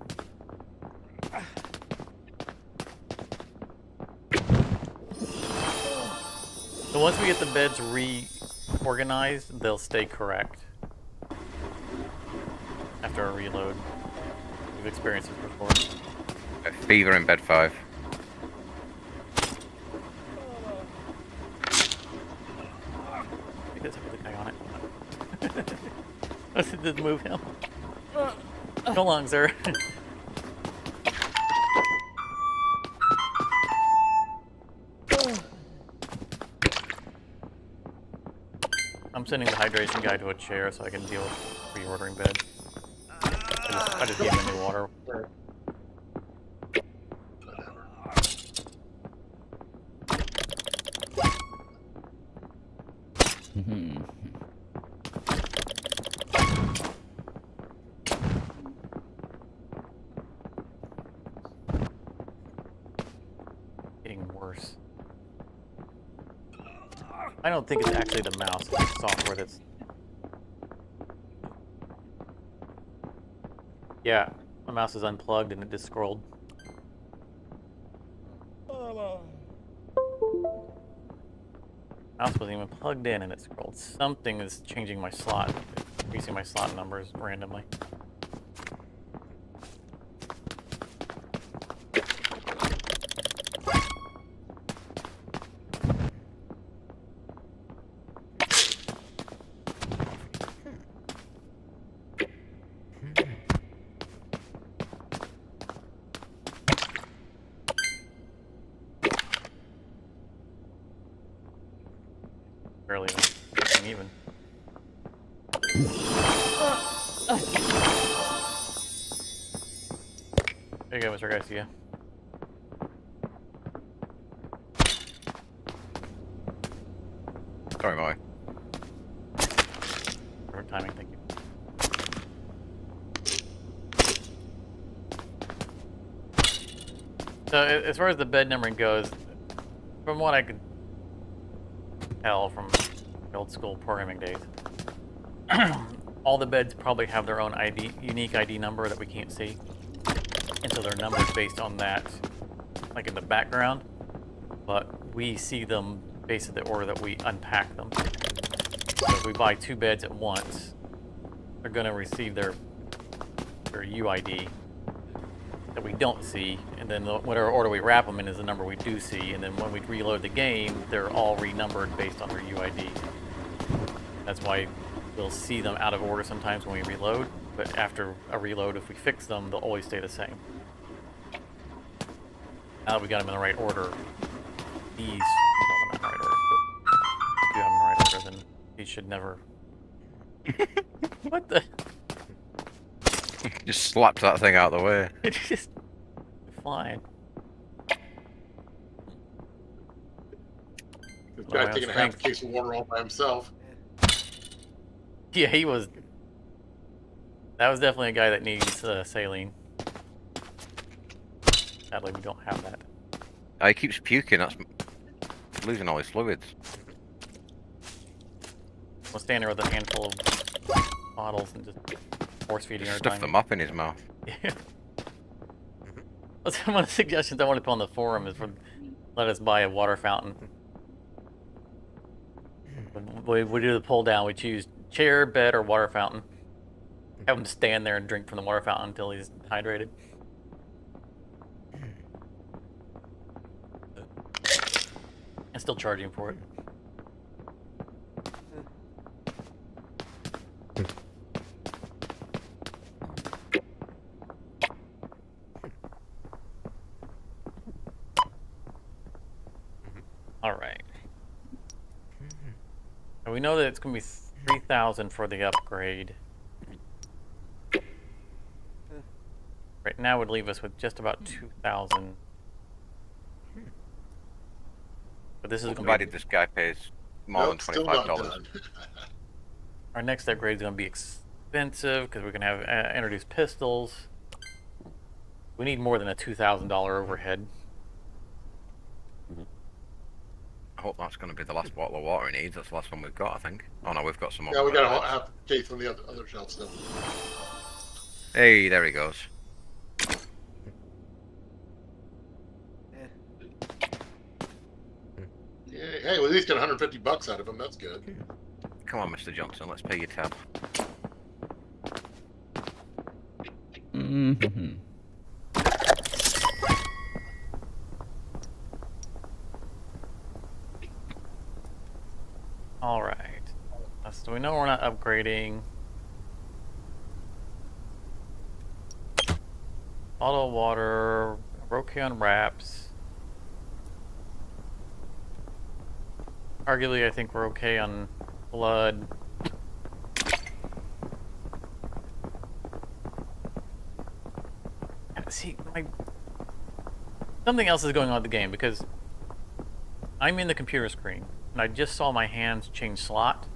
So once we get the beds reorganized, they'll stay correct after a reload. We've experienced this before. Fever in bed 5. He does have the guy on it. Let's just move him. Go along, sir. I'm sending the hydration guy to a chair so I can deal with reordering beds. I just gave him new water. Getting worse. I don't think it's actually the mouse, it's the software that's... Yeah, my mouse is unplugged and it just scrolled. Mouse wasn't even plugged in and it scrolled. Something is changing my slot, increasing my slot numbers randomly. Barely even. There you go, Mr. Garcia. Sorry, Molly. Perfect timing, thank you. So, as far as the bed numbering goes, from what I could tell from the old school programming days, all the beds probably have their own unique ID number that we can't see. And so they're numbered based on that, like in the background. But we see them based on the order that we unpack them. So if we buy 2 beds at once, they're going to receive their UID that we don't see, and then whatever order we wrap them in is the number we do see, and then when we reload the game, they're all renumbered based on their UID. That's why we'll see them out of order sometimes when we reload, but after a reload, if we fix them, they'll always stay the same. Now that we got them in the right order, these, well, not in the right order, but if you have them in the right order, then these should never... What the? Just slapped that thing out of the way. It's just flying. This Well, guy taking a half a case of water all by himself. Yeah, he was. That was definitely a guy that needs saline. Sadly, we don't have that. He keeps puking. That's losing all his fluids. We'll stand there with a handful of bottles and just force feeding our Stuff time. them up in his mouth. Yeah. That's one of the suggestions I want to put on the forum is for let us buy a water fountain. We do the pull down. We choose chair, bed, or water fountain. Have him stand there and drink from the water fountain until he's hydrated. And still charge him for it. All right. And we know that it's going to be 3,000 for the upgrade. right now would leave us with just about 2,000. But this is going to Provided be this guy pays more Nope, still than not $25. done. our next upgrade is going to be expensive because we're going to have introduce pistols. We need more than a $2,000 overhead. I hope that's going to be the last bottle of water he needs. That's the last one we've got, I think. Oh no, we've got some more. Yeah, we got a half case on the other shelf still. Hey, there he goes. Yeah, hey, well, at least get 150 bucks out of him. That's good. Come on, Mr. Johnson, let's pay your tab. Mm-hmm. All right. So we know we're not upgrading. Auto water, Roque on wraps. Arguably, I think we're okay on blood. See, something else is going on with the game because I'm in the computer screen and I just saw my hands change slot.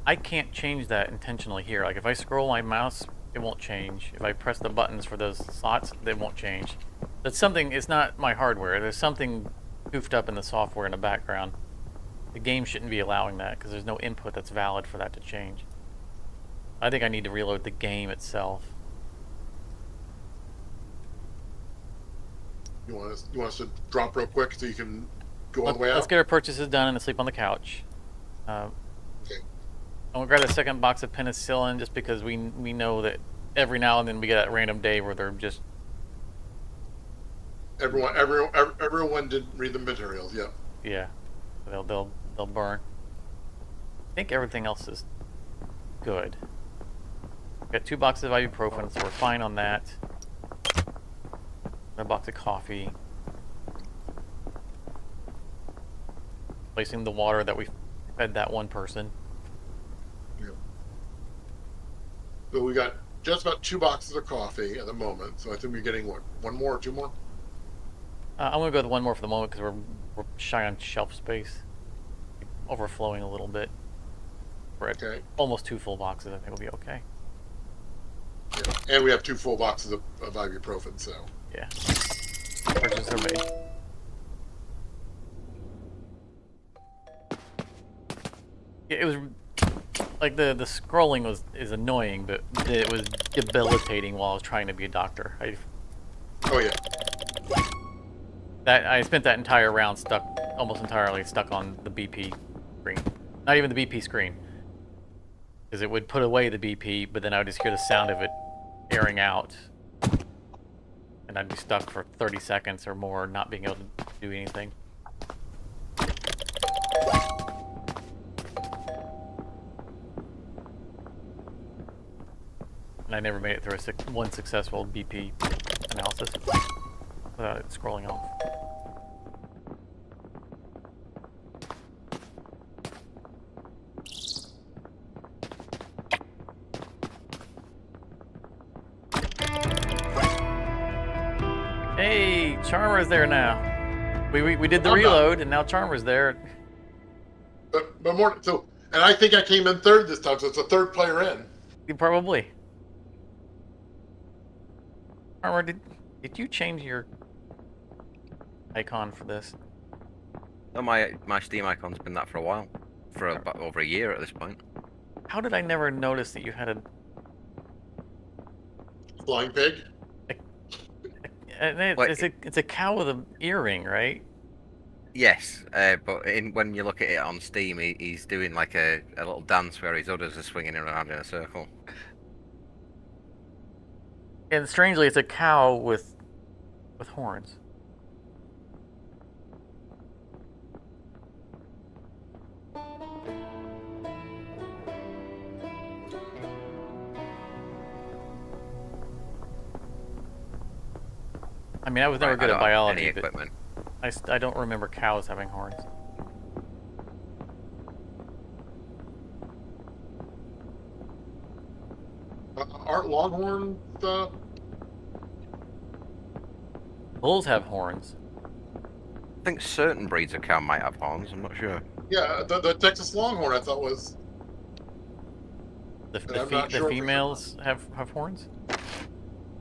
I can't change that intentionally here. Like if I scroll my mouse, it won't change. If I press the buttons for those slots, they won't change. That's something, it's not my hardware. There's something goofed up in the software in the background. The game shouldn't be allowing that because there's no input that's valid for that to change. I think I need to reload the game itself. You want us to drop real quick so you can go all the way out? Let's get our purchases done and sleep on the couch. Okay. I'm gonna grab the second box of penicillin just because we know that every now and then we get that random day where they're just Everyone did read the materials. Yeah. yeah, they'll burn. I think everything else is good. Got 2 boxes of ibuprofen, so we're fine on that. A box of coffee. Placing the water that we fed that one person. Yeah. So we got just about 2 boxes of coffee at the moment. So I think we're getting what, 1 more or 2 more? I'm gonna go with 1 more for the moment because we're shy on shelf space, overflowing a little bit. We're at almost 2 full boxes. I think we'll be okay. Yeah. And we have 2 full boxes of ibuprofen. So yeah, purchases are made. Yeah, it was like the scrolling is annoying, but it was debilitating while I was trying to be a doctor. oh yeah. That I spent that entire round stuck, almost entirely stuck on the BP screen. Not even the BP screen, because it would put away the BP, but then I would just hear the sound of it airing out, and I'd be stuck for 30 seconds or more, not being able to do anything. And I never made it through one successful BP analysis without it scrolling off. Hey, Charmer's there now. We did the reload, and now Charmer's there. But more so, and I think I came in 3rd this time, so it's a 3rd player in. Probably. Charmer, did you change your icon for this? No, my Steam icon's been that for a while, for about over a year at this point. How did I never notice that you had a Flying pig. It's a cow with an earring, right? Yes, but when you look at it on Steam, he's doing like a little dance where his udders are swinging around in a circle. And strangely, it's a cow with horns. I mean, I was never good at biology, but I don't remember cows having horns. Aren't longhorns Bulls have horns. I think certain breeds of cow might have horns. I'm not sure. Yeah, the Texas Longhorn I thought was. The, But the, I'm not the sure for females have horns?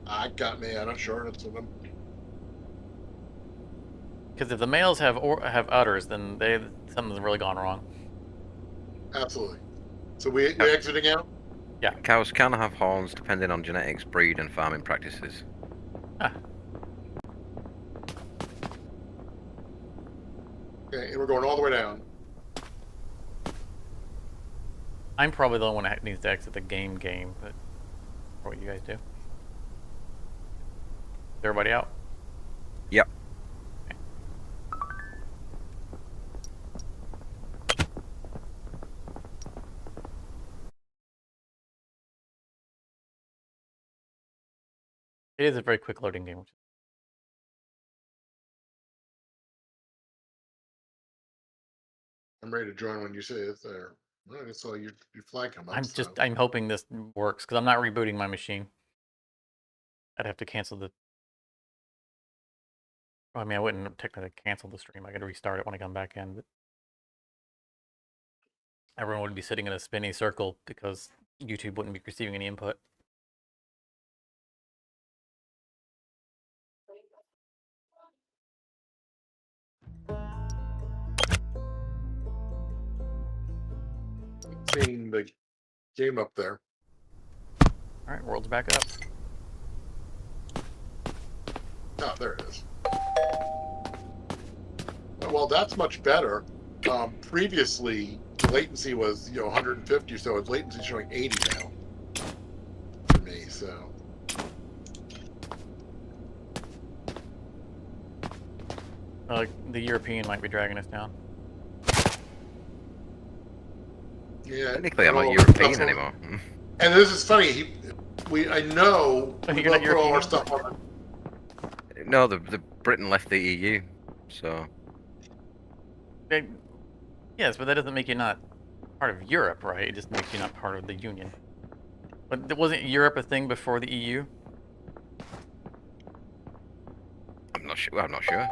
I got me. I'm not sure. That's what I'm. Because if the males have udders, then something's really gone wrong. Absolutely. So we exiting out? Cows can have horns depending on genetics, breed, and farming practices. Ah, Okay, and we're going all the way down. I'm probably the only one that needs to exit the game, but what you guys do? Is everybody out? Yep. It is a very quick loading game. I'm ready to join when you say it's there. Well, I saw your flag come up. I'm hoping this works because I'm not rebooting my machine. I'd have to cancel the. Well, I mean, I wouldn't technically cancel the stream. I got to restart it when I come back in. But everyone would be sitting in a spinning circle because YouTube wouldn't be receiving any input. Seeing the game up there. All right, world's back up. Oh, there it is. Well, that's much better. Previously, latency was 150 or so. Its latency showing 80 now for me. So The European might be dragging us down. yeah. Technically, I'm not European anymore. And this is funny. I know Oh, we you're not both put all our European? stuff on. No, the Britain left the EU, so Yes, but that doesn't make you not part of Europe, right? It just makes you not part of the Union. But wasn't Europe a thing before the EU? I'm not sure. I'm not sure.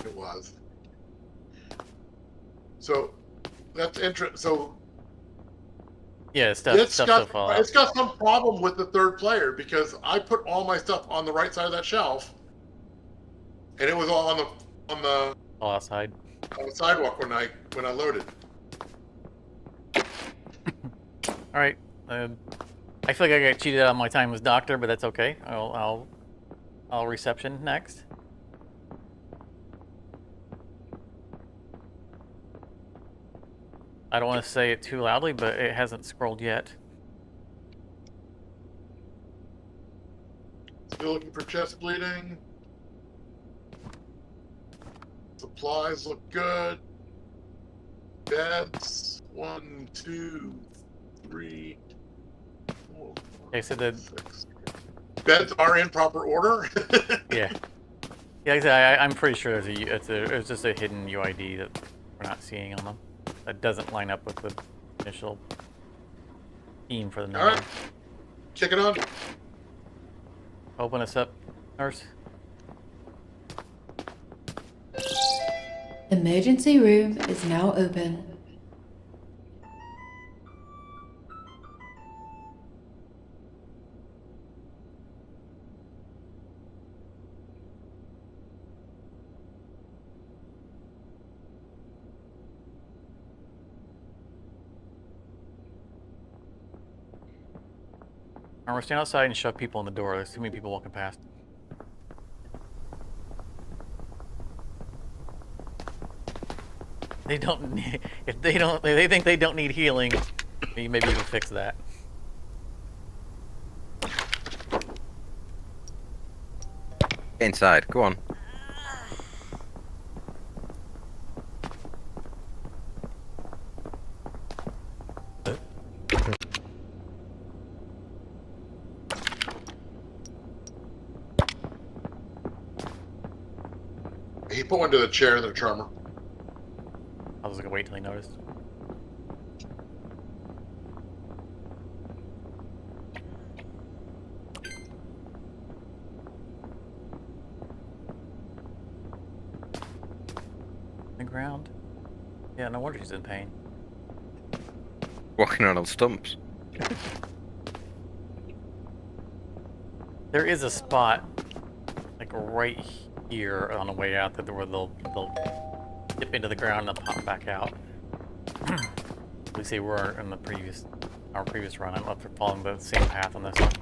It was. So that's interesting. So Yeah, stuff still fall out. it's got some problem with the third player because I put all my stuff on the right side of that shelf, and it was all on the All outside. sidewalk when I loaded. All right. I feel like I got cheated out of my time as doctor, but that's okay. I'll reception next. I don't want to say it too loudly, but it hasn't scrolled yet. Still looking for chest bleeding. Supplies look good. Beds 1, 2, 3, 4, 5, Okay, so the 6. Beds are in proper order. yeah, like I said, I'm pretty sure there's just a hidden UID that we're not seeing on them. That doesn't line up with the initial theme for the number. All right, kick it on. Open us up, nurse. Emergency room is now open. And we're standing outside and shove people in the door. There's too many people walking past. They don't need, if they think they don't need healing, maybe you can fix that. Inside. Go on. He put one to the chair in the charmer. I was gonna wait till he noticed. ground. Yeah, no wonder she's in pain. Walking around on stumps. There is a spot, like right here on the way out, that where they'll dip into the ground and they'll pop back out. We see we're in our previous run. I don't know if they're following the same path on this one.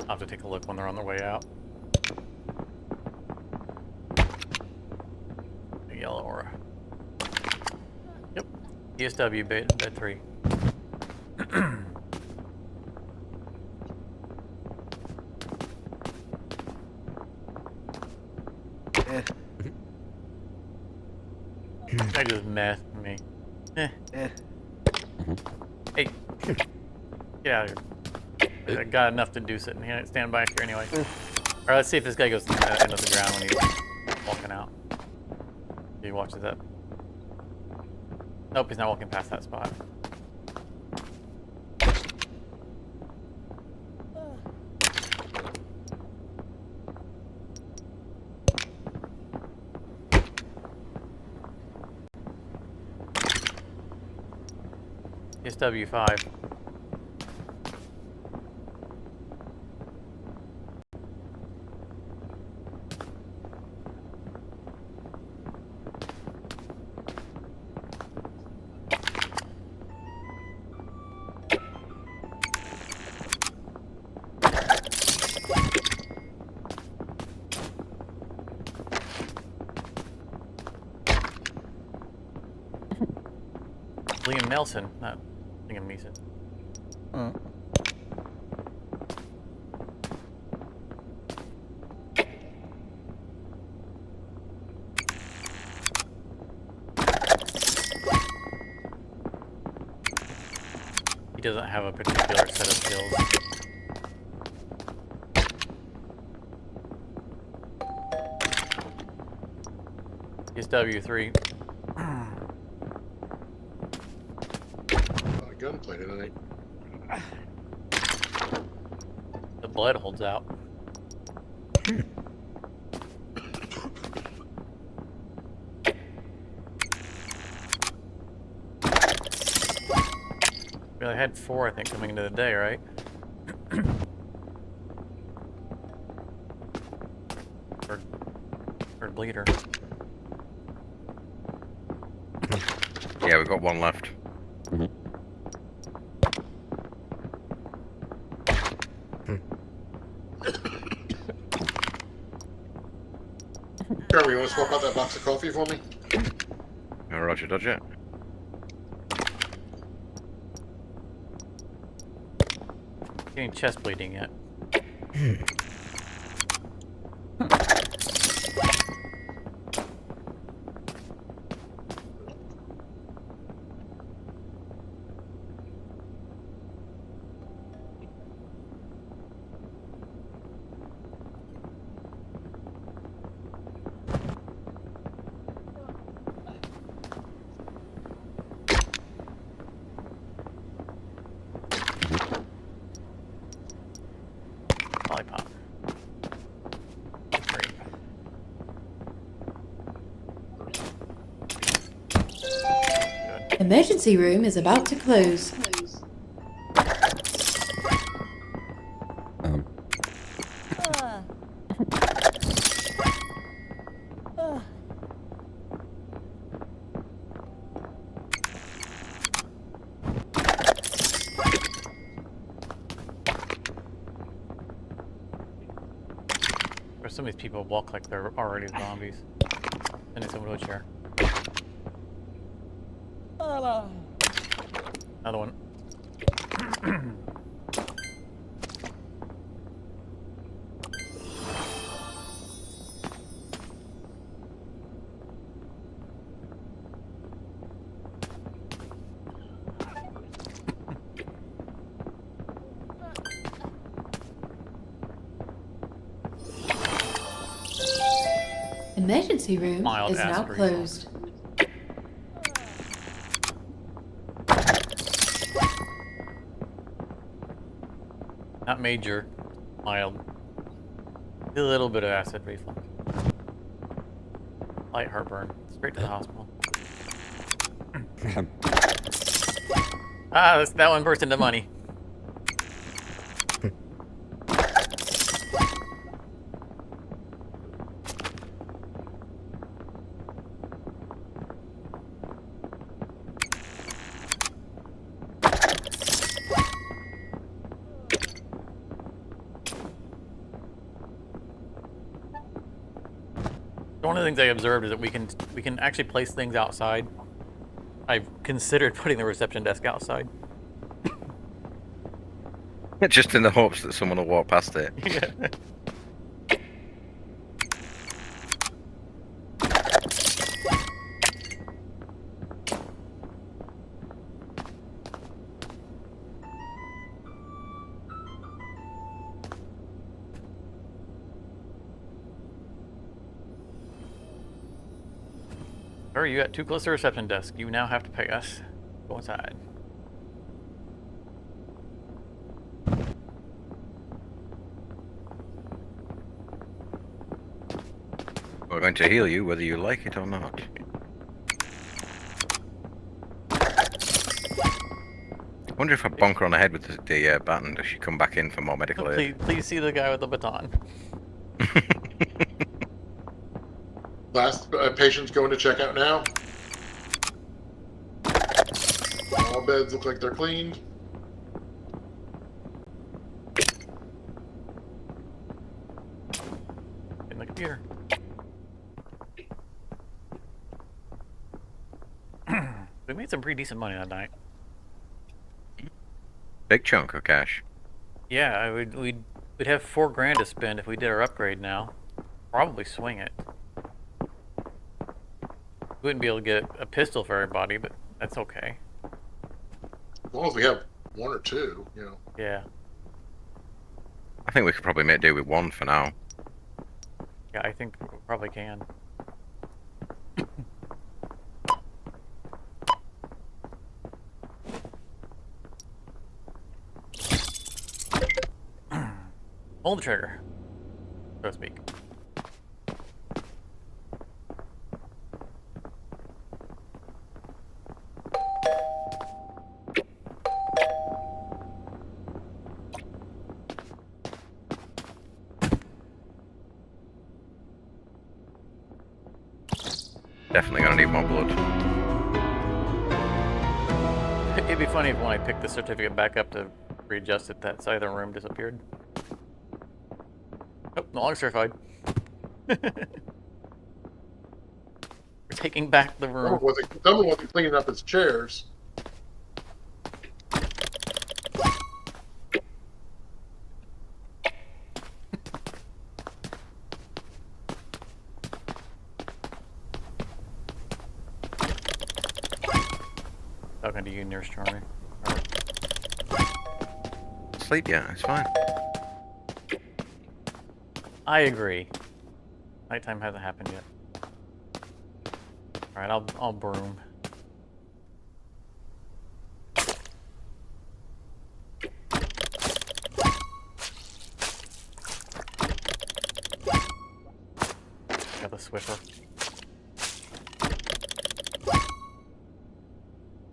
I'll have to take a look when they're on their way out. The yellow aura. Yep. ESW bed 3. I just messed me. Hey, get out of here. I got enough to do sitting here. Stand back here anyway. Alright, let's see if this guy goes into the ground when he's walking out. He watches that. Nope, he's not walking past that spot. It's W5. Liam Nelson, not Liam Neeson. He doesn't have a particular set of skills. He's W3. Gunplay tonight. The blood holds out. We only had 4, I think, coming into the day, right? Or bleeder. Yeah, we've got one left. Jeremy, you want to swap out that box of coffee for me? Oh, Roger, Dodger. Getting chest bleeding yet? Lollipop. Great. Good. Emergency room is about to close. Or some of these people walk like they're already zombies. Sending someone to a chair. Another one. Emergency room Mild is now acid reflux. closed. Not major, mild. A little bit of acid reflux. Light heartburn. Straight to the hospital. That one burst into money. One of the things I observed is that we can actually place things outside. I've considered putting the reception desk outside. Just in the hopes that someone will walk past it. Yeah. Sorry, you got too close to the reception desk. You now have to pay us. Go inside. We're going to heal you whether you like it or not. I wonder if I bonk her on the head with the baton, does she come back in for more medical aid? Please see the guy with the baton. Last patient's going to check out now. All beds look like they're cleaned. In the computer. We made some pretty decent money that night. Big chunk of cash. Yeah, we'd have $4 grand to spend if we did our upgrade now. Probably swing it. We wouldn't be able to get a pistol for everybody, but that's okay. As long as we have one or two, you know. Yeah. I think we could probably make do with one for now. Yeah, I think we probably can. Pull the trigger, so to speak. Definitely gonna need more blood. It'd be funny if when I picked the certificate back up to readjust it, that side of the room disappeared. Oh, no longer certified. We're taking back the room. Someone wasn't cleaning up his chairs. Talking to you, Nurse Charlie. Sleep, yeah, it's fine. I agree. Nighttime hasn't happened yet. All right, I'll broom. Got the Swiffer.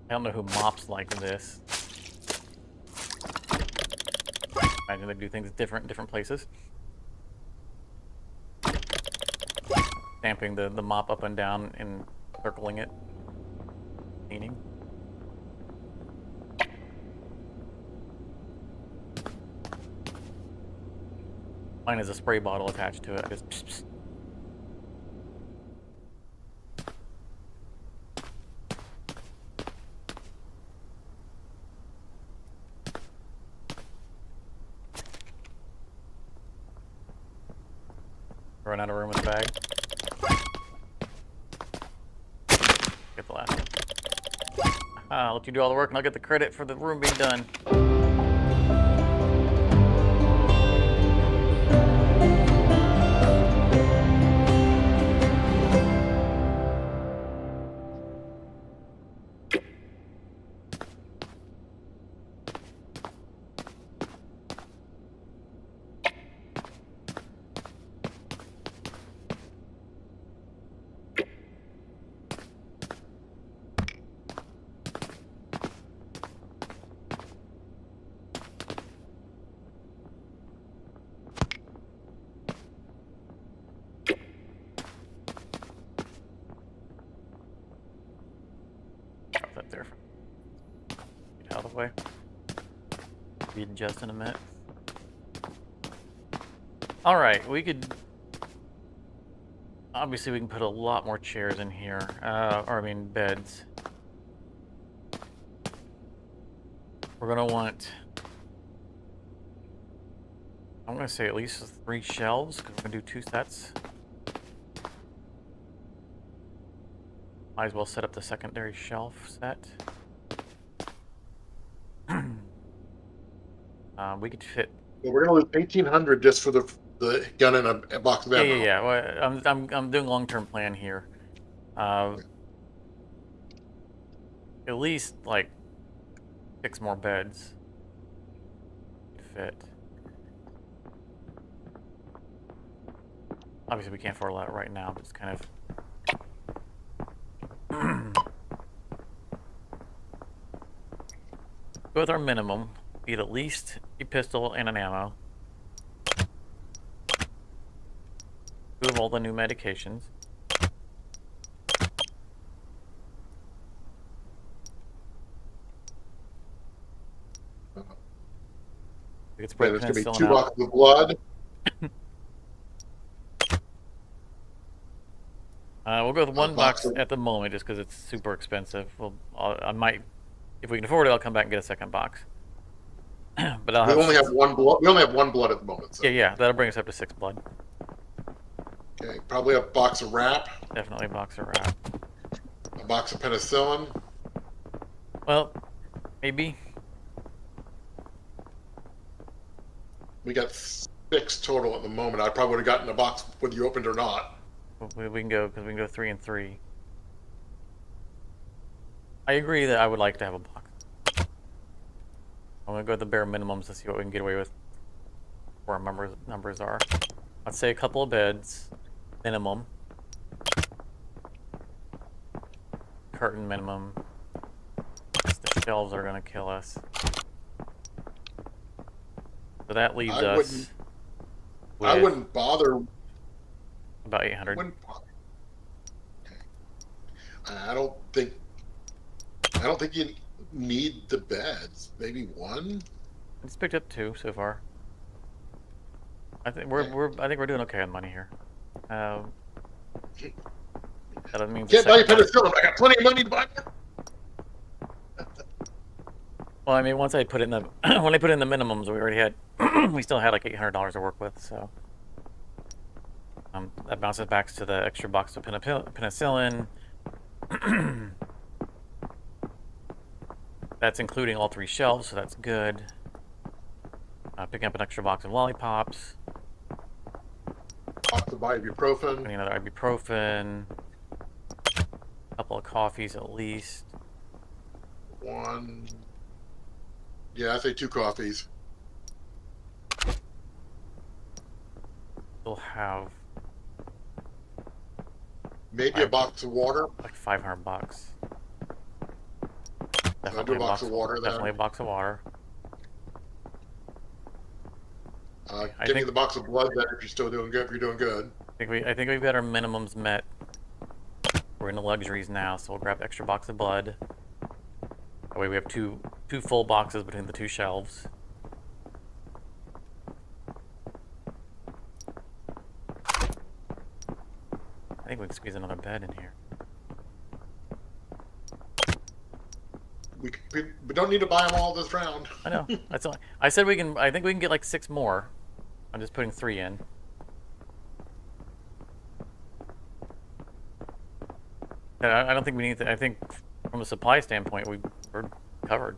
I don't know who mops like this. Imagine they do things different in different places. Stamping the mop up and down and circling it. Cleaning. Mine has a spray bottle attached to it. I just pss, pss. Run out of room in the bag. Get the last one. I'll let you do all the work and I'll get the credit for the room being done. up there. Get out of the way. Be adjust in a minute. All right, we could. Obviously, we can put a lot more chairs in here, or I mean beds. We're gonna want. I'm gonna say at least 3 shelves because we're gonna do 2 sets. Might as well set up the secondary shelf set. We could fit. Well, we're gonna lose 1,800 just for the gun and a box of Yeah, ammo. yeah, yeah. Well, I'm doing long-term plan here. At least like 6 more beds fit. Obviously, we can't afford that right now, but it's kind of. Go with our minimum. Be at least a pistol and an ammo. 2 of all the new medications. We could spray There's gonna be penicillin 2 out. boxes of blood. We'll go with 1 box box of- at the moment, just because it's super expensive. I might, if we can afford it, I'll come back and get a second box. But I'll We have. only have 1 blood. We only have 1 blood at the moment. So. Yeah, yeah, that'll bring us up to 6 blood. Okay, probably a box of wrap, Definitely a box of wrap. a box of penicillin. Well, maybe. We got 6 total at the moment. I probably would have gotten a box whether you opened or not. We can go, because we can go 3 and 3. I agree that I would like to have a box. I'm gonna go with the bare minimums to see what we can get away with. Where our numbers are. I'd say a couple of beds, minimum. Curtain minimum. The shelves are gonna kill us. So that leaves I us I with wouldn't bother. about 800. Wouldn't bother. Okay. I don't think you need the beds. Maybe 1. I just picked up 2 so far. I think we're doing okay on money here. That doesn't mean Can't buy you penicillin. I got plenty of money to buy more. Well, I mean, once I put in the when I put in the minimums, we already had we still had like $800 to work with. So that bounces back to the extra box of penicillin. That's including all 3 shelves, so that's good. Picking up an extra box of lollipops. Box of ibuprofen. Getting another ibuprofen. A couple of coffees at least. 1. Yeah, I say 2 coffees. We'll have Maybe a box of water. like $500. I'll do a box of water then. Definitely a box of water. I Give me think- the box of blood then if you're still doing good. If you're doing good. I think we've got our minimums met. We're in the luxuries now, so we'll grab the extra box of blood. That way we have two full boxes between the 2 shelves. I think we can squeeze another bed in here. We don't need to buy them all this round. I know. That's all. I said we can. I think we can get like 6 more. I'm just putting 3 in. And I don't think we need to. I think from a supply standpoint, we're covered.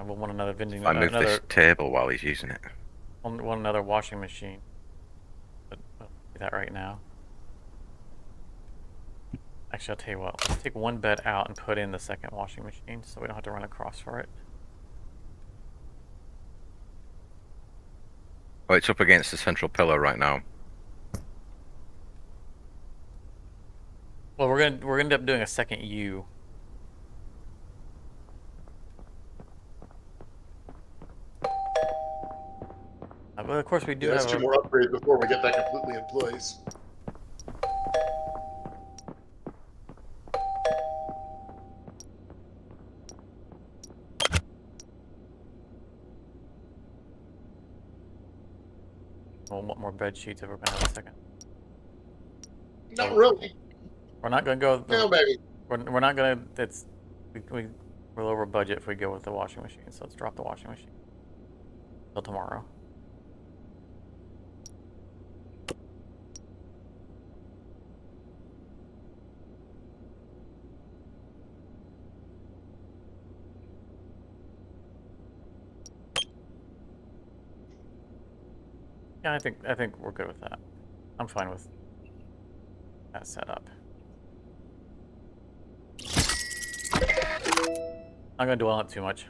We'll want another vending. I move Another this table while he's using it. want another washing machine. But we'll do that right now. Actually, I'll tell you what. Let's take 1 bed out and put in the second washing machine, so we don't have to run across for it. Oh, it's up against the central pillar right now. Well, we're gonna end up doing a second U. But of course we do There's have 2 more upgrades before we get that completely in place. We'll want more bed sheets if we're gonna have a second. Not really. We're not gonna go. No, baby. We're not gonna. We're over budget if we go with the washing machine. So let's drop the washing machine till tomorrow. Yeah, I think we're good with that. I'm fine with that setup. I'm gonna dwell on it too much.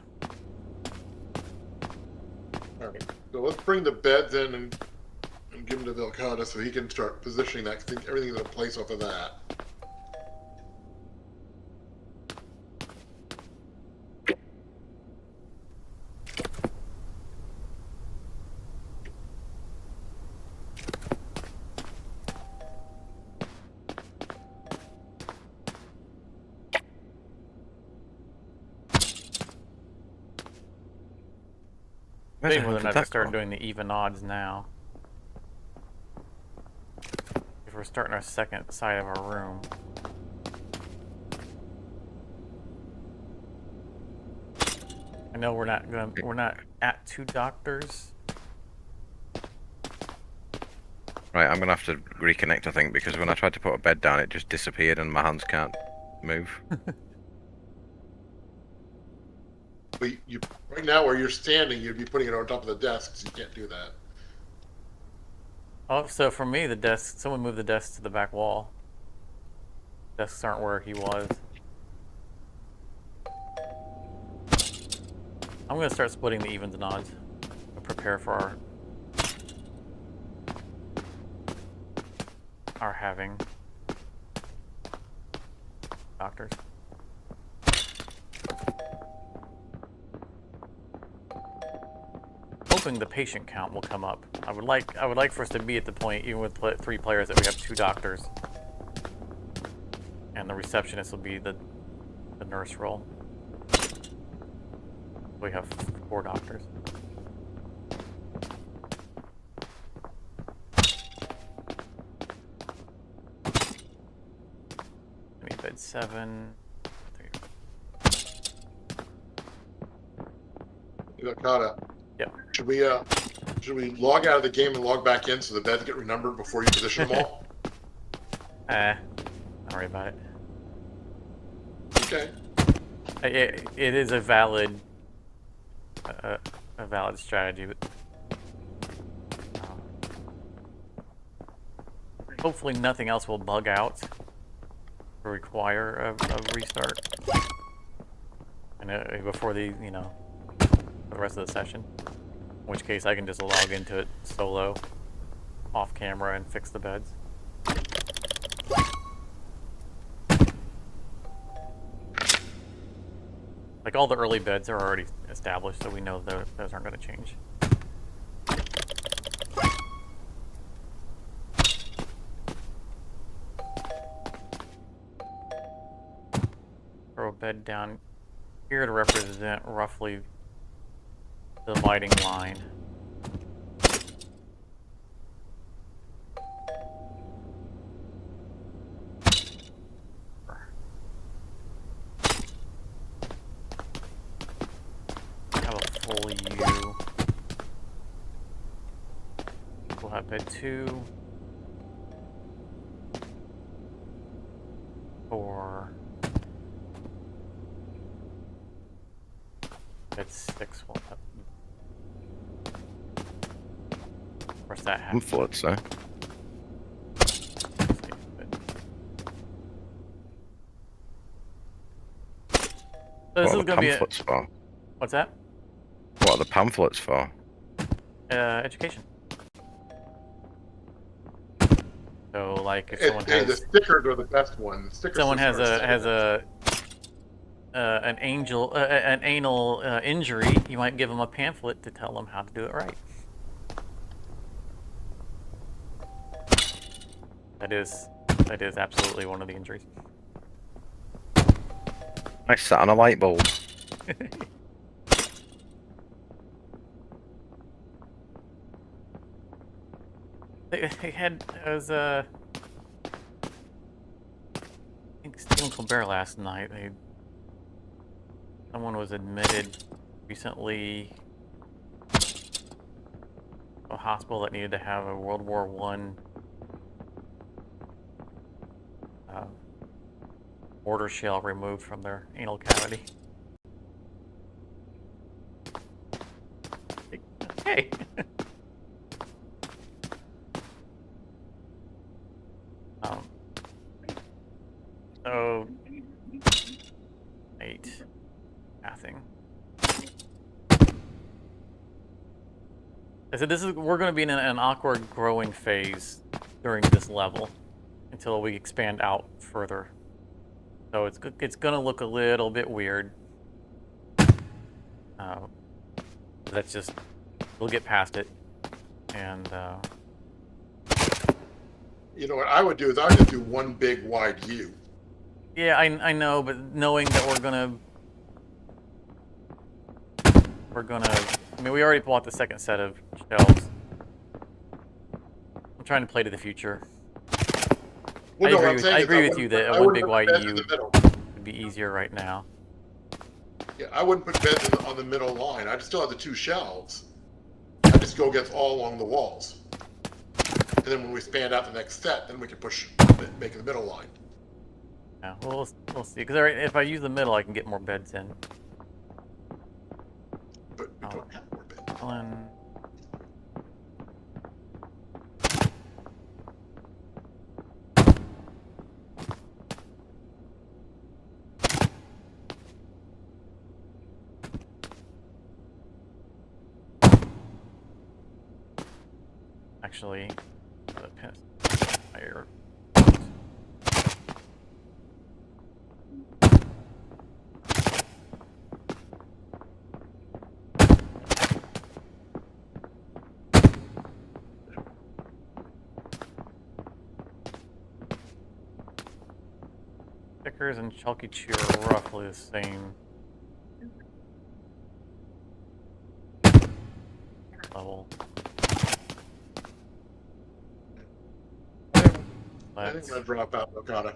All right. So let's bring the beds in and give them to Vilcata so he can start positioning that. 'Cause I think everything's in place off of that. Maybe whether or not to start doing the even odds now. If we're starting our second side of our room. I know we're not at 2 doctors. Right, I'm gonna have to reconnect, I think, because when I tried to put a bed down, it just disappeared and my hands can't move. But right now where you're standing, you'd be putting it on top of the desk, so you can't do that. Oh, so for me, the desk. Someone moved the desk to the back wall. Desks aren't where he was. I'm gonna start splitting the evens and odds. Prepare for our having doctors. Hoping the patient count will come up. I would like for us to be at the point, even with 3 players, that we have 2 doctors, and the receptionist will be the nurse role. We have 4 doctors. I need bed 7. Vilcata. Yeah. Should we log out of the game and log back in so the beds get renumbered before you position them all? Don't worry about it. Okay. It is a valid strategy, but hopefully nothing else will bug out or require a restart. And before the the rest of the session, in which case I can just log into it solo, off camera, and fix the beds. Like, all the early beds are already established, so we know those aren't going to change. Throw a bed down here to represent roughly the lighting line. Have a full U. We'll have bed 2. 4. Bed 6 will have. Of course, that happens. Pamphlets, though. So this What is are the going to be pamphlets for? What's that? What are the pamphlets for? Education. So, like, if someone The has stickers are the best ones. The stickers someone are has an anal injury, you might give them a pamphlet to tell them how to do it right. That is absolutely one of the injuries. I sat on a light bulb. They had it was I think Stephen Colbert last night. Someone was admitted recently to a hospital that needed to have a World War One mortar shell removed from their anal cavity. Okay. So 8 pathing. I said we're going to be in an awkward growing phase during this level until we expand out further. So it's going to look a little bit weird. That's just, we'll get past it. And You know what I would do is I would just do one big wide U. yeah, I know, but knowing that we're gonna, I mean, we already bought the second set of shelves. I'm trying to play to the future. Well, I agree with you that I one wouldn't big put white beds U in the middle. would be easier right now. Yeah, I wouldn't put beds on the middle line. I'd still have the 2 shelves. I'd just go against all along the walls. And then when we expand out the next set, then we can make the middle line. Yeah, we'll see. Because if I use the middle, I can get more beds in. But we don't have more beds. One. Actually, the higher. Stickers and Chalky Chew are roughly the same level. I think I'm going to drop out, Okada.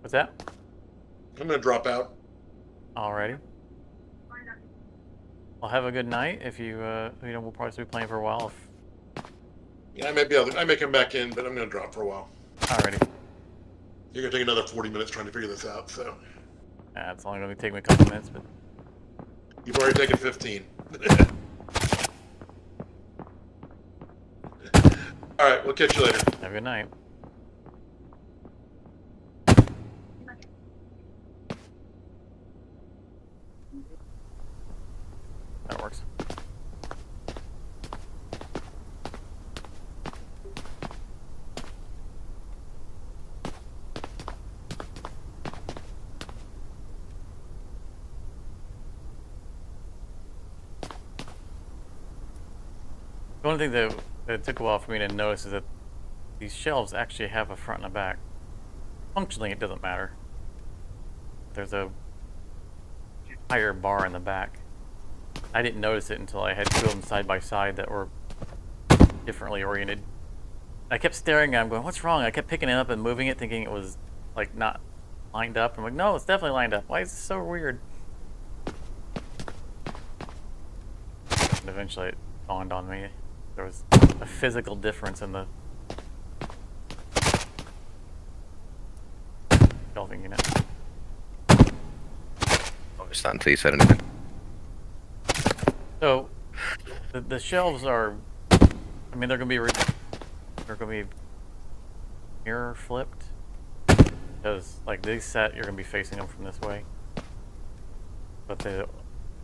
What's that? I'm going to drop out. Alrighty. Well, have a good night. If you, we'll probably be playing for a while. Yeah, I may come back in, but I'm going to drop for a while. Alrighty. You're going to take another 40 minutes trying to figure this out, so. It's only going to take me a couple minutes, but. You've already taken 15. All right, we'll catch you later. Have a good night. That works. The only thing that took a while for me to notice is that these shelves actually have a front and a back. Functionally, it doesn't matter. There's a higher bar in the back. I didn't notice it until I had 2 of them side by side that were differently oriented. I kept staring at them going, what's wrong? I kept picking it up and moving it thinking it was like not lined up. I'm like, no, it's definitely lined up. Why is this so weird? And eventually it dawned on me. There was a physical difference in the shelving unit. I was starting until you said anything. So the shelves are, I mean, they're gonna be mirror flipped because like this set you're gonna be facing them from this way, but the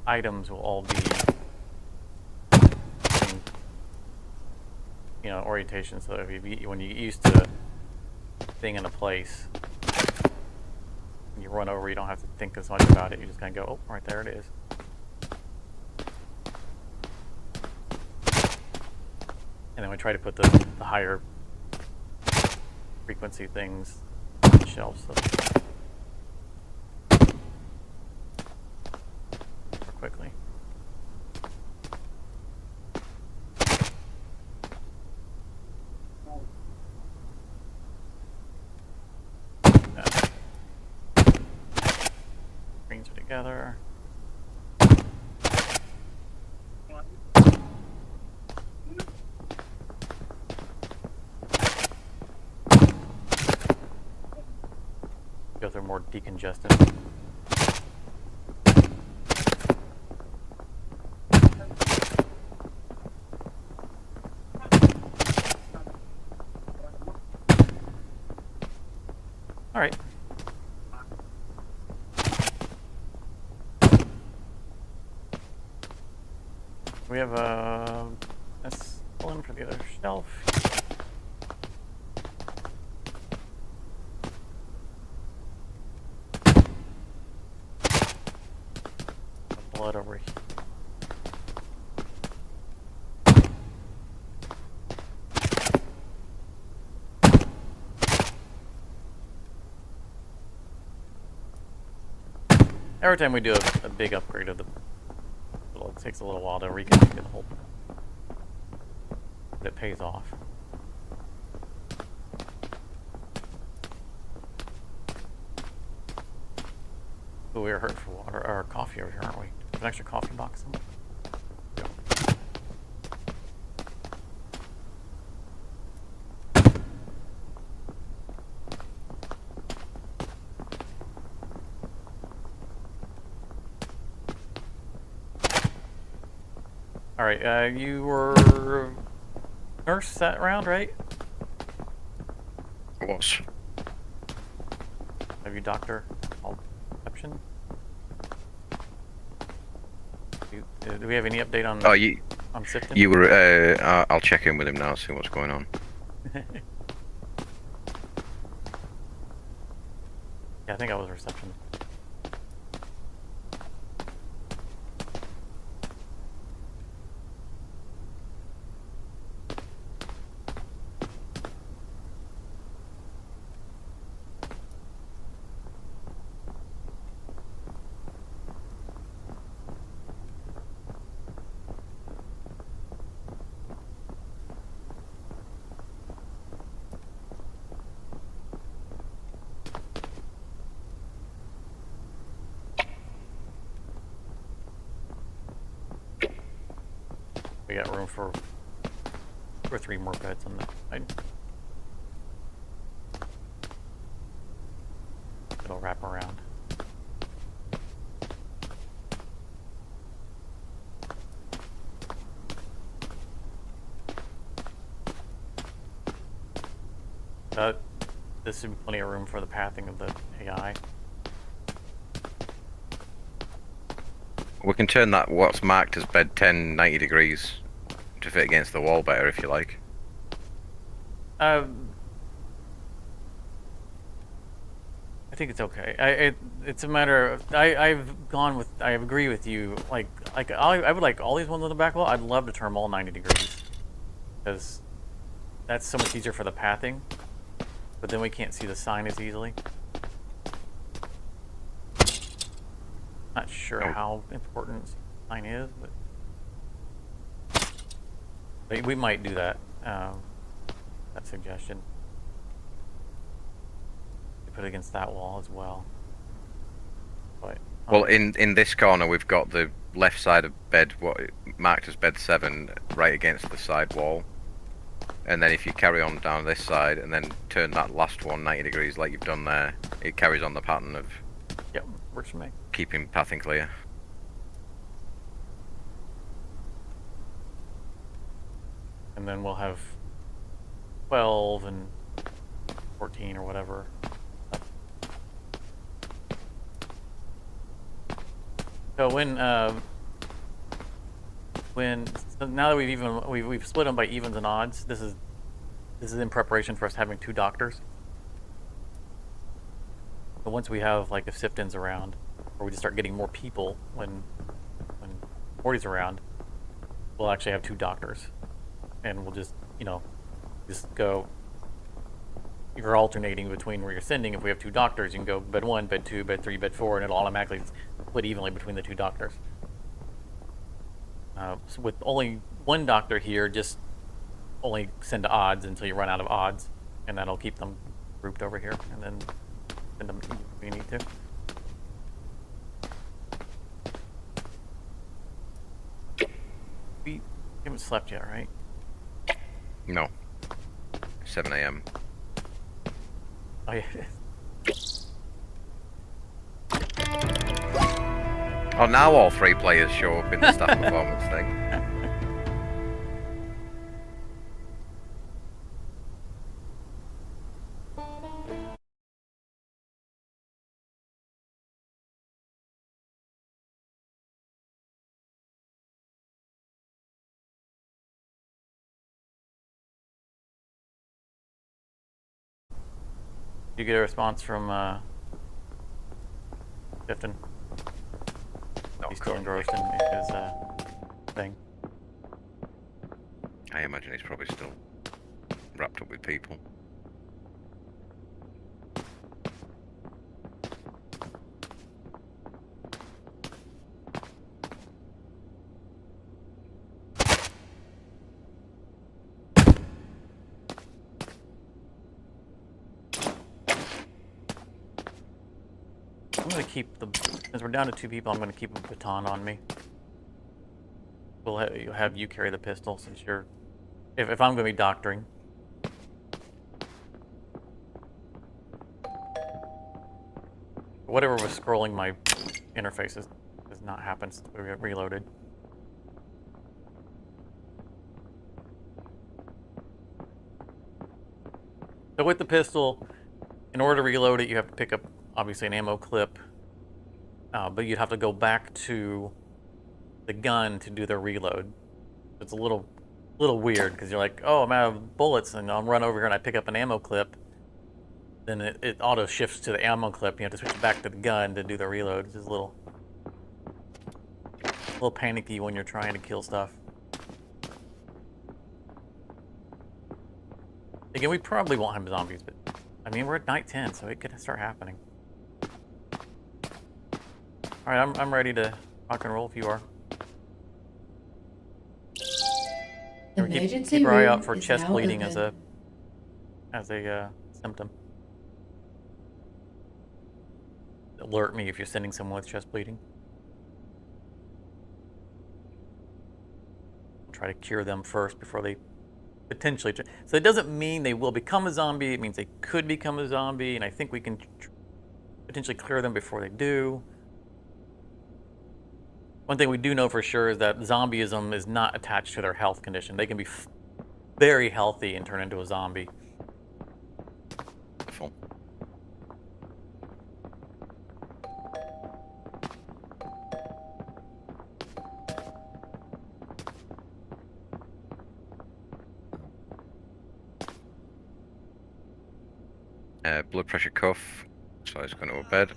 items will all be orientation. So if when you get used to being in a place, when you run over, you don't have to think as much about it. You just kind of go, oh, right there it is. And then we try to put the higher frequency things on the shelves so more quickly. things are together. Go through more decongestant. All right. We have that's one for the other shelf. Blood over here. Every time we do a big upgrade of the, well, it takes a little while to reconfigure the whole, but it pays off. Ooh, we are hurting for water or coffee over here, aren't we? There's an extra coffee box somewhere. All right, you were nurse that round, right? It was. Have you doctor option? Do we have any update on? Oh, you. On Sifton? You were. I'll check in with him now, see what's going on. Yeah, I think I was reception. We got room for 2 or 3 more beds on that side. It'll wrap around. This should be plenty of room for the pathing of the AI. We can turn that what's marked as bed 10 90 degrees to fit against the wall better if you like. I think it's okay. It's a matter of I've gone with I agree with you. I would like all these ones on the back wall. I'd love to turn them all 90 degrees because that's so much easier for the pathing. But then we can't see the sign as easily. Not sure how important the sign is, but we might do that. That suggestion. We put it against that wall as well. But Well, in this corner we've got the left side of bed, what marked as bed 7, right against the side wall. And then if you carry on down this side and then turn that last one 90 degrees like you've done there, it carries on the pattern of yep, works for me. keeping pathing clear. And then we'll have 12 and 14 or whatever. So so now that we've split them by evens and odds, this is in preparation for us having 2 doctors. But once we have like if Sifton's around, or we just start getting more people when Morty's around, we'll actually have 2 doctors, and we'll just just go. You're alternating between where you're sending. If we have 2 doctors, you can go bed 1, bed 2, bed 3, bed 4, and it'll automatically split evenly between the 2 doctors. So with only 1 doctor here, just only send to odds until you run out of odds, and that'll keep them grouped over here, and then send them if you need to. We haven't slept yet, right? No. 7 a.m. Oh yeah. Oh, now all 3 players show up in the staff performance thing. You get a response from Tifton. Not He's still currently. engrossed in his thing. I imagine he's probably still wrapped up with people. I'm gonna keep the, since we're down to 2 people, I'm gonna keep a baton on me. We'll have you carry the pistol since you're, if I'm gonna be doctoring. Whatever was scrolling my interfaces does not happen since we got reloaded. So with the pistol, in order to reload it, you have to pick up, obviously, an ammo clip. But you'd have to go back to the gun to do the reload. It's a little weird, because you're like, oh, I'm out of bullets, and I'll run over here and I pick up an ammo clip. Then it auto shifts to the ammo clip. You have to switch back to the gun to do the reload. It's just a little panicky when you're trying to kill stuff. Again, we probably won't have zombies, but I mean, we're at night 10, so it could start happening. All right, I'm ready to rock and roll if you are. Emergency Keep your eye room out for is chest now bleeding open. as a symptom. Alert me if you're sending someone with chest bleeding. Try to cure them first before they potentially. So it doesn't mean they will become a zombie. It means they could become a zombie, and I think we can potentially clear them before they do. One thing we do know for sure is that zombieism is not attached to their health condition. They can be very healthy and turn into a zombie. Full. Blood pressure cuff. So it's going to a bed.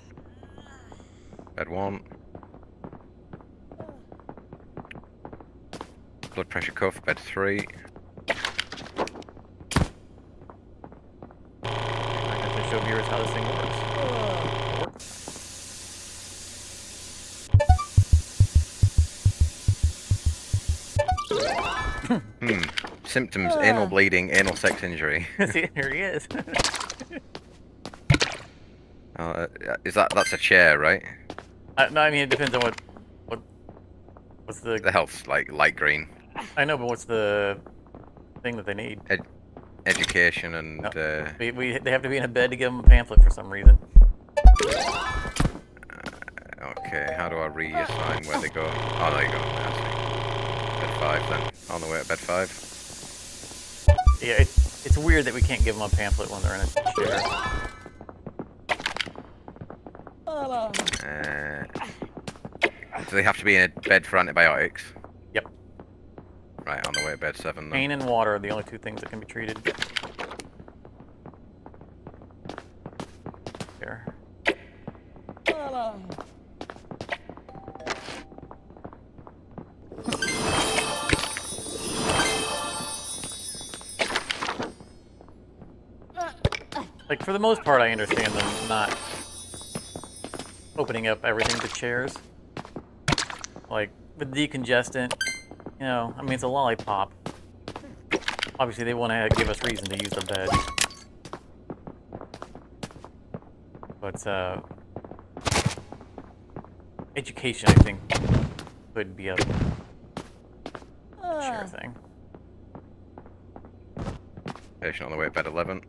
Bed 1. Blood pressure cuff, bed 3. I have to show viewers how this thing works. Symptoms: anal bleeding, anal sex injury. See, here he is. Is that's a chair, right? No, I mean it depends on what's The the. health's like light green. I know, but what's the thing that they need? Education and No, they have to be in a bed to give them a pamphlet for some reason. okay, how do I reassign where they go? Oh, there you go. I see. Bed 5 then. On the way to bed 5. Yeah, it's weird that we can't give them a pamphlet when they're in a chair. Do they have to be in a bed for antibiotics? Yep. Right, on the way to bed 7 then. Pain and water are the only 2 things that can be treated. There. Like, for the most part, I understand them not opening up everything to chairs. Like, with decongestant, you know, I mean, it's a lollipop. Obviously, they want to give us reason to use the bed. But, education, I think, could be a everything. Patient on the way at bed 11.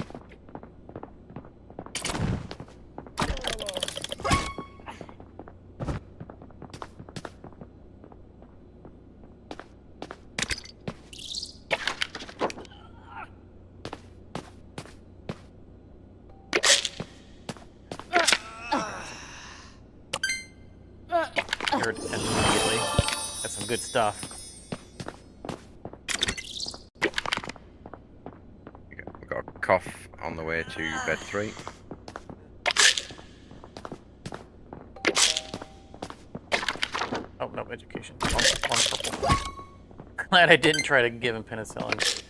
Here immediately. That's some good stuff. We've got a cough on the way to bed 3. Oh, no, education. On purple. Glad I didn't try to give him penicillin.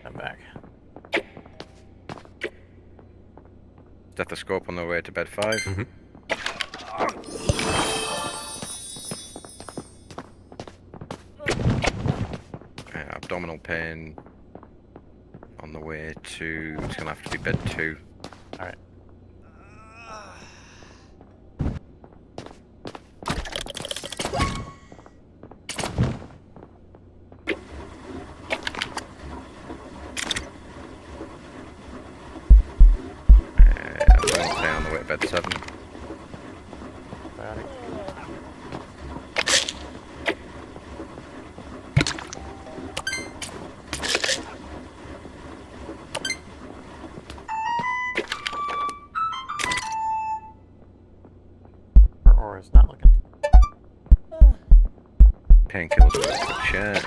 I'm back. Stethoscope on the way to bed 5. Abdominal pain on the way to, it's gonna have to be bed 2. Alright. Abdominal pain on the way to bed 7. Got it. Or is not looking. Painkillers with a chair.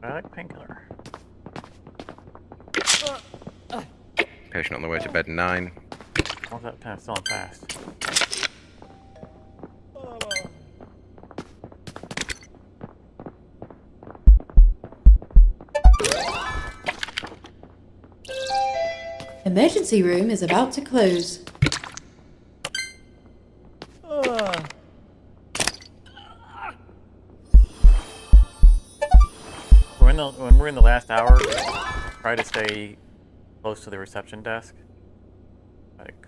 I like painkiller. Patient on the way to bed 9. What's that penicillin fast? Emergency room is about to close. When we're in the last hour, try to stay close to the reception desk. Like,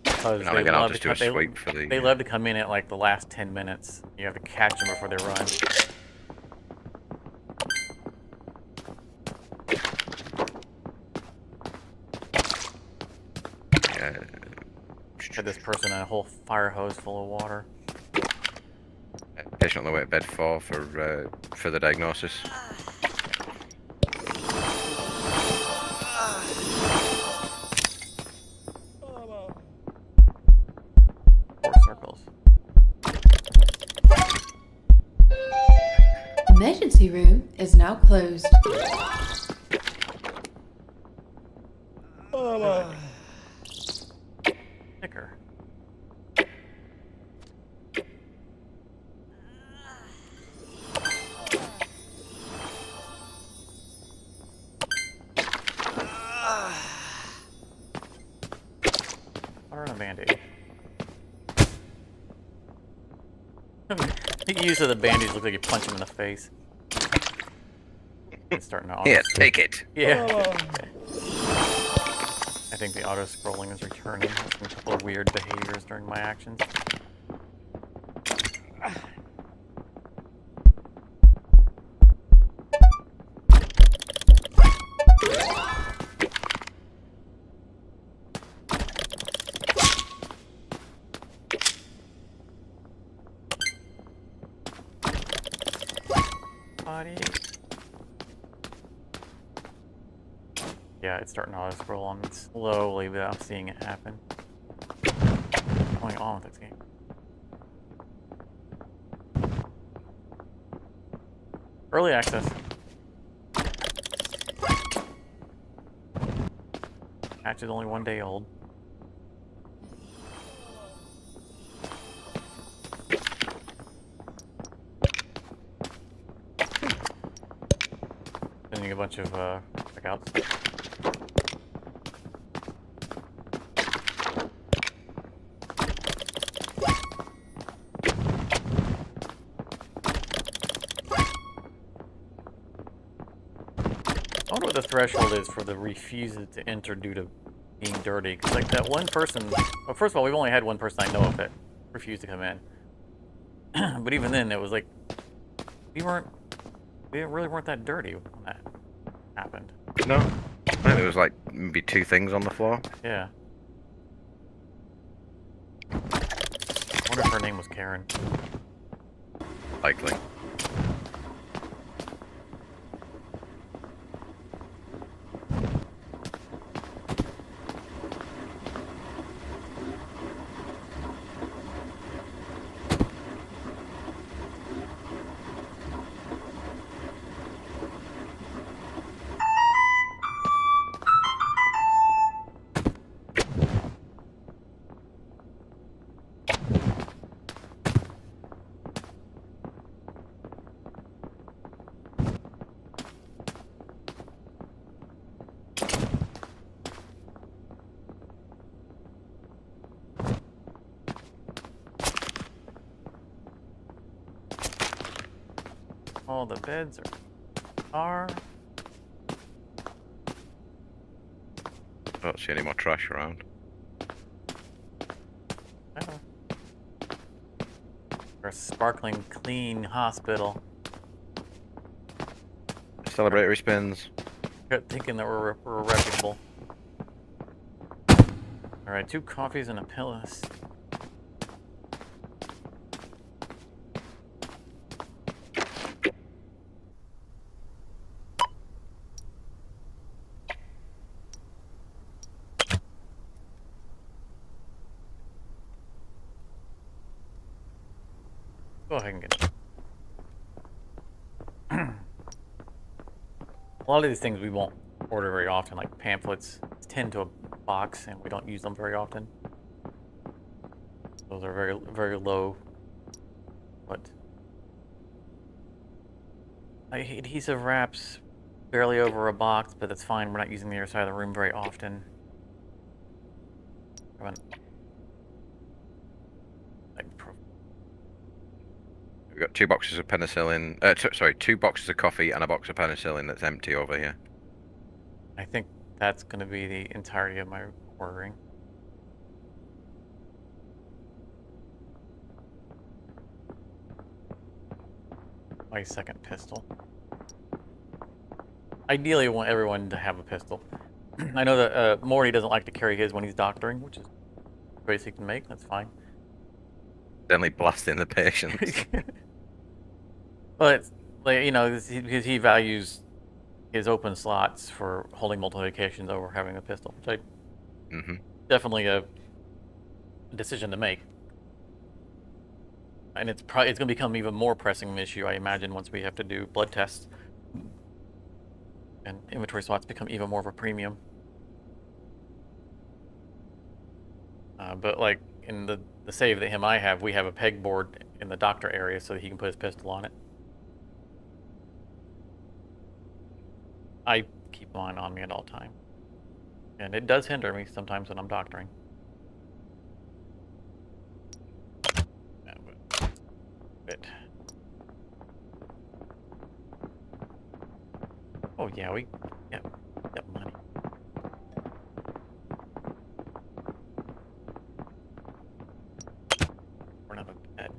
because Now again, I'll just do a sweep for the... they love to come in at like the last 10 minutes. You have to catch them before they run. Had this person a whole fire hose full of water. Patient on the way to bed 4 for further diagnosis. 4 circles. Emergency room is now closed. Sticker. Or a band-aid. The use of the band-aids looks like you punch him in the face. It's starting to auto. Here, take it! Yeah. I think the auto-scrolling is returning. There's been a couple of weird behaviors during my actions. Body. Yeah, it's starting to auto-scroll on me slowly without seeing it happen. What's going on with this game? Early access. Patch is only 1 day old. Sending a bunch of checkouts. what the threshold is for the refuses to enter due to being dirty. Because like that one person, well, first of all, we've only had one person I know of that refused to come in. But even then, it was like we really weren't that dirty when that happened. No. I think there was like maybe 2 things on the floor. Yeah. I wonder if her name was Karen. Likely. All the beds are. Don't see any more trash around. Oh. For a sparkling clean hospital. Celebratory spins. Kept thinking that we're reputable. Alright, 2 coffees and a pillow. Go ahead and get it. A lot of these things we won't order very often, like pamphlets. It's 10 to a box, and we don't use them very often. Those are very, very low. But adhesive wraps, barely over a box, but that's fine. We're not using the other side of the room very often. We've got 2 boxes of penicillin. Sorry, 2 boxes of coffee and a box of penicillin that's empty over here. I think that's going to be the entirety of my ordering. My second pistol. Ideally, I want everyone to have a pistol. I know that Morty doesn't like to carry his when he's doctoring, which is choice he can make. That's fine. Only blasting the patients. But it's, like, you know, because he values his open slots for holding multiple medications over having a pistol, which definitely a decision to make. And it's going to become even more pressing an issue, I imagine, once we have to do blood tests and inventory slots become even more of a premium. But like in the save that I have, we have a pegboard in the doctor area so that he can put his pistol on it. I keep mine on me at all times, and it does hinder me sometimes when I'm doctoring. Bit. Oh yeah, we got money. We're not a bed.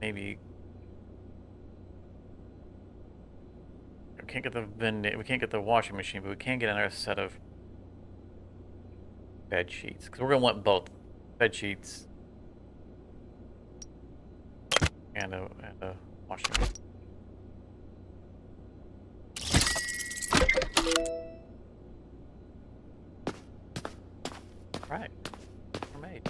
Maybe we can't get the we can't get the washing machine, but we can get another set of bed sheets because we're gonna want both bed sheets and a washing machine. Right, we're made.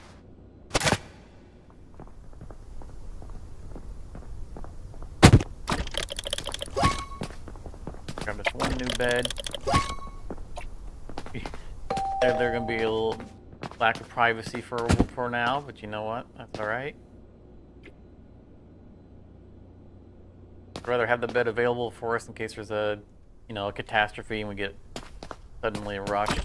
Grab this one new bed. They're going to be a little lack of privacy for now, but you know what? That's all right. I'd rather have the bed available for us in case there's a catastrophe and we get suddenly rushed.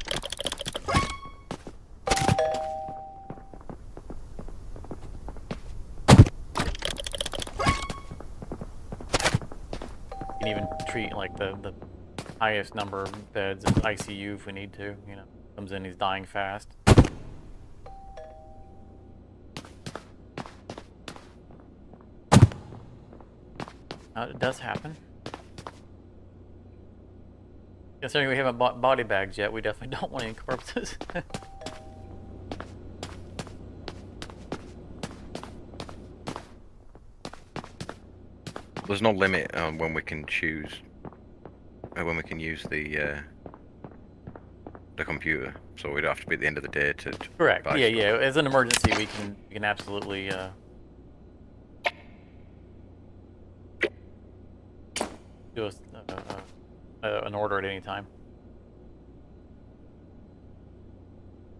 can even treat like the highest number of beds as ICU if we need to. You know, comes in, he's dying fast. It does happen. Considering we haven't bought body bags yet, we definitely don't want any corpses. There's no limit on when we can choose, when we can use the computer, so we'd have to be at the end of the day to Correct. buy Yeah, stuff. yeah. As an emergency, we can absolutely do an order at any time.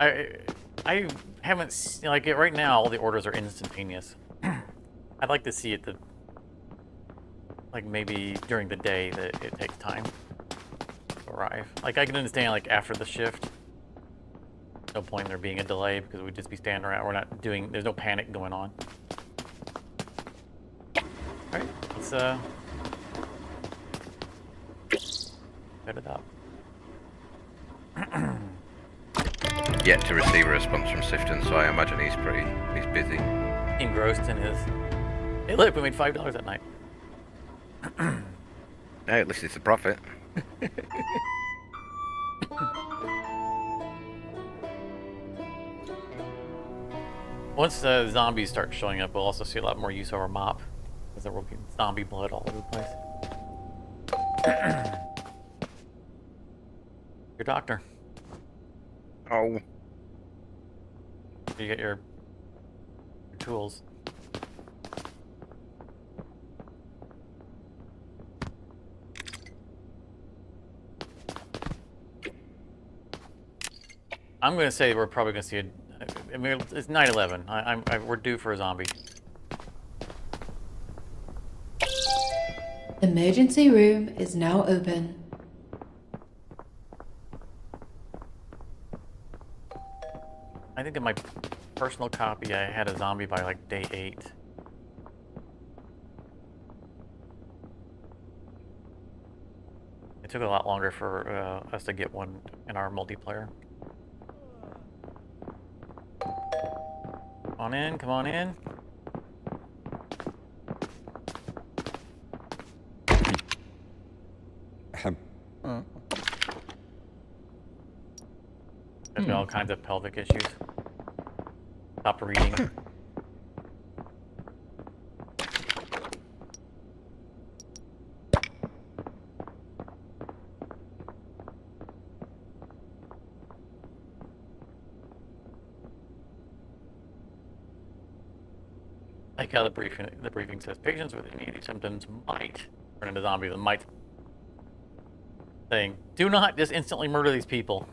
I haven't like it right now. All the orders are instantaneous. I'd like to see it like maybe during the day that it takes time to arrive. Like I can understand like after the shift. No point in there being a delay because we'd just be standing around. We're not doing. There's no panic going on. All right, let's set it up. Yet to receive a response from Sifton, so I imagine he's busy. Engrossed in his. Hey, look, we made $5 that night. Hey, at least it's a profit. Once the zombies start showing up, we'll also see a lot more use of our mop, because there will be zombie blood all over the place. Your doctor. Oh. You get your tools. I'm gonna say we're probably gonna see a. I mean, it's 9/11. We're due for a zombie. Emergency room is now open. I think in my personal copy, I had a zombie by like day 8. It took a lot longer for us to get one in our multiplayer. Come on in, come on in. There's been all kinds of pelvic issues. Stop reading. Like how the briefing says patients with immediate symptoms might turn into zombies. And might saying, do not just instantly murder these people.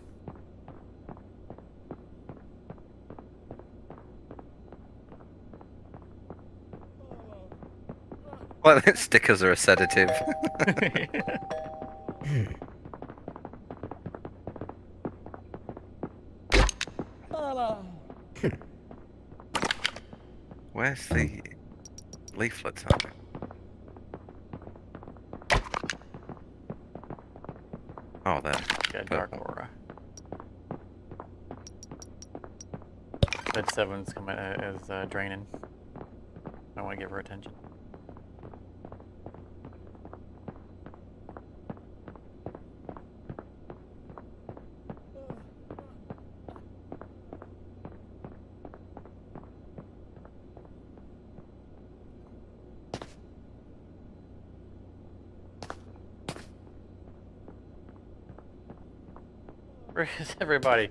Well, stickers are a sedative. Where's the leaflets at? Oh, there. Yeah, dark aura. Bed 7's coming is draining. I want to give her attention. Where is everybody?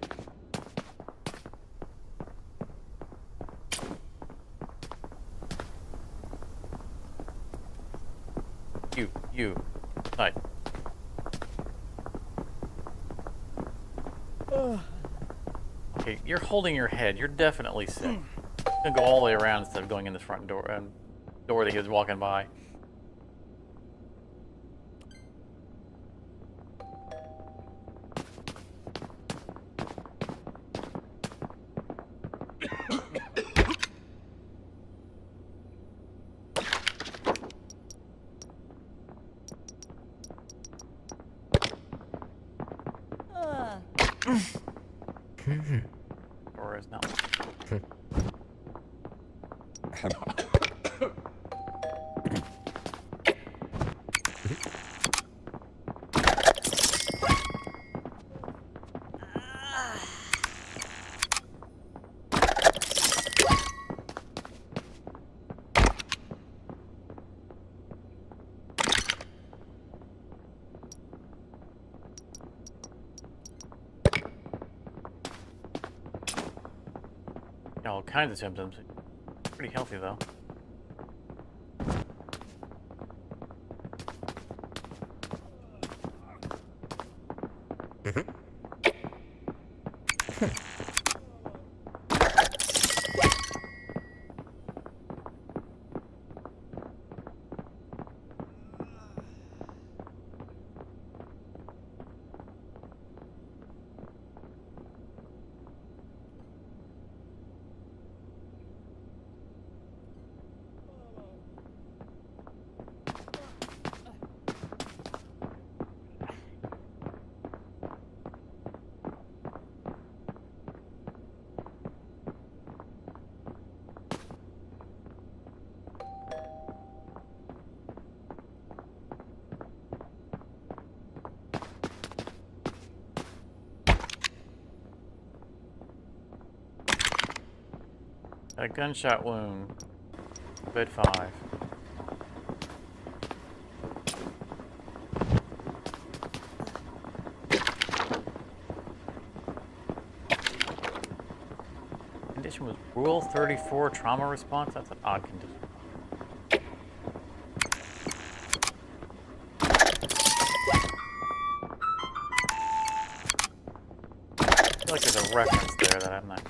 You. Hi. Okay, you're holding your head. You're definitely sick. I'm gonna go all the way around instead of going in this front door door that he was walking by. Or is not. Got all kinds of symptoms. Pretty healthy though. A gunshot wound. Bed 5. Condition was Rule 34 trauma response. That's an odd condition. I feel like there's a reference there that I'm not.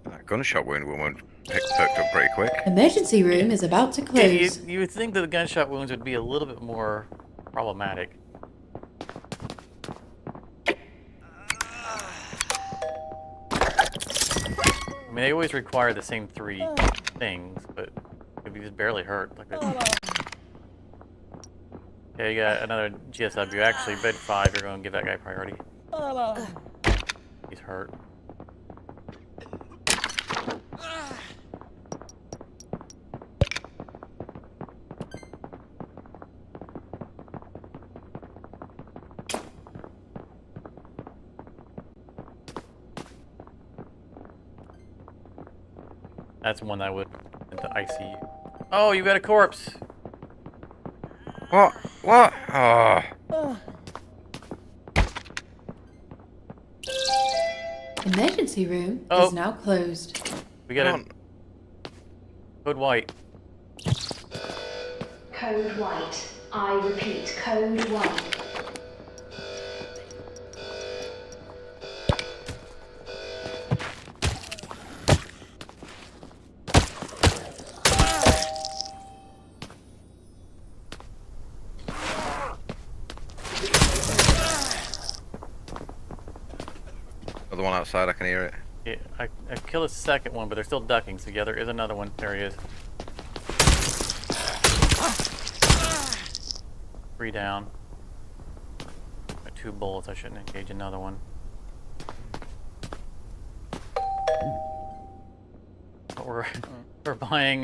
That gunshot wound won't perked up pretty quick. Emergency room is about to Yeah, close. you would think that the gunshot wounds would be a little bit more problematic. I mean, they always require the same 3 things, but if you just barely hurt, like that. Okay, you got another GSW. Actually, bed 5, you're going to give that guy priority. He's hurt. That's one that would into ICU. Oh, you got a corpse. What? What? Oh. Emergency room Oh. is now closed. We got a code white. Code white. I repeat, code white. The one outside, I can hear it. Yeah, I killed a second one, but they're still ducking. So yeah, there is another one. There he is. 3 down. Got 2 bullets. I shouldn't engage another one. But we're buying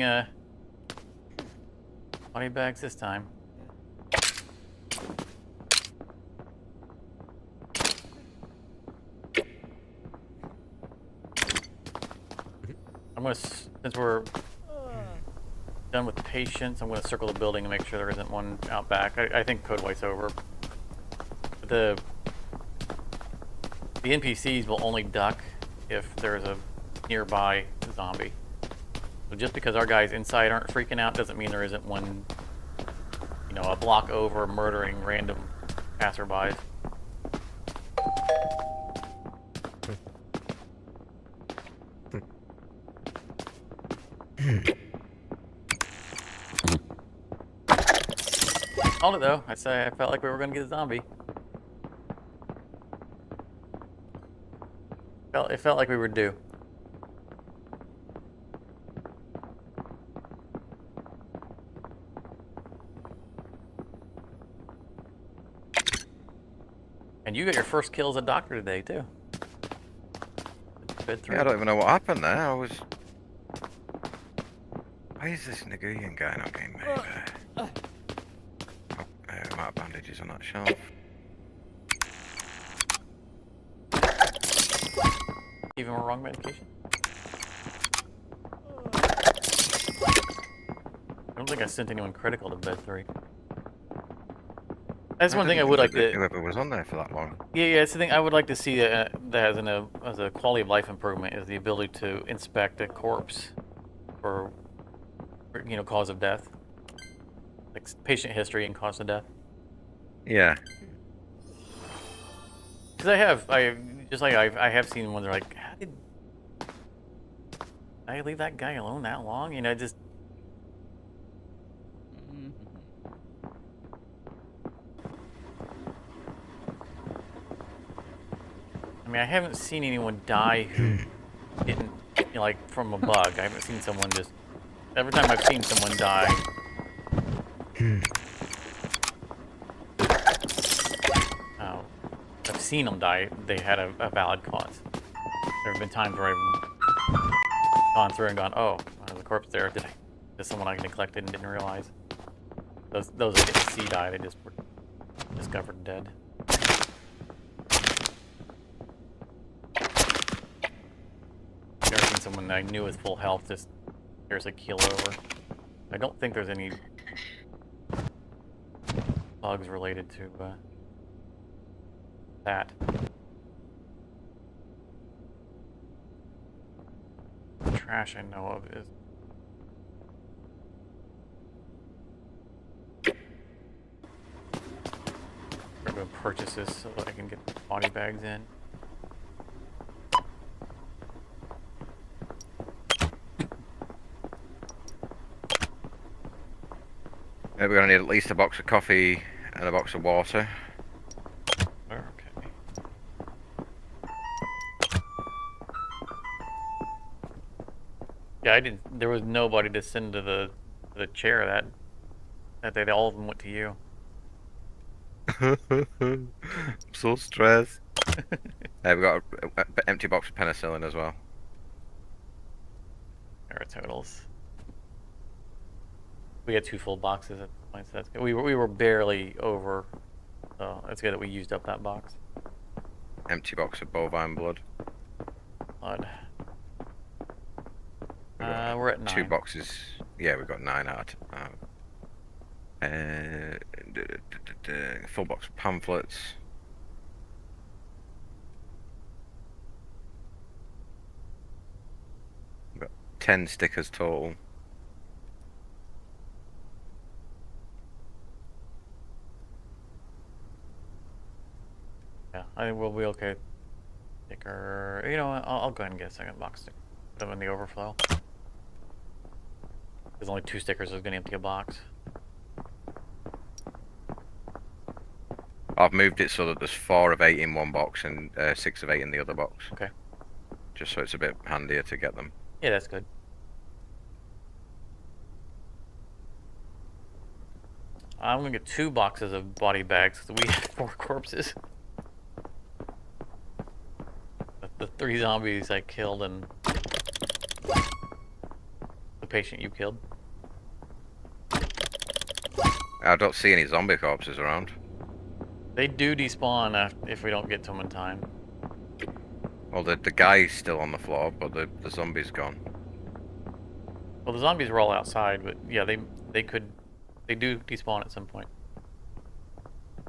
body bags this time. I'm gonna, since we're done with patients, I'm gonna circle the building to make sure there isn't one out back. I think code white's over. But the NPCs will only duck if there's a nearby zombie. So just because our guys inside aren't freaking out doesn't mean there isn't one, you know, a block over murdering random passerbys. Called it though. I felt like we were gonna get a zombie. It felt like we were due. And you got your first kill as a doctor today, too. Bed 3. Yeah, I don't even know what happened there. I was. Why is this Nigerian guy not getting made? Oh, I'm out of bandages on that shelf. Even more wrong medication? I don't think I sent anyone critical to bed 3. That's one thing I would like to. Whoever was on there for that long. Yeah, it's the thing I would like to see that as a quality of life improvement is the ability to inspect a corpse for cause of death, like patient history and cause of death. Yeah. Because I have seen ones that are like, how did I leave that guy alone that long? Just. I mean, I haven't seen anyone die who didn't, from a bug. I haven't seen someone just. Every time I've seen someone die. I've seen them die, they had a valid cause. There have been times where I've gone through and gone, oh, there's a corpse there. There's someone I neglected and didn't realize. Those I didn't see die, they just were discovered dead. I've never seen someone that I knew with full health just seriously keel over. I don't think there's any bugs related to that. The trash I know of is I'm going to purchase this so that I can get body bags in. We're gonna need at least a box of coffee and a box of water. Okay. Yeah, I didn't. There was nobody to send to the chair that they all of them went to you. I'm so stressed. We've got an empty box of penicillin as well. There are totals. We had 2 full boxes at the point, so that's good. We were barely over, so that's good that we used up that box. Empty box of bovine blood. Blood. We're at 9. 2 boxes. Yeah, we've got 9 out. Full box of pamphlets. We've got 10 stickers total. Yeah, I think we'll be okay. Sticker. I'll go ahead and get a second box. Put them in the overflow. There's only 2 stickers, so it's gonna empty a box. I've moved it so that there's 4 of 8 in one box and 6 of 8 in the other box. Okay. Just so it's a bit handier to get them. Yeah, that's good. I'm gonna get 2 boxes of body bags because we have 4 corpses. The 3 zombies I killed and the patient you killed. I don't see any zombie corpses around. They do despawn if we don't get to them in time. Well, the guy's still on the floor, but the zombie's gone. Well, the zombies were all outside, but yeah, they do despawn at some point.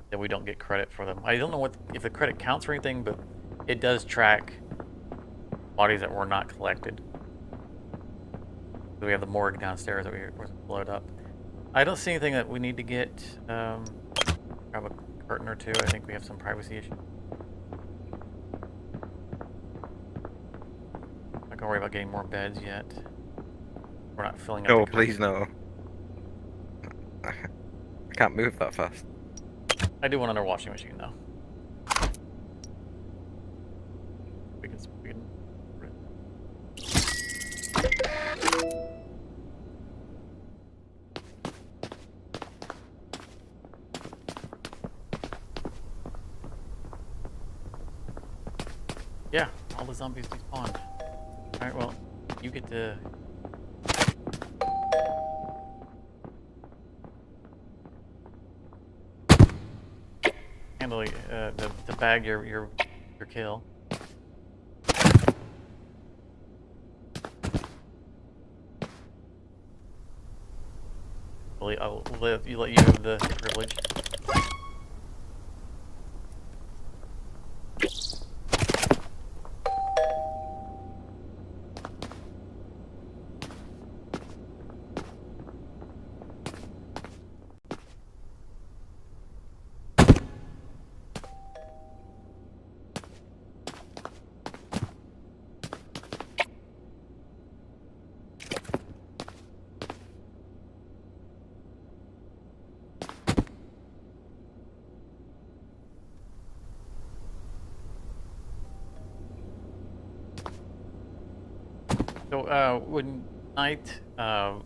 Then we don't get credit for them. I don't know if the credit counts for anything, but it does track bodies that were not collected. We have the morgue downstairs that we were blowed up. I don't see anything that we need to get. Grab a curtain or 2. I think we have some privacy issues. I'm not gonna worry about getting more beds yet. We're not filling up. No, the curtain. please no. I can't move that fast. I do one under washing machine though. We can. Yeah, all the zombies despawned. Alright, well, you get to... handle the bag your kill. I'll let you have the privilege. So, when night, our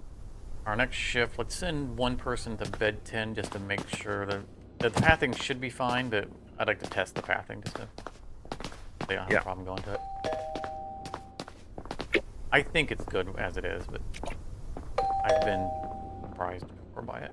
next shift, let's send one person to bed 10 just to make sure that the pathing should be fine, but I'd like to test the pathing just to they don't have a problem going to it. I think it's good as it is, but I've been surprised before by it.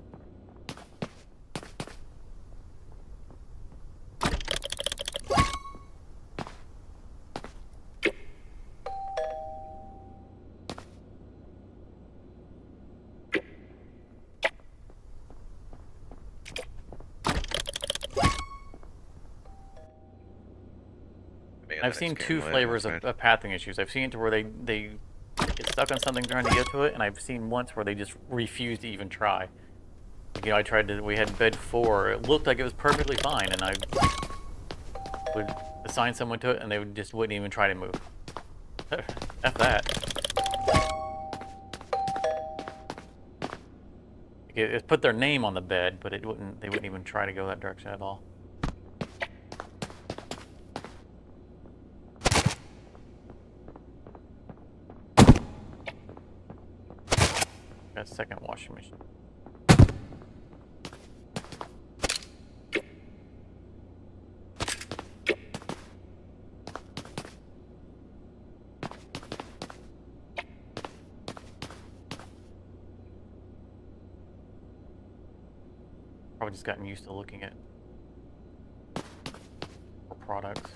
I've seen two flavors of pathing issues. I've seen it to where they get stuck on something trying to get to it, and I've seen once where they just refuse to even try. You know, I tried to. We had bed 4. It looked like it was perfectly fine, and I would assign someone to it, and they just wouldn't even try to move. F that. It put their name on the bed, but it wouldn't. They wouldn't even try to go that direction at all. Got a second washing machine. Probably just gotten used to looking at products.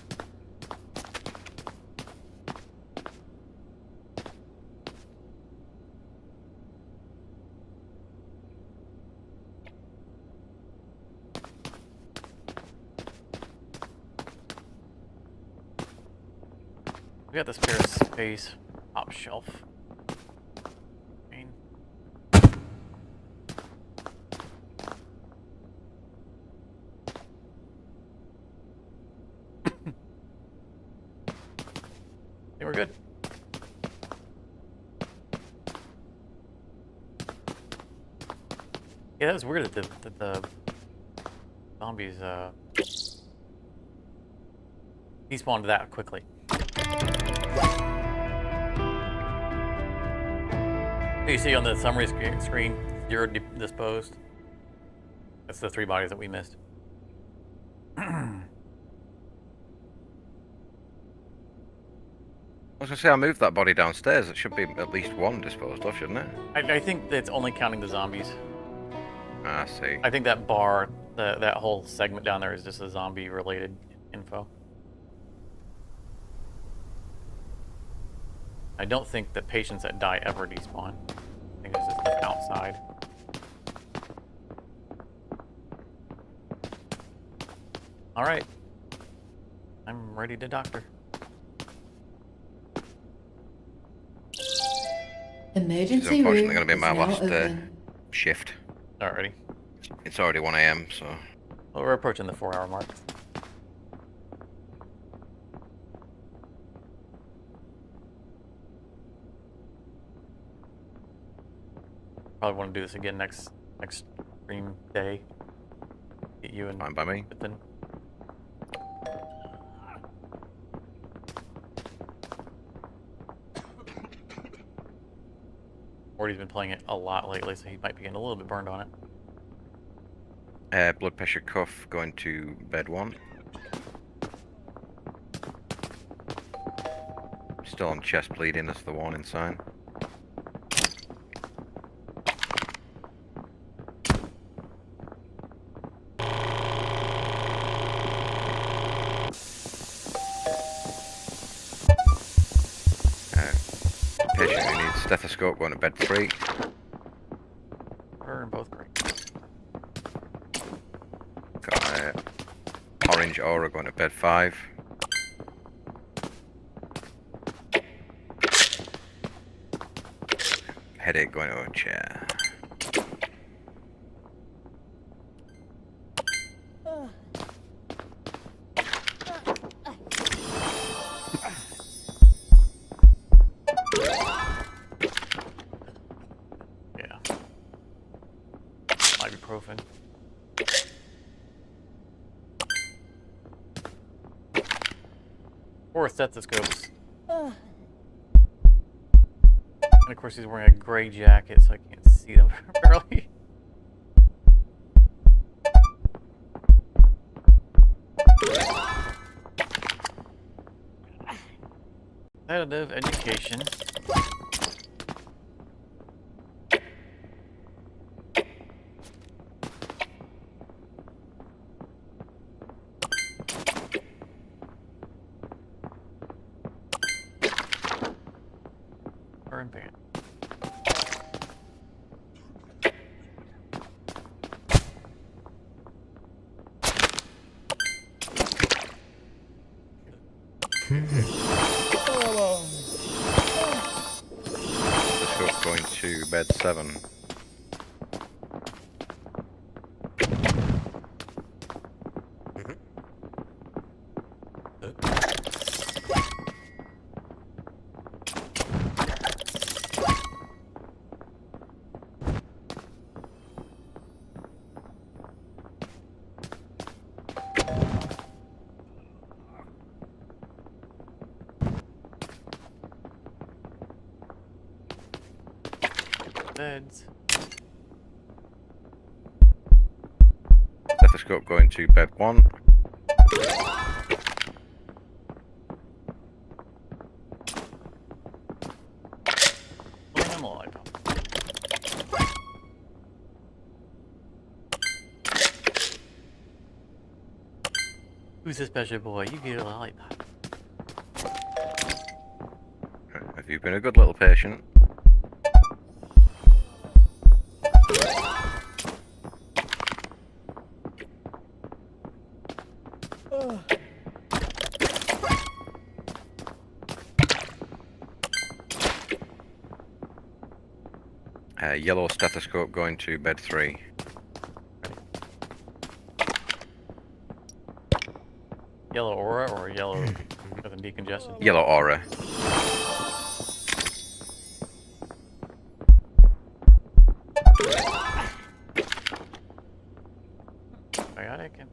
We got the spare space top shelf. I think we're good. Yeah, that was weird that the zombies despawned that quickly. You see on the summary screen, 0 disposed. That's the 3 bodies that we missed. I was gonna say, I moved that body downstairs. It should be at least 1 disposed of, shouldn't it? I think that's only counting the zombies. I see. I think that bar, that whole segment down there is just a zombie-related info. I don't think the patients that die ever despawn. I think there's just stuff outside. All right, I'm ready to doctor. Emergency This is unfortunately room going to be is my now last open. shift. Alrighty. It's already 1 AM, so... Well, we're approaching the 4-hour mark. Probably want to do this again next stream day. Get you and Fine by me. then Morty's been playing it a lot lately, so he might be getting a little bit burned on it. Blood pressure cuff going to bed 1. Still on chest bleeding as the warning sign. Patient who needs stethoscope going to bed 3. We're in both great. Got orange aura going to bed 5. Headache going to a chair. Yeah. Ibuprofen. Or stethoscopes. And of course he's wearing a gray jacket, so I can't see them barely. Competitive education. Burn ban. Stethoscope going to bed 7. Beds. Stethoscope going to bed 1. Animal icon. Who's a special boy? You get a lollipop. Have you been a good little patient? Yellow stethoscope going to bed 3. Yellow aura or yellow with a decongestant? Yellow aura. Biotic and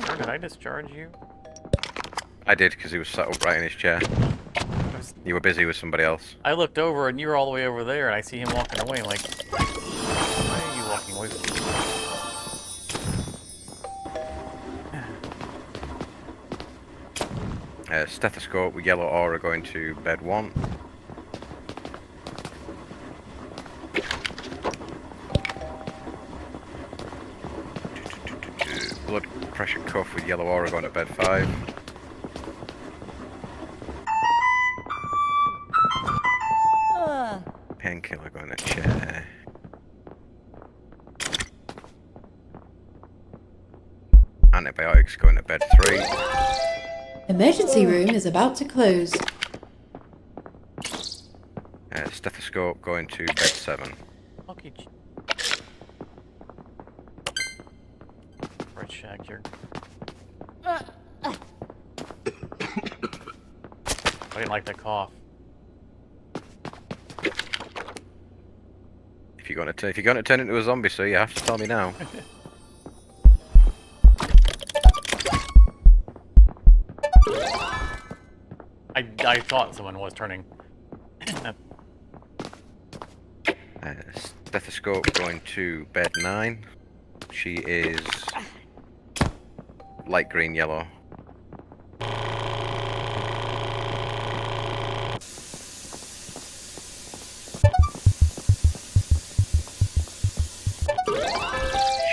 Sir, did I discharge you? I did, because he was sat upright in his chair. You were busy with somebody else. I looked over and you're all the way over there, and I see him walking away. I'm like, why are you walking away from me? Stethoscope with yellow aura going to bed 1. Blood pressure cuff with yellow aura going to bed 5. Painkiller going to chair. Antibiotics going to bed 3. Emergency room is about to close. Stethoscope going to bed 7. Lucky Red Shack here. I didn't like that cough. If you're gonna turn into a zombie, so you have to tell me now. I thought someone was turning. Stethoscope going to bed 9. She is light green yellow.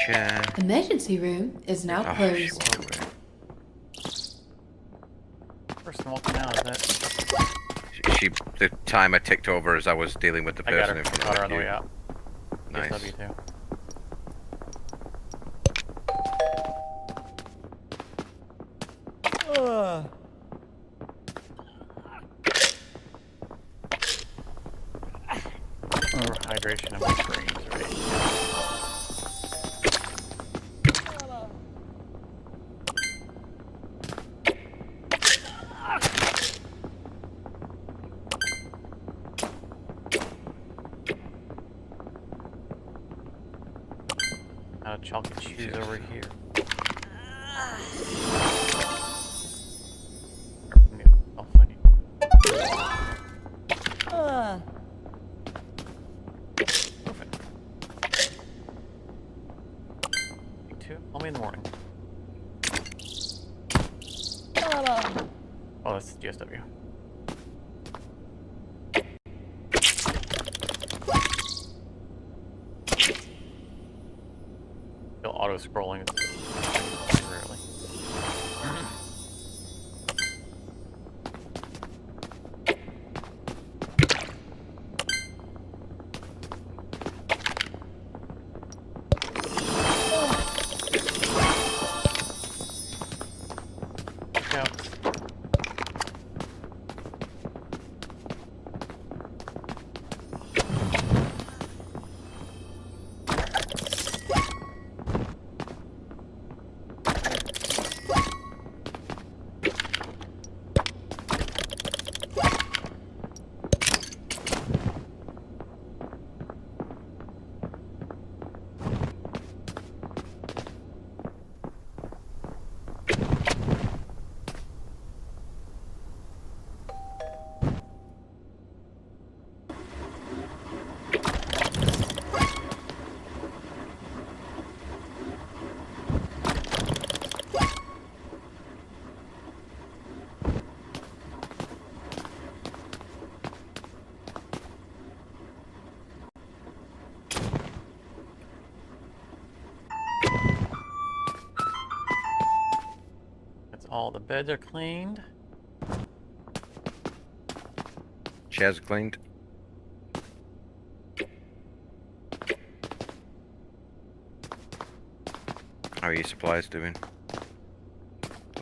Chair. Emergency room is now Oh, she closed. walked away. First one walking out, is that? The timer ticked over as I was dealing with the I got person her. in front Got her of on the you. way out. Nice. DSW2. Hydration of my screens, right? Not a chalky cheese over here. Oh, funny. Perfect. Me too. Call me in the morning. Oh, that's GSW. Still auto-scrolling. It's rarely. Watch out. That's all. The beds are cleaned. Chairs cleaned. How are your supplies doing?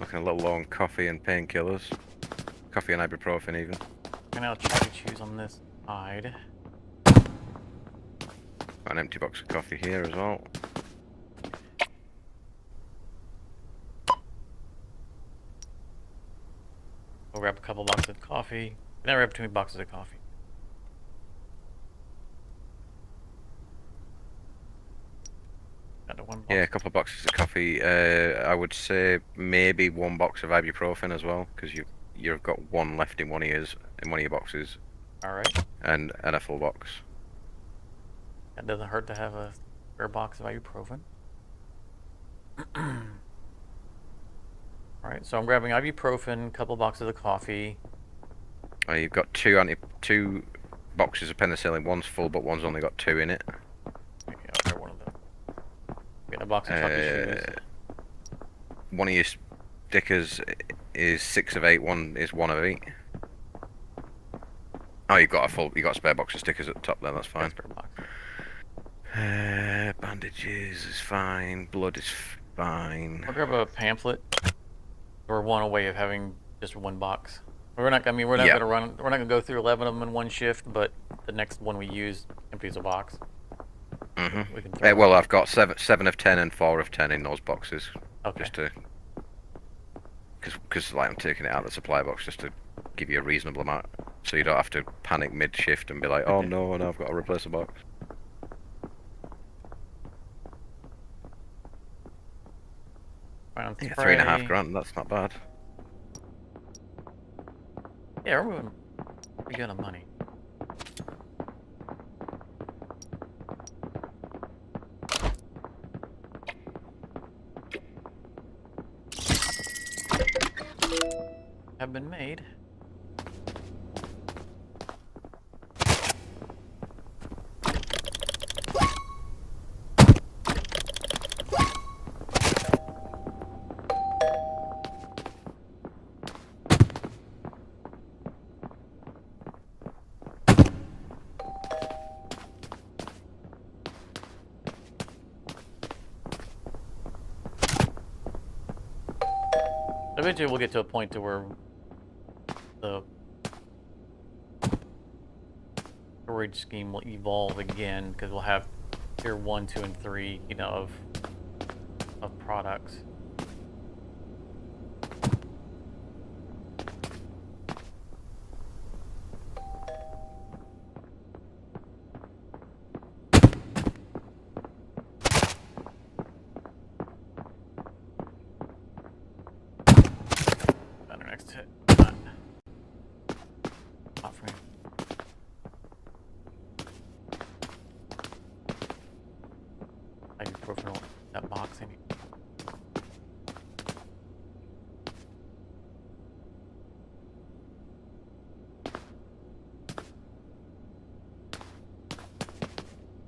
Looking a little low on coffee and painkillers. Coffee and ibuprofen even. And now chalky cheese on this side. Got an empty box of coffee here as well. We'll grab a couple boxes of coffee. Never have too many boxes of coffee. Got to one box. Yeah, a couple of boxes of coffee. I would say maybe one box of ibuprofen as well, because you've got one left in one of your boxes, All right. and a full box. That doesn't hurt to have a spare box of ibuprofen. All right. So I'm grabbing ibuprofen, a couple boxes of coffee. You've got two boxes of penicillin. One's full, but one's only got 2 in it. Okay, I'll grab one of them. Get a box of chalky shoes. One of your stickers is 6 of 8. One is 1 of 8. Oh, you got a spare box of stickers at the top. Then that's fine. Spare box. Bandages is fine. Blood is fine. I'll grab a pamphlet. We're one away of having just one box. We're not. I mean, we're not Yeah. gonna run. We're not gonna go through 11 of them in one shift. But the next one we use empties a box. Mm-hmm. We can throw Well, I've got 7 of 10 and 4 of 10 in those boxes. Okay. Just to, because like I'm taking it out of the supply box just to give you a reasonable amount, so you don't have to panic mid-shift and be like, oh no, I've got to replace a box. Round Yeah, spray. $3.5 grand. That's not bad. Yeah, we're moving pretty good on money. been made. Eventually we'll get to a point to where the storage scheme will evolve again, because we'll have tier 1, 2, and 3, you know, of products. On our next hit. Not for me. Ibuprofen, that box in here.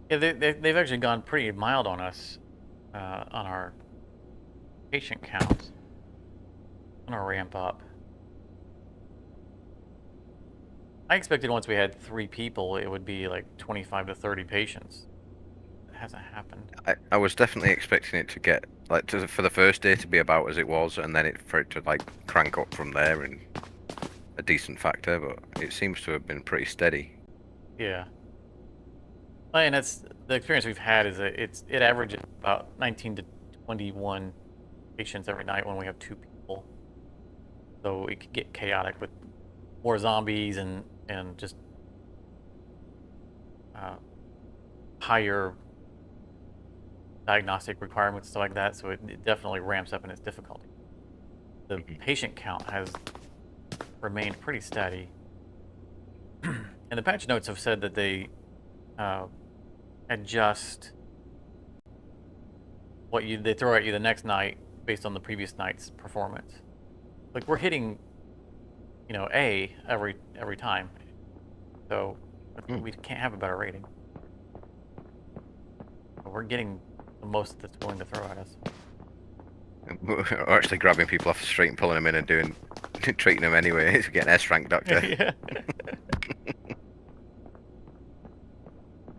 Yeah, they've actually gone pretty mild on us on our patient counts. I'm gonna ramp up. I expected once we had 3 people, it would be like 25 to 30 patients. It hasn't happened. I was definitely expecting it to get like for the first day to be about as it was, and then for it to like crank up from there in a decent factor. But it seems to have been pretty steady. Yeah. And that's the experience we've had is that it averages about 19 to 21 patients every night when we have 2 people. So it could get chaotic with more zombies and just higher diagnostic requirements, stuff like that. So it definitely ramps up in its difficulty. The patient count has remained pretty steady. And the patch notes have said that they adjust what they throw at you the next night based on the previous night's performance. Like we're hitting, you know, A every time, so we can't have a better rating. But we're getting the most that's willing to throw at us. Or actually grabbing people off the street and pulling them in and treating them anyway. It's getting S-rank doctor. Yeah.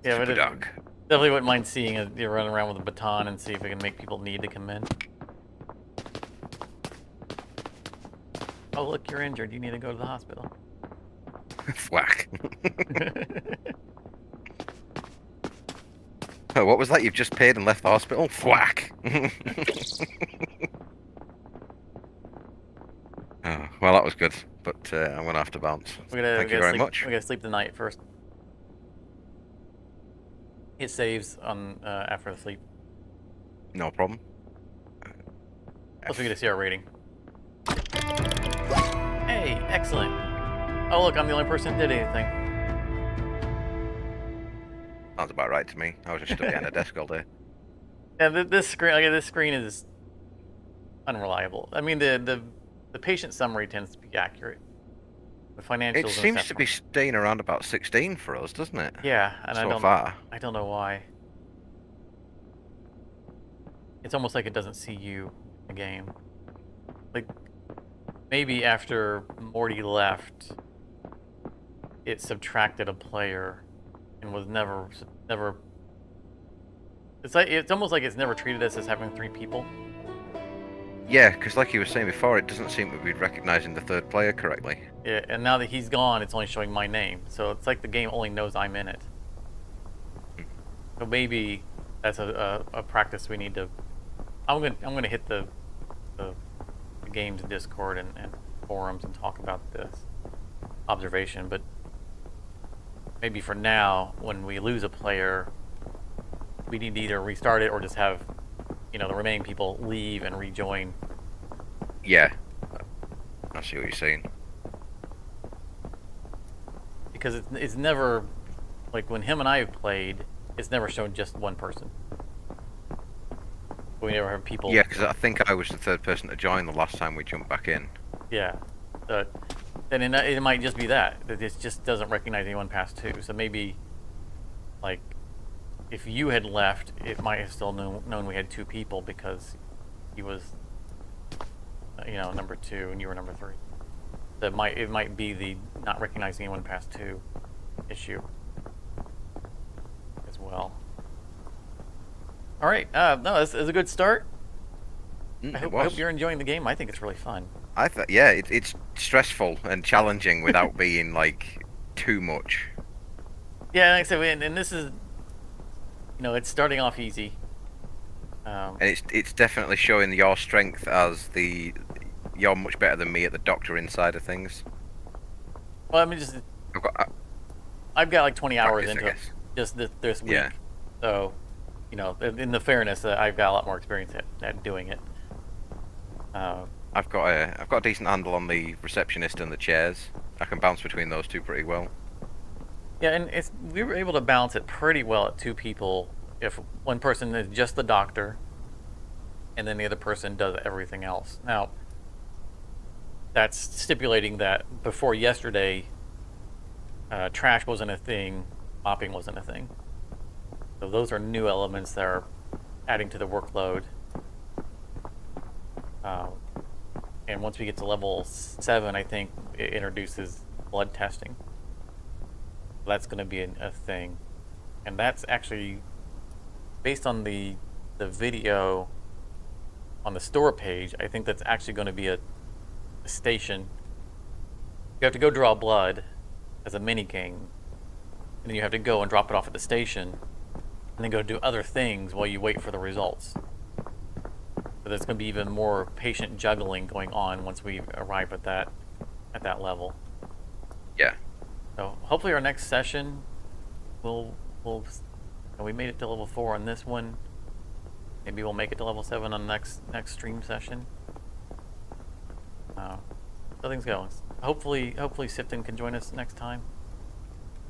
Yeah, but Doc. definitely wouldn't mind seeing you run around with a baton and see if we can make people need to come in. Oh, look, you're injured. You need to go to the hospital. Whack. Oh, what was that? You've just paid and left the hospital? Whack. Oh, well, that was good, but I'm gonna have to bounce. Thank you very much. We gotta sleep the night first. It saves on after the sleep. No problem. Plus, we get to see our rating. Hey, excellent. Oh, look, I'm the only person that did anything. Sounds about right to me. I was just stuck behind a desk all day. Yeah, this screen is unreliable. I mean, the patient summary tends to be accurate. The financials. It seems to be staying around about 16 for us, doesn't it? Yeah, and so far. I don't know why. It's almost like it doesn't see you in the game. Like maybe after Morty left, it subtracted a player and was never. It's almost like it's never treated us as having 3 people. Yeah, because like you were saying before, it doesn't seem to be recognizing the third player correctly. Yeah, and now that he's gone, it's only showing my name. So it's like the game only knows I'm in it. So maybe that's a practice we need to. I'm gonna hit the game's Discord and forums and talk about this observation. But maybe for now, when we lose a player, we need to either restart it or just have, you know, the remaining people leave and rejoin. Yeah, I see what you're saying. Because it's never, like when him and I have played, it's never shown just one person. We never have people. Yeah, because I think I was the third person to join the last time we jumped back in. Yeah. then it might just be that it just doesn't recognize anyone past 2. So maybe, like, if you had left, it might have still known we had 2 people because he was, number 2 and you were number 3. So it might be the not recognizing anyone past 2 issue as well. All right, no, this is a good start. I hope you're enjoying the game. I think it's really fun. Yeah, it's stressful and challenging without being like too much. Yeah, like I said, and this is, it's starting off easy. And it's definitely showing your strength as you're much better than me at the doctoring side of things. Well, I mean, I've got like 20 hours practice, into it just this week. Yeah. So, in the fairness, I've got a lot more experience at doing it. I've got a decent handle on the receptionist and the chairs. I can bounce between those 2 pretty well. Yeah, and we were able to balance it pretty well at 2 people. If one person is just the doctor, and then the other person does everything else. Now, that's stipulating that before yesterday, trash wasn't a thing, mopping wasn't a thing. So those are new elements that are adding to the workload. And once we get to level 7, I think it introduces blood testing. That's going to be a thing. And that's actually based on the video on the store page. I think that's actually going to be a station. You have to go draw blood as a mini game, and then you have to go and drop it off at the station, and then go do other things while you wait for the results. So there's going to be even more patient juggling going on once we arrive at that level. Yeah. So hopefully our next session we made it to level 4 on this one. Maybe we'll make it to level 7 on the next stream session. So things going. Hopefully Sifton can join us next time.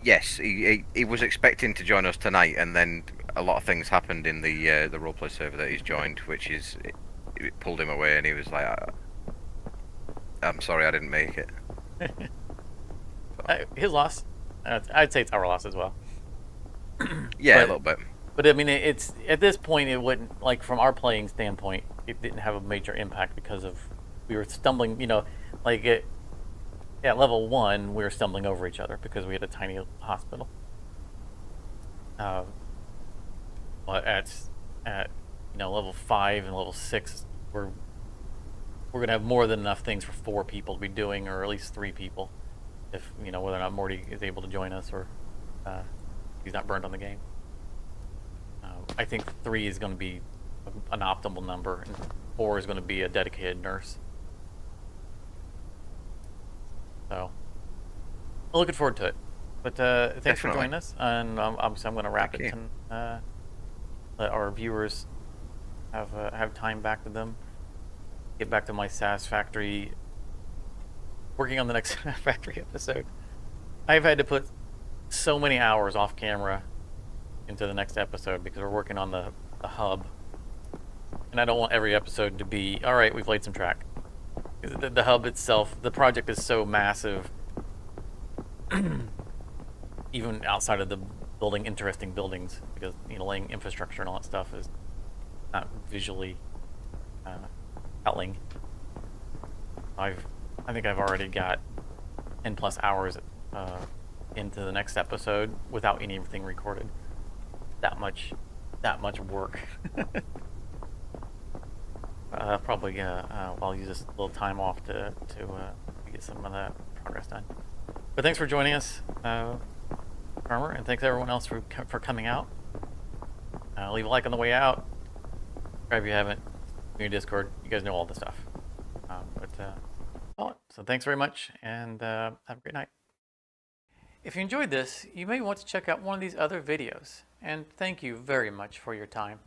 Yes, he was expecting to join us tonight, and then a lot of things happened in the roleplay server that he's joined, which it pulled him away, and he was like, "I'm sorry, I didn't make it." His loss. I'd say it's our loss as well. Yeah, a little bit. But I mean, it's at this point, it wouldn't, like, from our playing standpoint, it didn't have a major impact because we were stumbling. Like at level 1, we were stumbling over each other because we had a tiny hospital. But at level 5 and level 6, we're gonna have more than enough things for 4 people to be doing, or at least 3 people, if whether or not Morty is able to join us, or he's not burned on the game. I think 3 is going to be an optimal number, and 4 is going to be a dedicated nurse. So, I'm looking forward to it. But thanks for joining us, and I'm going to wrap it and let our viewers have time back to them. Get back to my SAS factory, working on the next factory episode. I've had to put so many hours off camera into the next episode because we're working on the hub, and I don't want every episode to be, all right, we've laid some track. The hub itself, the project is so massive, even outside of the building interesting buildings, because laying infrastructure and all that stuff is not visually compelling. I think I've already got 10+ hours into the next episode without anything recorded. That much work. Probably I'll use this little time off to get some of that progress done. But thanks for joining us, Farmer, and thanks everyone else for coming out. Leave a like on the way out. Subscribe if you haven't. In your Discord, you guys know all the stuff. So thanks very much, and have a great night. If you enjoyed this, you may want to check out one of these other videos, and thank you very much for your time.